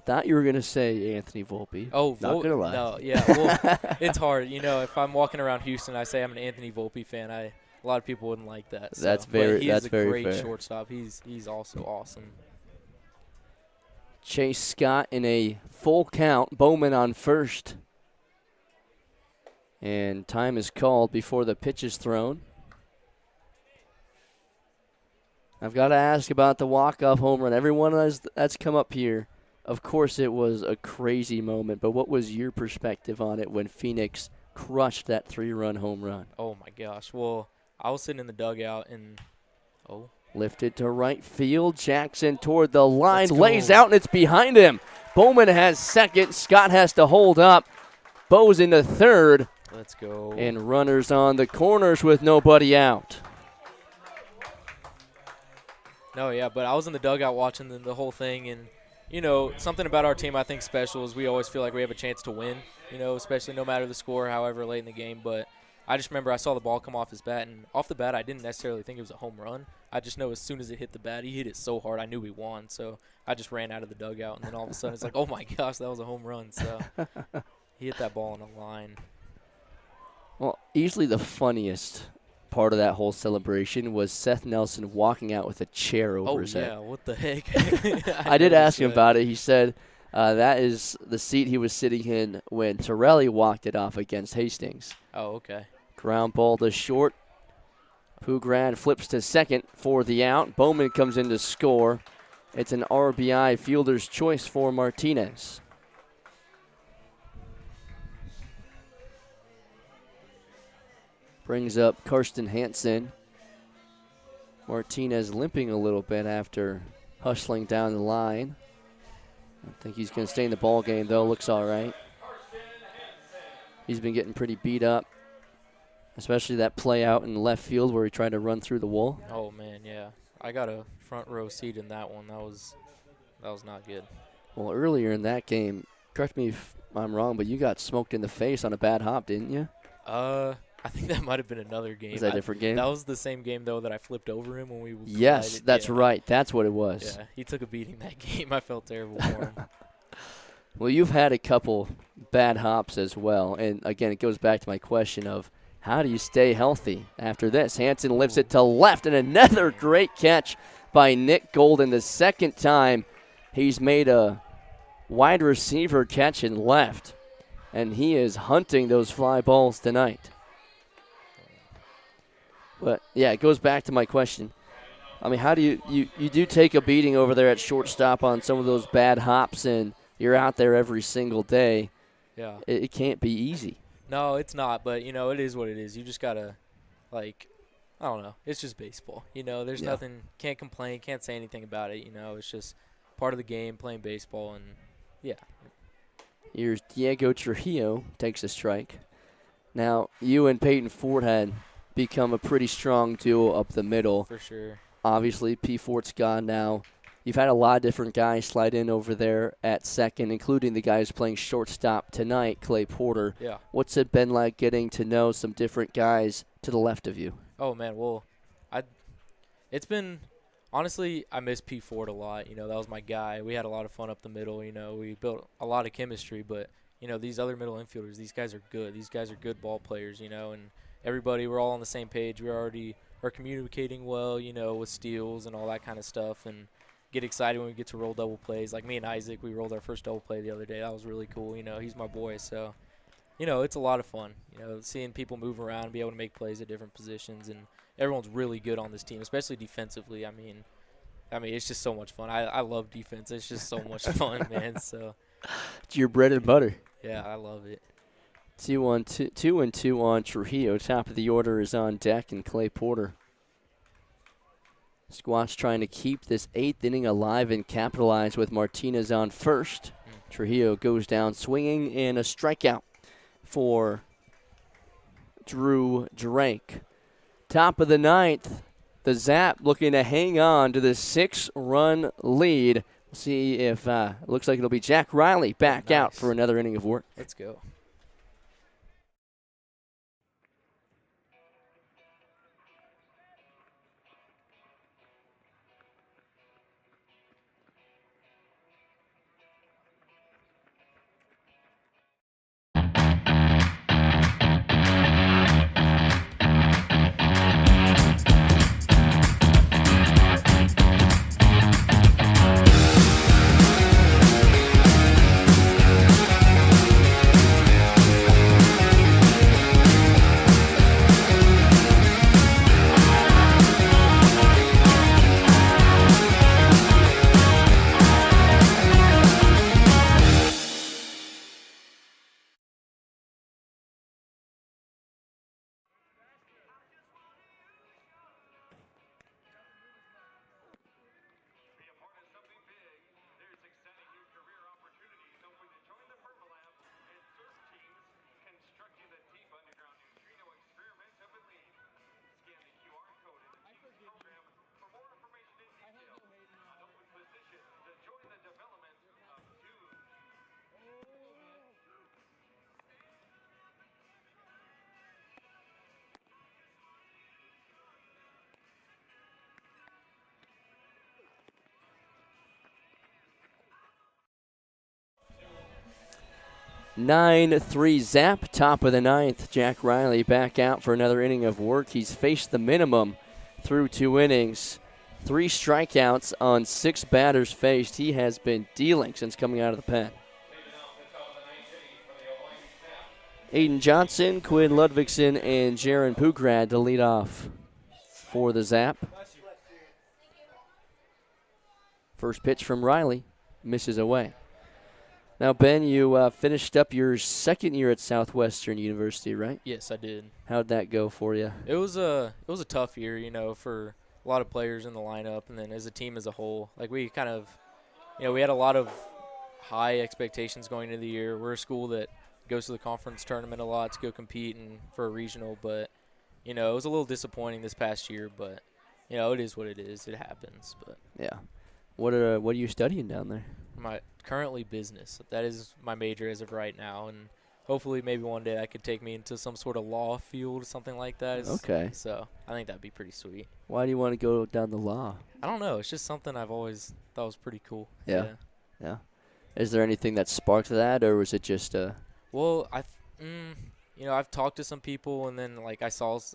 Thought you were gonna say Anthony Volpe.
Oh,
not gonna lie.
No, yeah. Well, it's hard. If I'm walking around Houston, I say I'm an Anthony Volpe fan. A lot of people wouldn't like that. So.
That's very.
But he
that's
is a
very
great
fair.
shortstop. He's also awesome.
Chase Scott in a full count. Bowman on first. And time is called before the pitch is thrown. I've got to ask about the walk-off home run. Everyone that's come up here, of course it was a crazy moment, but what was your perspective on it when Phoenix crushed that 3-run home run?
Oh, my gosh. Well, I was sitting in the dugout and,
lifted to right field. Jackson toward the line, lays out, and it's behind him. Bowman has second. Scott has to hold up. Bo's into third.
Let's go.
And runners on the corners with nobody out.
No, yeah, but I was in the dugout watching the whole thing, and, something about our team I think special is we always feel like we have a chance to win, especially no matter the score, however late in the game. But I just remember I saw the ball come off his bat, and off the bat I didn't necessarily think it was a home run. I just know as soon as it hit the bat, he hit it so hard I knew we won. So I just ran out of the dugout, and then all of a sudden it's like, oh, my gosh, that was a home run. So he hit that ball on a line.
Well, easily the funniest part of that whole celebration was Seth Nelson walking out with a chair over his head.
Oh, yeah, what the heck?
I did ask him about it. He said that is the seat he was sitting in when Torelli walked it off against Hastings.
Oh, okay.
Ground ball to short. Pugrad flips to second for the out. Bowman comes in to score. It's an RBI fielder's choice for Martinez. Brings up Karsten Hansen. Martinez limping a little bit after hustling down the line. I think he's going to stay in the ball game, though. Looks all right. He's been getting pretty beat up, especially that play out in left field where he tried to run through the wall.
Oh, man, yeah. I got a front row seat in that one. That was not good.
Well, earlier in that game, correct me if I'm wrong, but you got smoked in the face on a bad hop, didn't you?
I think that might have been another game.
Was that a different game?
That was the same game, though, that I flipped over him when we
Yes,
collided.
that's
Yeah.
right. That's what it was.
Yeah, he took a beating that game. I felt terrible for him.
Well, you've had a couple bad hops as well. And, again, it goes back to my question of how do you stay healthy after this? Hansen lifts it to left, and another great catch by Nick Golden. The second time he's made a wide receiver catch in left, and he is hunting those fly balls tonight. But, yeah, it goes back to my question. I mean, how do you do take a beating over there at shortstop on some of those bad hops, and you're out there every single day.
Yeah.
It can't be easy.
No, it's not, but, it is what it is. You just got to, I don't know. It's just baseball. There's nothing, can't complain, can't say anything about it. It's just part of the game, playing baseball, and, yeah.
Here's Diego Trujillo, takes a strike. Now, you and Peyton Ford had become a pretty strong duo up the middle.
For sure.
Obviously, P. Fort's gone now. You've had a lot of different guys slide in over there at second, including the guys playing shortstop tonight, Clay Porter.
Yeah.
What's it been like getting to know some different guys to the left of you?
Oh, man, well, it's been – honestly, I miss P. Ford a lot. That was my guy. We had a lot of fun up the middle. We built a lot of chemistry, but, these other middle infielders, these guys are good. These guys are good ball players, and everybody, we're all on the same page. We already are communicating well, with steals and all that kind of stuff, and get excited when we get to roll double plays. Like me and Isaac, we rolled our first double play the other day. That was really cool. He's my boy, so, it's a lot of fun. Seeing people move around, be able to make plays at different positions, and everyone's really good on this team, especially defensively. I mean, it's just so much fun. I love defense. It's just so much fun, man. So
it's your bread and butter.
Yeah, I love it.
2-2 on Trujillo. Top of the order is on deck, and Clay Porter. Squatch trying to keep this eighth inning alive and capitalize with Martinez on first. Trujillo goes down swinging, and a strikeout for Drew Drake. Top of the ninth, the Zap looking to hang on to the 6-run lead. We'll see if it looks like it'll be Jack Riley back out for another inning of work.
Let's go.
Nine 3 Zap, top of the ninth. Jack Riley back out for another inning of work. He's faced the minimum through 2 innings. 3 strikeouts on 6 batters faced. He has been dealing since coming out of the pen. Aiden Johnson, Quinn Ludvigsen, and Jaron Pugrad to lead off. for the Zap. First pitch from Riley, misses away. Now, Ben, you finished up your second year at Southwestern University, right?
Yes, I did.
How'd that go for you?
It was a tough year, for a lot of players in the lineup, and then as a team as a whole. Like, we kind of, we had a lot of high expectations going into the year. We're a school that goes to the conference tournament a lot to go compete and for a regional, but, it was a little disappointing this past year, but, it is what it is. It happens, but.
Yeah. What are you studying down there?
Currently business. That is my major as of right now, and hopefully maybe one day I could take me into some sort of law field or something like that.
Okay.
So I think that'd be pretty sweet.
Why do you want to go down the law?
I don't know. It's just something I've always thought was pretty cool.
Yeah. Is there anything that sparked that, or was it just
Well, I've talked to some people, and then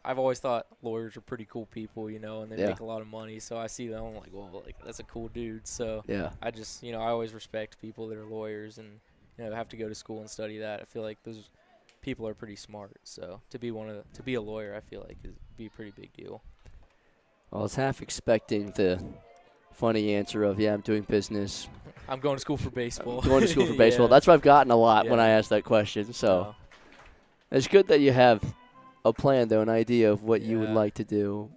I've always thought lawyers are pretty cool people, and they make a lot of money. So I see them, I'm like, well, that's a cool dude. So
yeah,
I just, I always respect people that are lawyers and have to go to school and study that. I feel like those people are pretty smart. So to be a lawyer, I feel like would be a pretty big deal.
I was half expecting the funny answer of, I'm doing business.
I'm going to school for baseball.
Going to school for baseball. That's what I've gotten a lot when I ask that question. So it's good that you have a plan, though, an idea of what you would like to do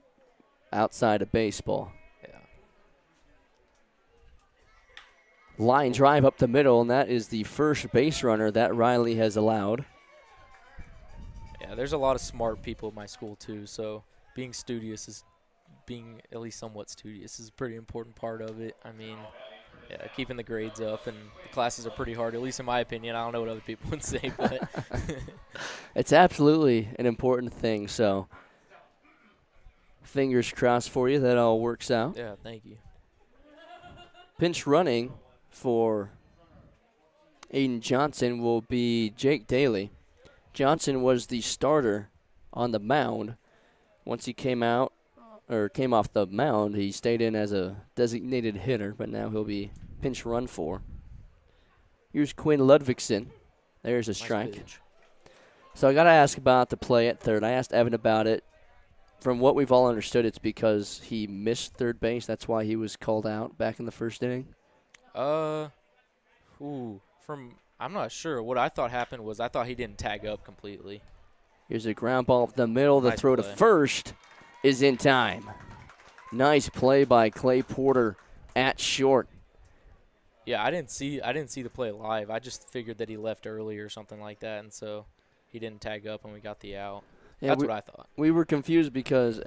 outside of baseball.
Yeah.
Line drive up the middle, and that is the first base runner that Riley has allowed.
Yeah, there's a lot of smart people at my school, too, so being at least somewhat studious is a pretty important part of it. I mean, keeping the grades up, and the classes are pretty hard, at least in my opinion. I don't know what other people would say, but
it's absolutely an important thing. So fingers crossed for you that all works out.
Yeah, thank you.
Pinch running for Aiden Johnson will be Jake Daly. Johnson was the starter on the mound. Once he came off the mound, he stayed in as a designated hitter, but now he'll be pinch run for. Here's Quinn Ludvigsen. There's a strike.
Nice.
So I got to ask about the play at third. I asked Evan about it. From what we've all understood, it's because he missed third base. That's why he was called out back in the first inning.
I'm not sure. What I thought happened was I thought he didn't tag up completely.
Here's a ground ball up the middle. The throw to first is in time. Nice play by Clay Porter at short.
Yeah, I didn't see the play live. I just figured that he left early or something like that, and so he didn't tag up and we got the out. Yeah, that's what I thought.
We were confused because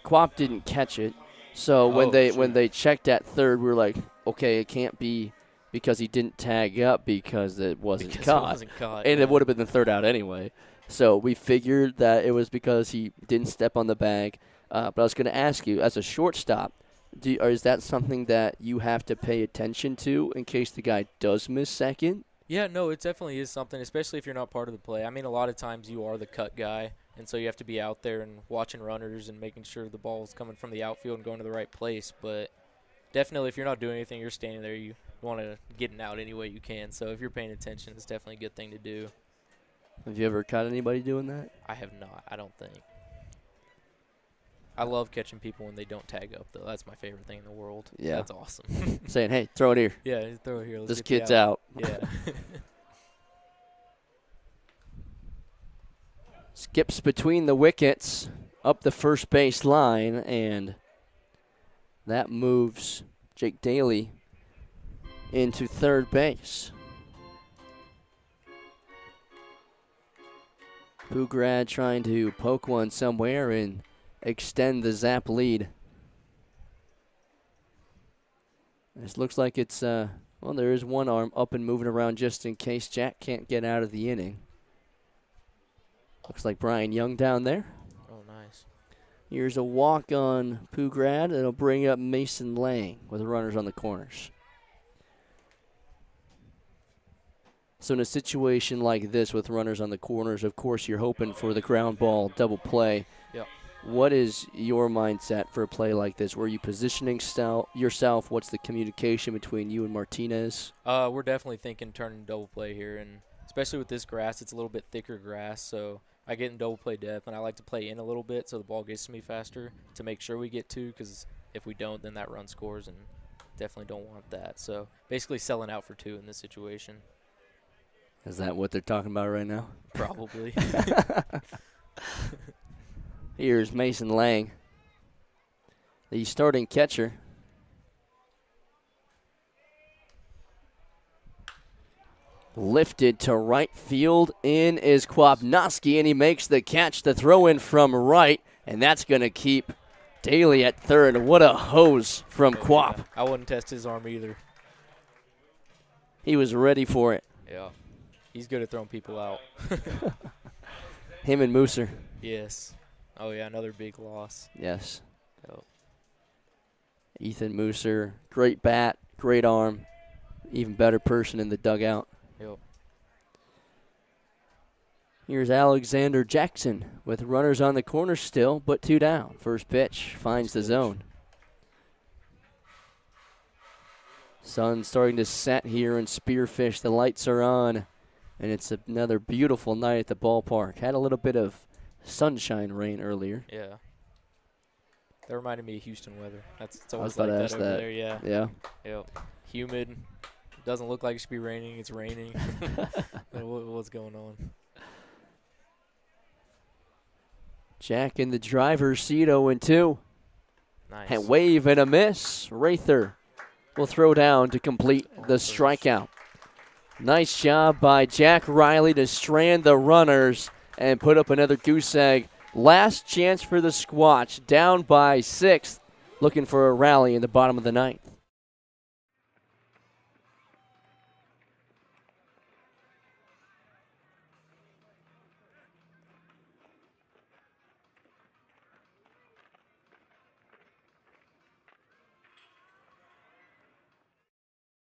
Quap didn't catch it. So when they checked at third, we were like, okay, it can't be because he didn't tag up because it wasn't caught. And it would have been the third out anyway. So we figured that it was because he didn't step on the bag. But I was going to ask you, as a shortstop, is that something that you have to pay attention to in case the guy does miss second?
Yeah, no, it definitely is something, especially if you're not part of the play. I mean, a lot of times you are the cut guy, and so you have to be out there and watching runners and making sure the ball is coming from the outfield and going to the right place. But definitely if you're not doing anything, you're standing there, you want to get an out any way you can. So if you're paying attention, it's definitely a good thing to do.
Have you ever caught anybody doing that?
I have not, I don't think. I love catching people when they don't tag up, though. That's my favorite thing in the world.
Yeah.
That's awesome.
Saying, hey, throw it here.
Yeah, throw it here. Let's
this
get
kid's out.
Yeah.
Skips between the wickets up the first base line, and that moves Jake Daly into third base. Pugrad trying to poke one somewhere and extend the Zap lead. This looks like it's, there is one arm up and moving around just in case Jack can't get out of the inning. Looks like Brian Young down there.
Oh, nice.
Here's a walk on Pugrad. It'll bring up Mason Lang with the runners on the corners. So in a situation like this with runners on the corners, of course you're hoping for the ground ball double play.
Yep.
What is your mindset for a play like this? Were you positioning yourself? What's the communication between you and Martinez?
We're definitely thinking turning double play here, and especially with this grass, it's a little bit thicker grass, so I get in double play depth, and I like to play in a little bit so the ball gets to me faster to make sure we get 2, because if we don't, then that run scores, and definitely don't want that. So basically selling out for 2 in this situation.
Is that what they're talking about right now?
Probably.
Here's Mason Lang, the starting catcher. Lifted to right field. In is Kwapnowski, and he makes the catch. The throw in from right, and that's going to keep Daly at third. What a hose from Kwap.
Yeah. I wouldn't test his arm either.
He was ready for it.
Yeah. He's good at throwing people out.
Him and Mooser.
Yes. Oh, yeah, another big loss.
Yes.
Yep.
Ethan Mooser, great bat, great arm, even better person in the dugout.
Yep.
Here's Alexander Jackson with runners on the corner still, but 2 down. First pitch finds the zone. Sun starting to set here in Spearfish. The lights are on, and it's another beautiful night at the ballpark. Had a little bit of sunshine rain earlier.
Yeah. That reminded me of Houston weather. It's always
about
like
to ask
that over
that.
there. Yeah.
Yeah.
Yep. Humid. Doesn't look like it should be raining. It's raining. What's going on?
Jack in the driver's seat, 0-2.
Nice.
And wave and a miss. Rather will throw down to complete the strikeout. Nice job by Jack Riley to strand the runners and put up another goose egg. Last chance for the Squatch, down by 6th, looking for a rally in the bottom of the 9th.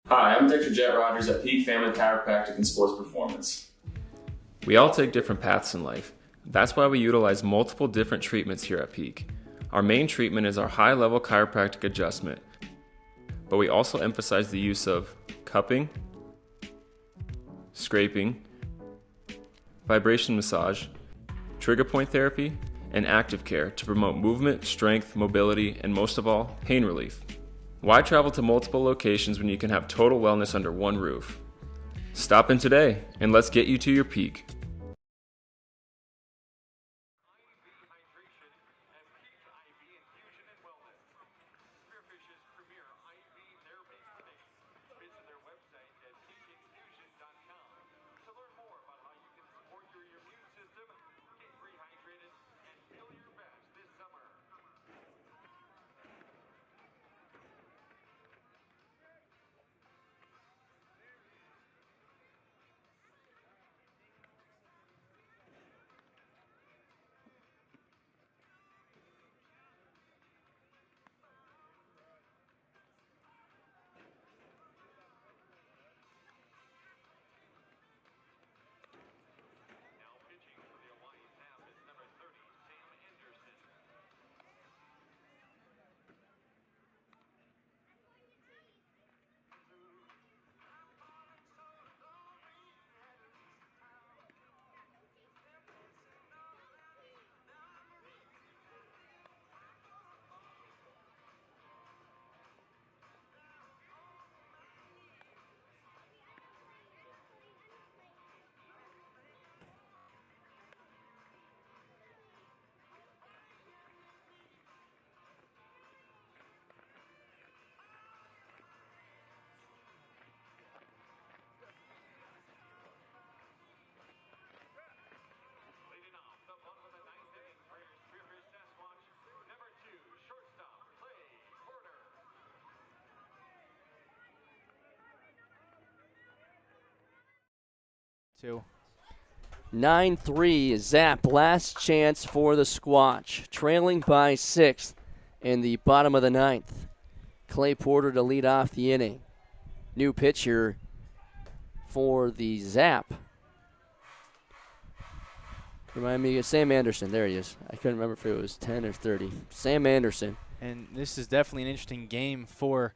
Hi, I'm Dr. Jet Rogers at Peak Family Chiropractic and Sports Performance. We all take different paths in life. That's why we utilize multiple different treatments here at Peak. Our main treatment is our high-level chiropractic adjustment, but we also emphasize the use of cupping, scraping, vibration massage, trigger point therapy, and active care to promote movement, strength, mobility, and most of all, pain relief. Why travel to multiple locations when you can have total wellness under one roof? Stop in today and let's get you to your peak.
Two.
9-3, Zap, last chance for the Squatch, trailing by 6th in the bottom of the 9th. Clay Porter to lead off the inning. New pitcher for the Zap. Remind me of Sam Anderson. There he is. I couldn't remember if it was 10 or 30. Sam Anderson.
And this is definitely an interesting game for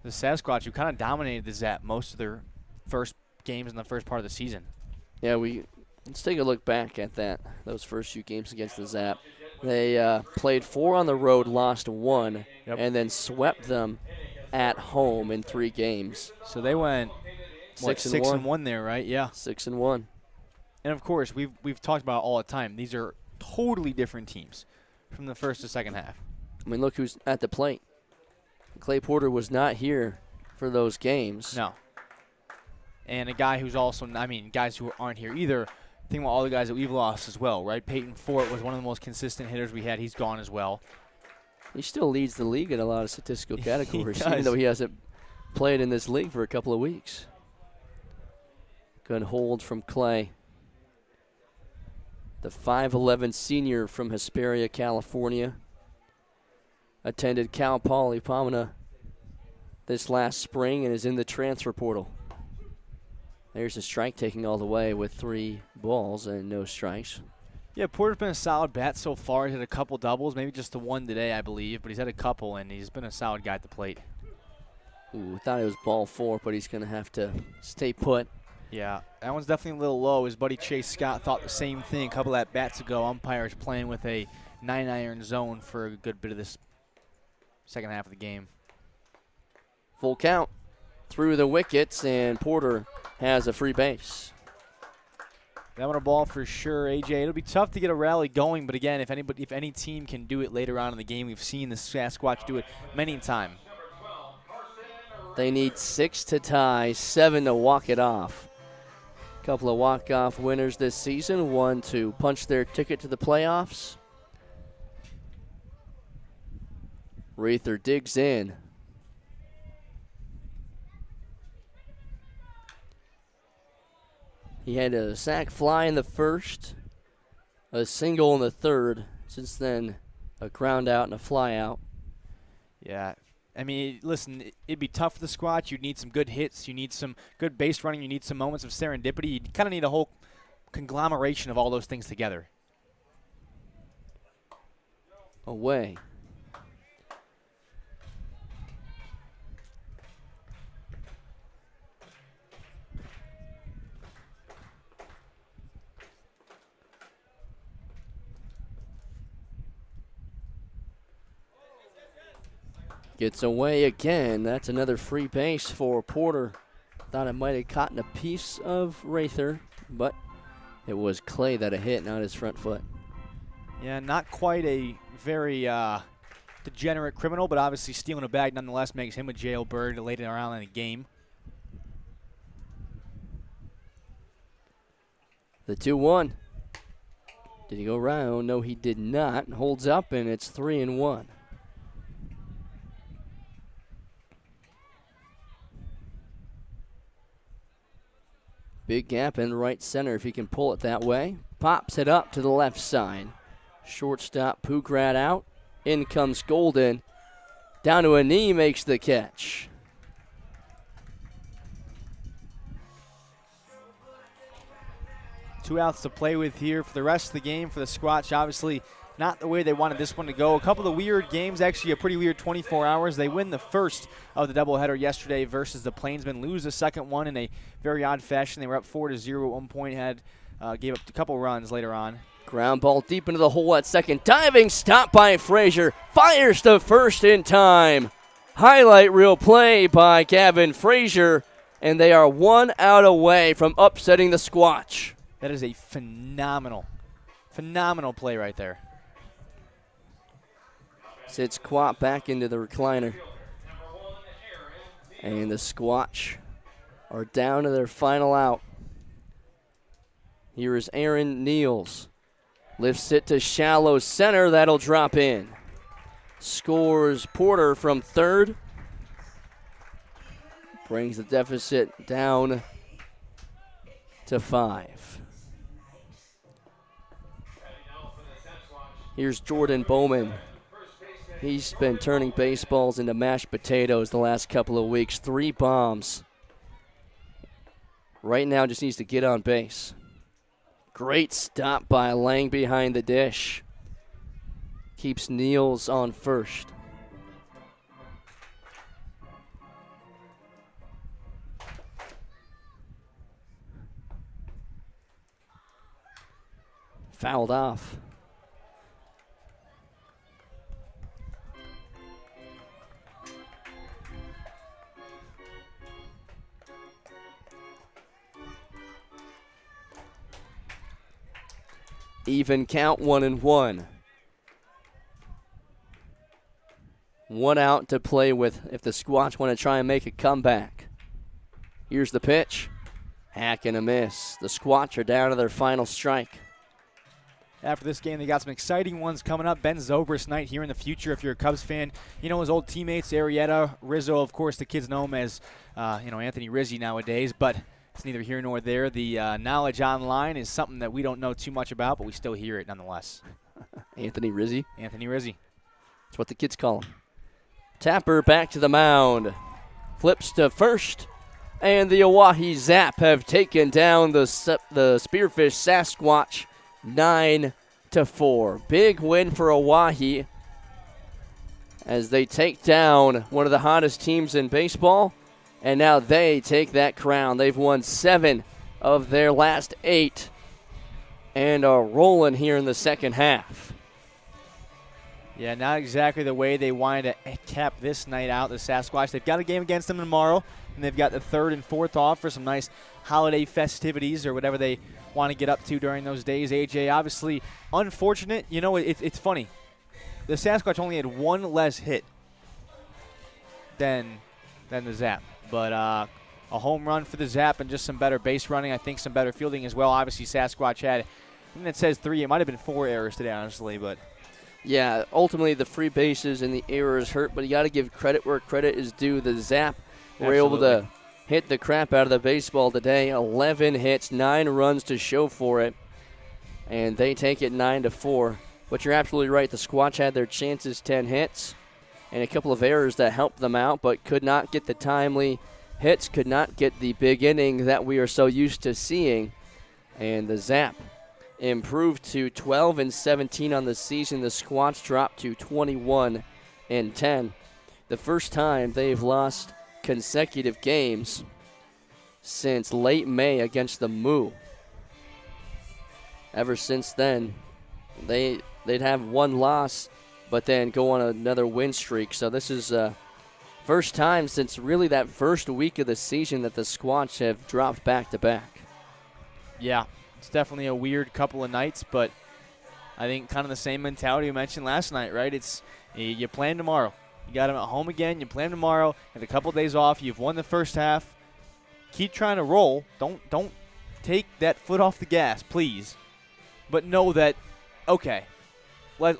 the Sasquatch, who kind of dominated the Zap most of their first games in the first part of the season.
Yeah, we Let's take a look back at those first few games against the Zap. They played 4 on the road, lost 1, and then swept them at home in 3 games.
So they went 6-1 there, right? Yeah.
6-1.
And of course, we've talked about it all the time. These are totally different teams from the first to second half.
I mean, look who's at the plate. Clay Porter was not here for those games.
No. And a guy who's also, guys who aren't here either. Think about all the guys that we've lost as well, right? Peyton Fort was one of the most consistent hitters we had. He's gone as well.
He still leads the league in a lot of statistical categories,
He
even though he hasn't played in this league for a couple of weeks. Good hold from Clay. The 5'11 senior from Hesperia, California. Attended Cal Poly Pomona this last spring and is in the transfer portal. There's a strike taking all the way with 3 balls and no strikes.
Yeah, Porter's been a solid bat so far. He's had a couple doubles, maybe just the one today, I believe, but he's had a couple, and he's been a solid guy at the plate.
Ooh, thought it was ball 4, but he's going to have to stay put.
Yeah, that one's definitely a little low. His buddy Chase Scott thought the same thing a couple at bats ago. Umpires playing with a 9-iron zone for a good bit of this second half of the game.
Full count through the wickets, and Porter has a free base.
That one a ball for sure, AJ. It'll be tough to get a rally going, but again, if any team can do it later on in the game, we've seen the Sasquatch do it many times.
They need 6 to tie, 7 to walk it off. A couple of walk-off winners this season, one to punch their ticket to the playoffs. Rather digs in. He had a sac fly in the first, a single in the third. Since then, a ground out and a fly out.
Yeah. I mean, listen, it'd be tough for the Squatch. You'd need some good hits. You need some good base running. You need some moments of serendipity. You kind of need a whole conglomeration of all those things together.
Away. Gets away again. That's another free base for Porter. Thought it might have caught a piece of Rather, but it was Clay that hit, not his front foot.
Yeah, not quite a very degenerate criminal, but obviously stealing a bag nonetheless makes him a jailbird later on in the game.
The 2-1. Did he go round? No, he did not. Holds up, and it's 3-1. Big gap in right center if he can pull it that way. Pops it up to the left side. Shortstop Pugrat out. In comes Golden. Down to a knee, makes the catch.
Two outs to play with here for the rest of the game for the Squatch. Obviously not the way they wanted this one to go. A couple of weird games, actually a pretty weird 24 hours. They win the first of the doubleheader yesterday versus the Plainsmen, lose the second one in a very odd fashion. They were up 4-0 at one point, gave up a couple runs later on.
Ground ball deep into the hole at second. Diving stop by Frazier. Fires to first in time. Highlight reel play by Gavin Frazier, and they are 1 out away from upsetting the Squatch.
That is a phenomenal play right there.
Sits Quat back into the recliner. And the Squatch are down to their final out. Here is Aaron Niels. Lifts it to shallow center. That'll drop in. Scores Porter from third. Brings the deficit down to 5. Here's Jordan Bowman. He's been turning baseballs into mashed potatoes the last couple of weeks. 3 bombs. Right now just needs to get on base. Great stop by Lang behind the dish. Keeps Niels on first. fouled off. Even count, 1-1. 1 out to play with if the Squatch want to try and make a comeback. Here's the pitch. Hack and a miss. The Squatch are down to their final strike.
After this game, they got some exciting ones coming up. Ben Zobrist night here in the future. If you're a Cubs fan, you know his old teammates, Arrieta, Rizzo. Of course, the kids know him as, Anthony Rizzi nowadays. But it's neither here nor there. The knowledge online is something that we don't know too much about, but we still hear it nonetheless.
Anthony Rizzi.
Anthony Rizzi.
That's what the kids call him. Tapper back to the mound. Flips to first. And the Oahe Zap have taken down the Spearfish Sasquatch 9-4. Big win for Oahe as they take down one of the hottest teams in baseball. And now they take that crown. They've won 7 of their last 8 and are rolling here in the second half.
Yeah, not exactly the way they wanted to cap this night out, the Sasquatch. They've got a game against them tomorrow, and they've got the 3rd and 4th off for some nice holiday festivities or whatever they want to get up to during those days. AJ, obviously unfortunate. You know, it's funny. The Sasquatch only had 1 less hit than the Zap. But a home run for the Zap and just some better base running. I think some better fielding as well. Obviously, Sasquatch had, I think it says 3. It might have been 4 errors today, honestly, but
yeah, ultimately the free bases and the errors hurt, but you got to give credit where credit is due. The Zap were able to hit the crap out of the baseball today. 11 hits, 9 runs to show for it, and they take it 9-4. But you're absolutely right. The Squatch had their chances, 10 hits, and a couple of errors that helped them out, but could not get the timely hits, could not get the big inning that we are so used to seeing. And the Zap improved to 12-17 on the season. The Squatch dropped to 21-10. The first time they've lost consecutive games since late May against the Moo. Ever since then, they'd have 1 loss, but then go on another win streak. So this is first time since really that first week of the season that the Squatch have dropped back-to-back.
Yeah. It's definitely a weird couple of nights, but I think kind of the same mentality you mentioned last night, right? It's you plan tomorrow. You got them at home again. You plan tomorrow. Have a couple of days off. You've won the first half. Keep trying to roll. Don't take that foot off the gas, please. But know that, okay, let's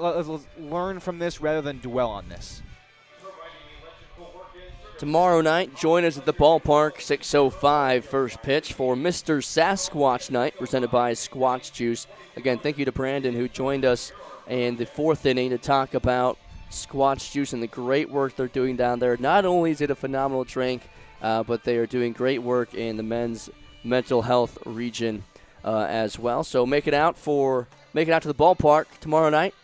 learn from this rather than dwell on this.
Tomorrow night, join us at the ballpark, 6:05 first pitch for Mr. Sasquatch Night, presented by Squatch Juice. Again, thank you to Brandon, who joined us in the 4th inning to talk about Squatch Juice and the great work they're doing down there. Not only is it a phenomenal drink, but they are doing great work in the men's mental health region as well. So make it out to the ballpark tomorrow night.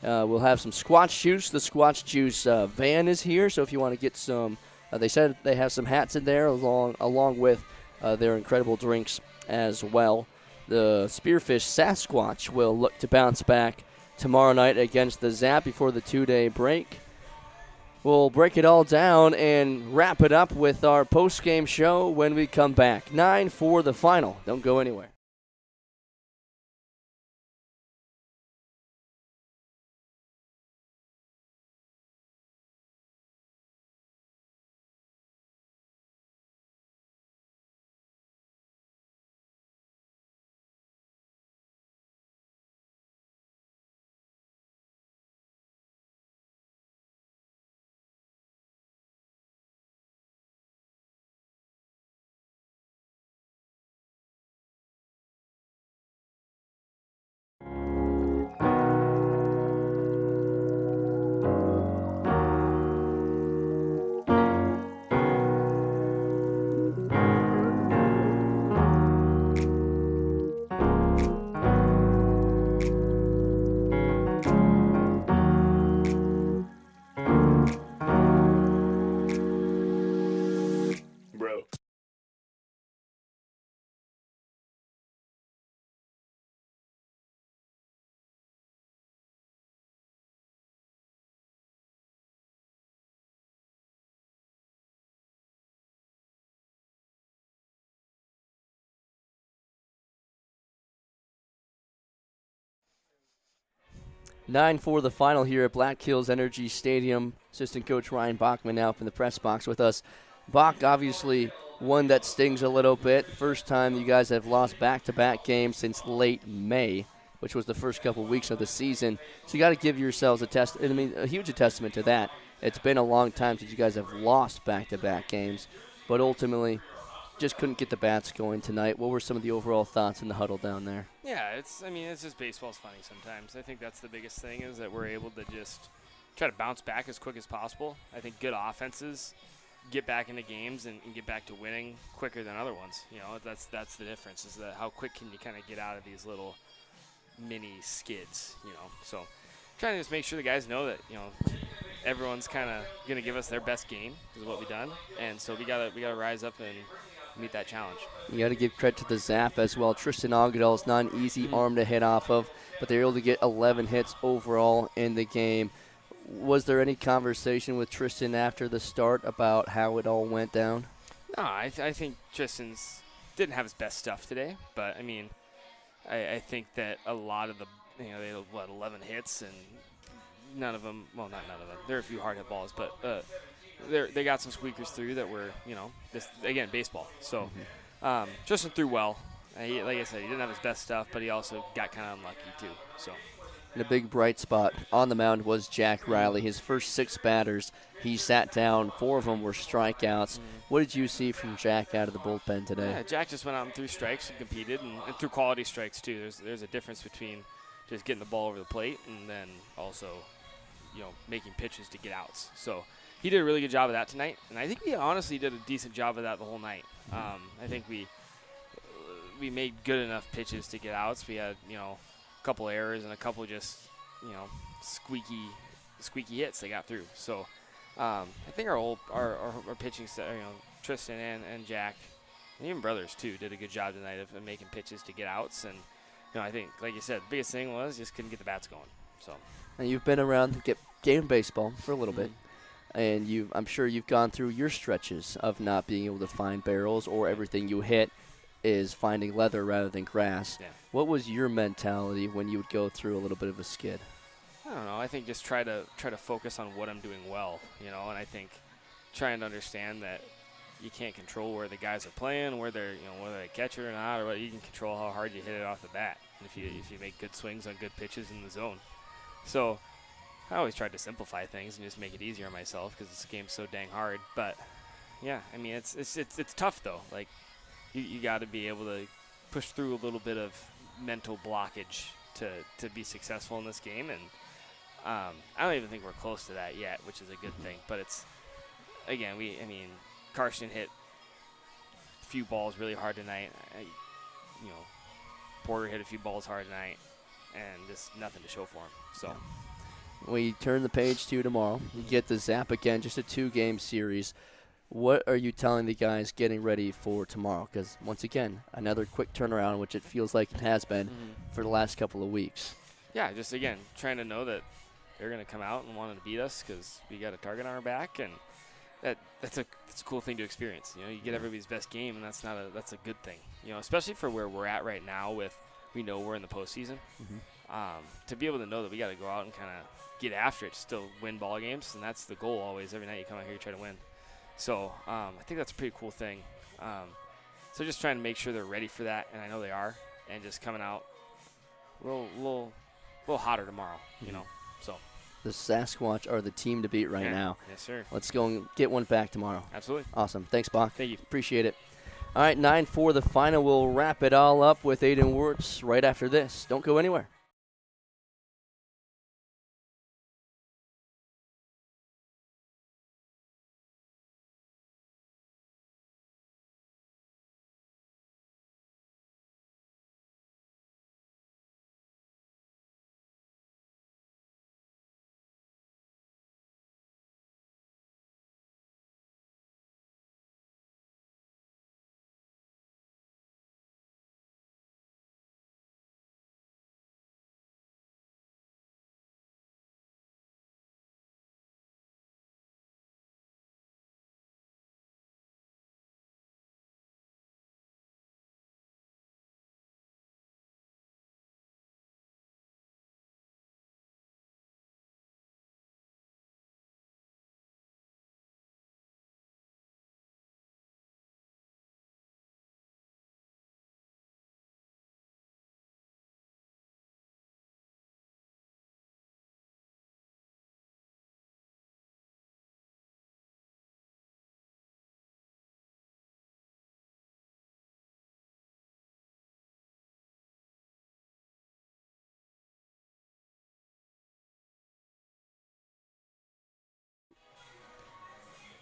We'll have some Squatch Juice. The Squatch Juice van is here, so if you want to get some, they said they have some hats in there along with their incredible drinks as well. The Spearfish Sasquatch will look to bounce back tomorrow night against the Zap before the 2-day break. We'll break it all down and wrap it up with our post-game show when we come back. 9-4 the final. Don't go anywhere. 9-4 the final here at Black Hills Energy Stadium. Assistant coach Ryan Bachman now up in the press box with us. Bach, obviously one that stings a little bit. First time you guys have lost back-to-back games since late May, which was the first couple weeks of the season. So you got to give yourselves a huge testament to that. It's been a long time since you guys have lost back-to-back games, but ultimately just couldn't get the bats going tonight. What were some of the overall thoughts in the huddle down there?
Yeah, it's just baseball's funny sometimes. I think that's the biggest thing is that we're able to just try to bounce back as quick as possible. I think good offenses get back into games and get back to winning quicker than other ones. You know, that's the difference is that how quick can you kind of get out of these little mini skids, you know. So trying to just make sure the guys know that, you know, everyone's kind of going to give us their best game is what we've done. And so we got to rise up and meet that challenge.
You got to give credit to the Zap as well. Tristan Agadel is not an easy arm to hit off of, but they were able to get 11 hits overall in the game. Was there any conversation with Tristan after the start about how it all went down?
No, I think Tristan's didn't have his best stuff today, but I mean, I think that a lot of the, you know, they had 11 hits and none of them, well, not none of them. There are a few hard hit balls, but they got some squeakers through that were, you know, this again, baseball. So Tristan threw well. Like I said, he didn't have his best stuff, but he also got kind of unlucky too. So.
And a big bright spot on the mound was Jack Riley. His first 6 batters, he sat down. 4 of them were strikeouts. What did you see from Jack out of the bullpen today?
Yeah, Jack just went out and threw strikes and competed, and threw quality strikes too. There's a difference between just getting the ball over the plate and then also, you know, making pitches to get outs. So he did a really good job of that tonight, and I think we honestly did a decent job of that the whole night. I think we made good enough pitches to get outs. We had, you know, couple errors and a couple just, you know, squeaky hits they got through. So I think our pitching staff, you know, Tristan and Jack, and even brothers too, did a good job tonight of making pitches to get outs. And you know, I think, like you said, the biggest thing was just couldn't get the bats going. So.
And you've been around game baseball for a little bit, and I'm sure you've gone through your stretches of not being able to find barrels, or everything you hit is finding leather rather than grass.
Yeah.
What was your mentality when you would go through a little bit of a skid?
I don't know. I think just try to focus on what I'm doing well, you know. And I think trying to understand that you can't control where the guys are playing, where they're, you know, whether they catch it or not, or what you can control how hard you hit it off the bat. And if you make good swings on good pitches in the zone. So I always tried to simplify things and just make it easier on myself because this game's so dang hard. But yeah, I mean it's tough though. Like you got to be able to push through a little bit of mental blockage to be successful in this game, and I don't even think we're close to that yet, which is a good thing. But it's, again, Karsten hit a few balls really hard tonight. You know, Porter hit a few balls hard tonight, and just nothing to show for him. So
we turn the page to tomorrow. You get the Zap again, just a 2-game series. What are you telling the guys getting ready for tomorrow? Because, once again, another quick turnaround, which it feels like it has been for the last couple of weeks.
Yeah, just, again, trying to know that they're going to come out and wanting to beat us because we got a target on our back, and that's a cool thing to experience. You know, you get everybody's best game, and that's a good thing. You know, especially for where we're at right now with we know we're in the postseason. To be able to know that we got to go out and kind of get after it, still win ball games, and that's the goal always. Every night you come out here, you try to win. So I think that's a pretty cool thing. So just trying to make sure they're ready for that, and I know they are, and just coming out a little hotter tomorrow, you know. So
the Sasquatch are the team to beat right now.
Yes, sir.
Let's go and get one back tomorrow.
Absolutely.
Awesome. Thanks, Bach.
Thank you.
Appreciate it. All right, 9-4 the final. We'll wrap it all up with Aiden Wirtz right after this. Don't go anywhere.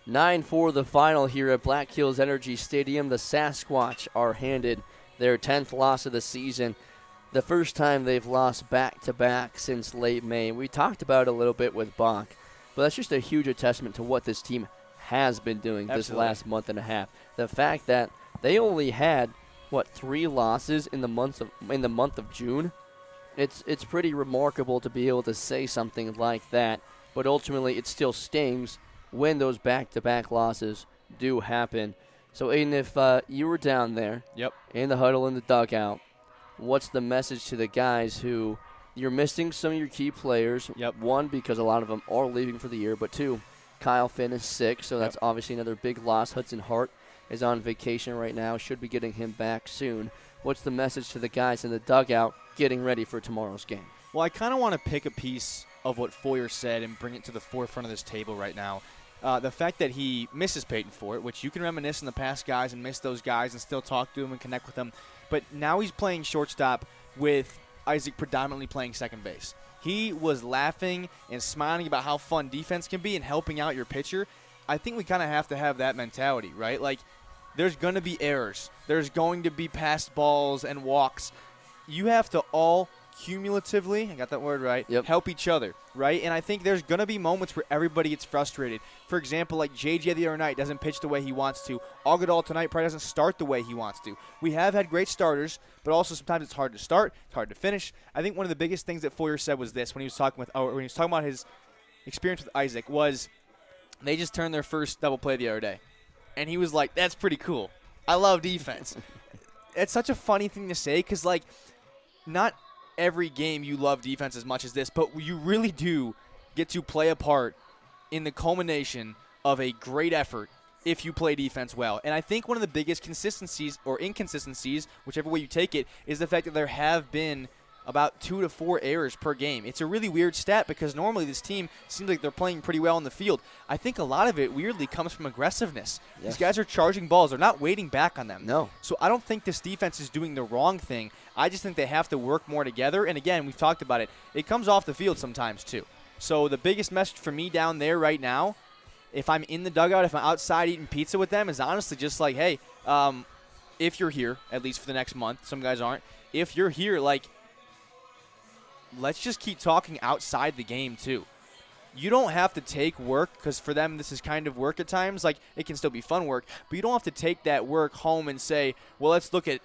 9-4 the final here at Black Hills Energy Stadium. The Sasquatch are handed their 10th loss of the season. The first time they've lost back-to-back since late May. We talked about it a little bit with Bach, but that's just a huge testament to what this team has been doing this last month and a half. The fact that they only had, 3 losses in the month of June. It's pretty remarkable to be able to say something like that, but ultimately it still stings when those back-to-back losses do happen. So, Aiden, if you were down there in the huddle in the dugout, what's the message to the guys who you're missing some of your key players? One, because a lot of them are leaving for the year, but two, Kyle Finn is sick, so that's obviously another big loss. Hudson Hart is on vacation right now, should be getting him back soon. What's the message to the guys in the dugout getting ready for tomorrow's game?
Well, I kind of want to pick a piece of what Foyer said and bring it to the forefront of this table right now. The fact that he misses Peyton Fort, which you can reminisce in the past guys and miss those guys and still talk to them and connect with them. But now he's playing shortstop with Isaac predominantly playing second base. He was laughing and smiling about how fun defense can be and helping out your pitcher. I think we kind of have to have that mentality, right? Like, there's going to be errors. There's going to be passed balls and walks. You have to all cumulatively, I got that word right, help each other, right? And I think there's going to be moments where everybody gets frustrated. For example, like JJ the other night doesn't pitch the way he wants to. Agadal tonight probably doesn't start the way he wants to. We have had great starters, but also sometimes it's hard to start, it's hard to finish. I think one of the biggest things that Foyer said was this when he was talking about his experience with Isaac was they just turned their first double play the other day. And he was like, that's pretty cool. I love defense. It's such a funny thing to say because, like, not every game you love defense as much as this, but you really do get to play a part in the culmination of a great effort if you play defense well. And I think one of the biggest consistencies or inconsistencies, whichever way you take it, is the fact that there have been about 2 to 4 errors per game. It's a really weird stat because normally this team seems like they're playing pretty well in the field. I think a lot of it weirdly comes from aggressiveness. These guys are charging balls. They're not waiting back on them.
No.
So I don't think this defense is doing the wrong thing. I just think they have to work more together. And again, we've talked about it. It comes off the field sometimes too. So the biggest message for me down there right now, if I'm in the dugout, if I'm outside eating pizza with them, is honestly just like, hey, if you're here, at least for the next month, some guys aren't, if you're here, like, let's just keep talking outside the game, too. You don't have to take work, because for them this is kind of work at times. Like, it can still be fun work, but you don't have to take that work home and say, well, let's look at,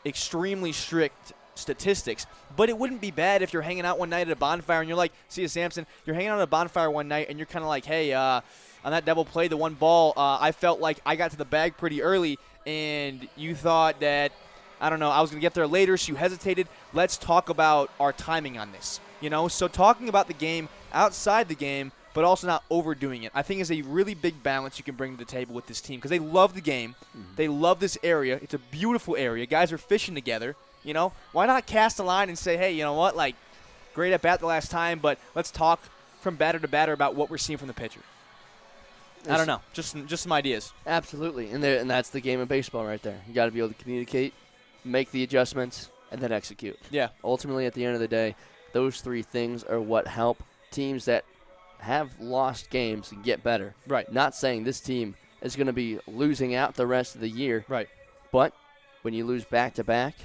extremely strict statistics. But it wouldn't be bad if you're hanging out one night at a bonfire and you're like, see you, Samson, you're hanging out at a bonfire one night and you're kind of like, hey, on that double play, the one ball, I felt like I got to the bag pretty early, and you thought that, I don't know, I was going to get there later, so you hesitated. Let's talk about our timing on this. So talking about the game outside the game, but also not overdoing it, I think is a really big balance you can bring to the table with this team because they love the game. They love this area. It's a beautiful area. Guys are fishing together. Why not cast a line and say, hey, you know what, like, great at bat the last time, but let's talk from batter to batter about what we're seeing from the pitcher. I don't know. Just some ideas.
Absolutely. And that's the game of baseball right there. You got to be able to communicate, make the adjustments, and then execute.
Yeah.
Ultimately, at the end of the day, those 3 things are what help teams that have lost games get better.
Right.
Not saying this team is going to be losing out the rest of the year.
Right.
But when you lose back-to-back,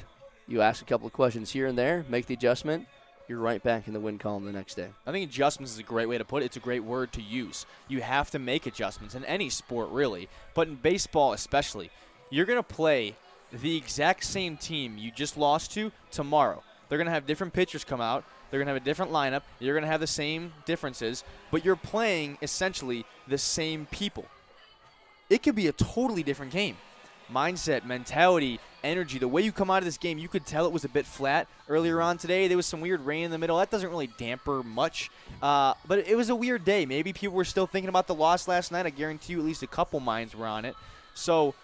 you ask a couple of questions here and there, make the adjustment, you're right back in the win column the next day.
I think adjustments is a great way to put it. It's a great word to use. You have to make adjustments in any sport, really, but in baseball especially. You're going to play the exact same team you just lost to tomorrow. They're going to have different pitchers come out. They're going to have a different lineup. You're going to have the same differences, but you're playing essentially the same people. It could be a totally different game. Mindset, mentality, energy, the way you come out of this game, you could tell it was a bit flat earlier on today. There was some weird rain in the middle. That doesn't really damper much, but it was a weird day. Maybe people were still thinking about the loss last night. I guarantee you at least a couple minds were on it. So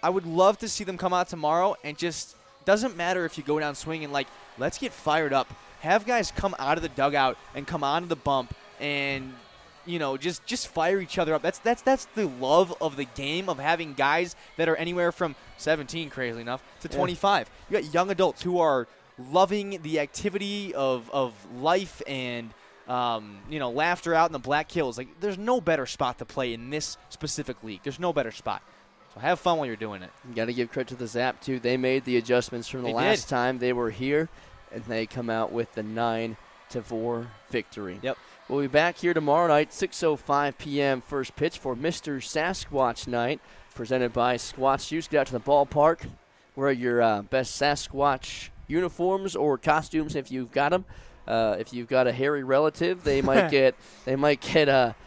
I would love to see them come out tomorrow and just doesn't matter if you go down swinging, like, let's get fired up. Have guys come out of the dugout and come onto the bump and, just fire each other up. That's the love of the game, of having guys that are anywhere from 17, crazily enough, to 25. You got young adults who are loving the activity of life and laughter out in the Black Hills. Like, there's no better spot to play in this specific league. There's no better spot. So have fun while you're doing it.
You got to give credit to the Zap, too. They made the adjustments from the last time they were here, and they come out with the 9-4 victory.
Yep.
We'll be back here tomorrow night, 6:05 p.m. first pitch for Mr. Sasquatch Night, presented by Squatch Juice. Get out to the ballpark, wear your best Sasquatch uniforms or costumes if you've got them. If you've got a hairy relative, they might get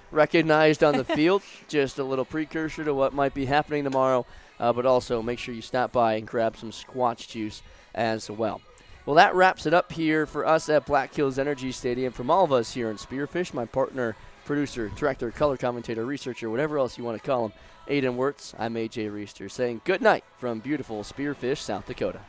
recognized on the field. Just a little precursor to what might be happening tomorrow. But also make sure you stop by and grab some Squatch Juice as well. Well, that wraps it up here for us at Black Hills Energy Stadium. From all of us here in Spearfish, my partner, producer, director, color commentator, researcher, whatever else you want to call him, Aiden Wirtz, I'm AJ Reister, saying good night from beautiful Spearfish, South Dakota.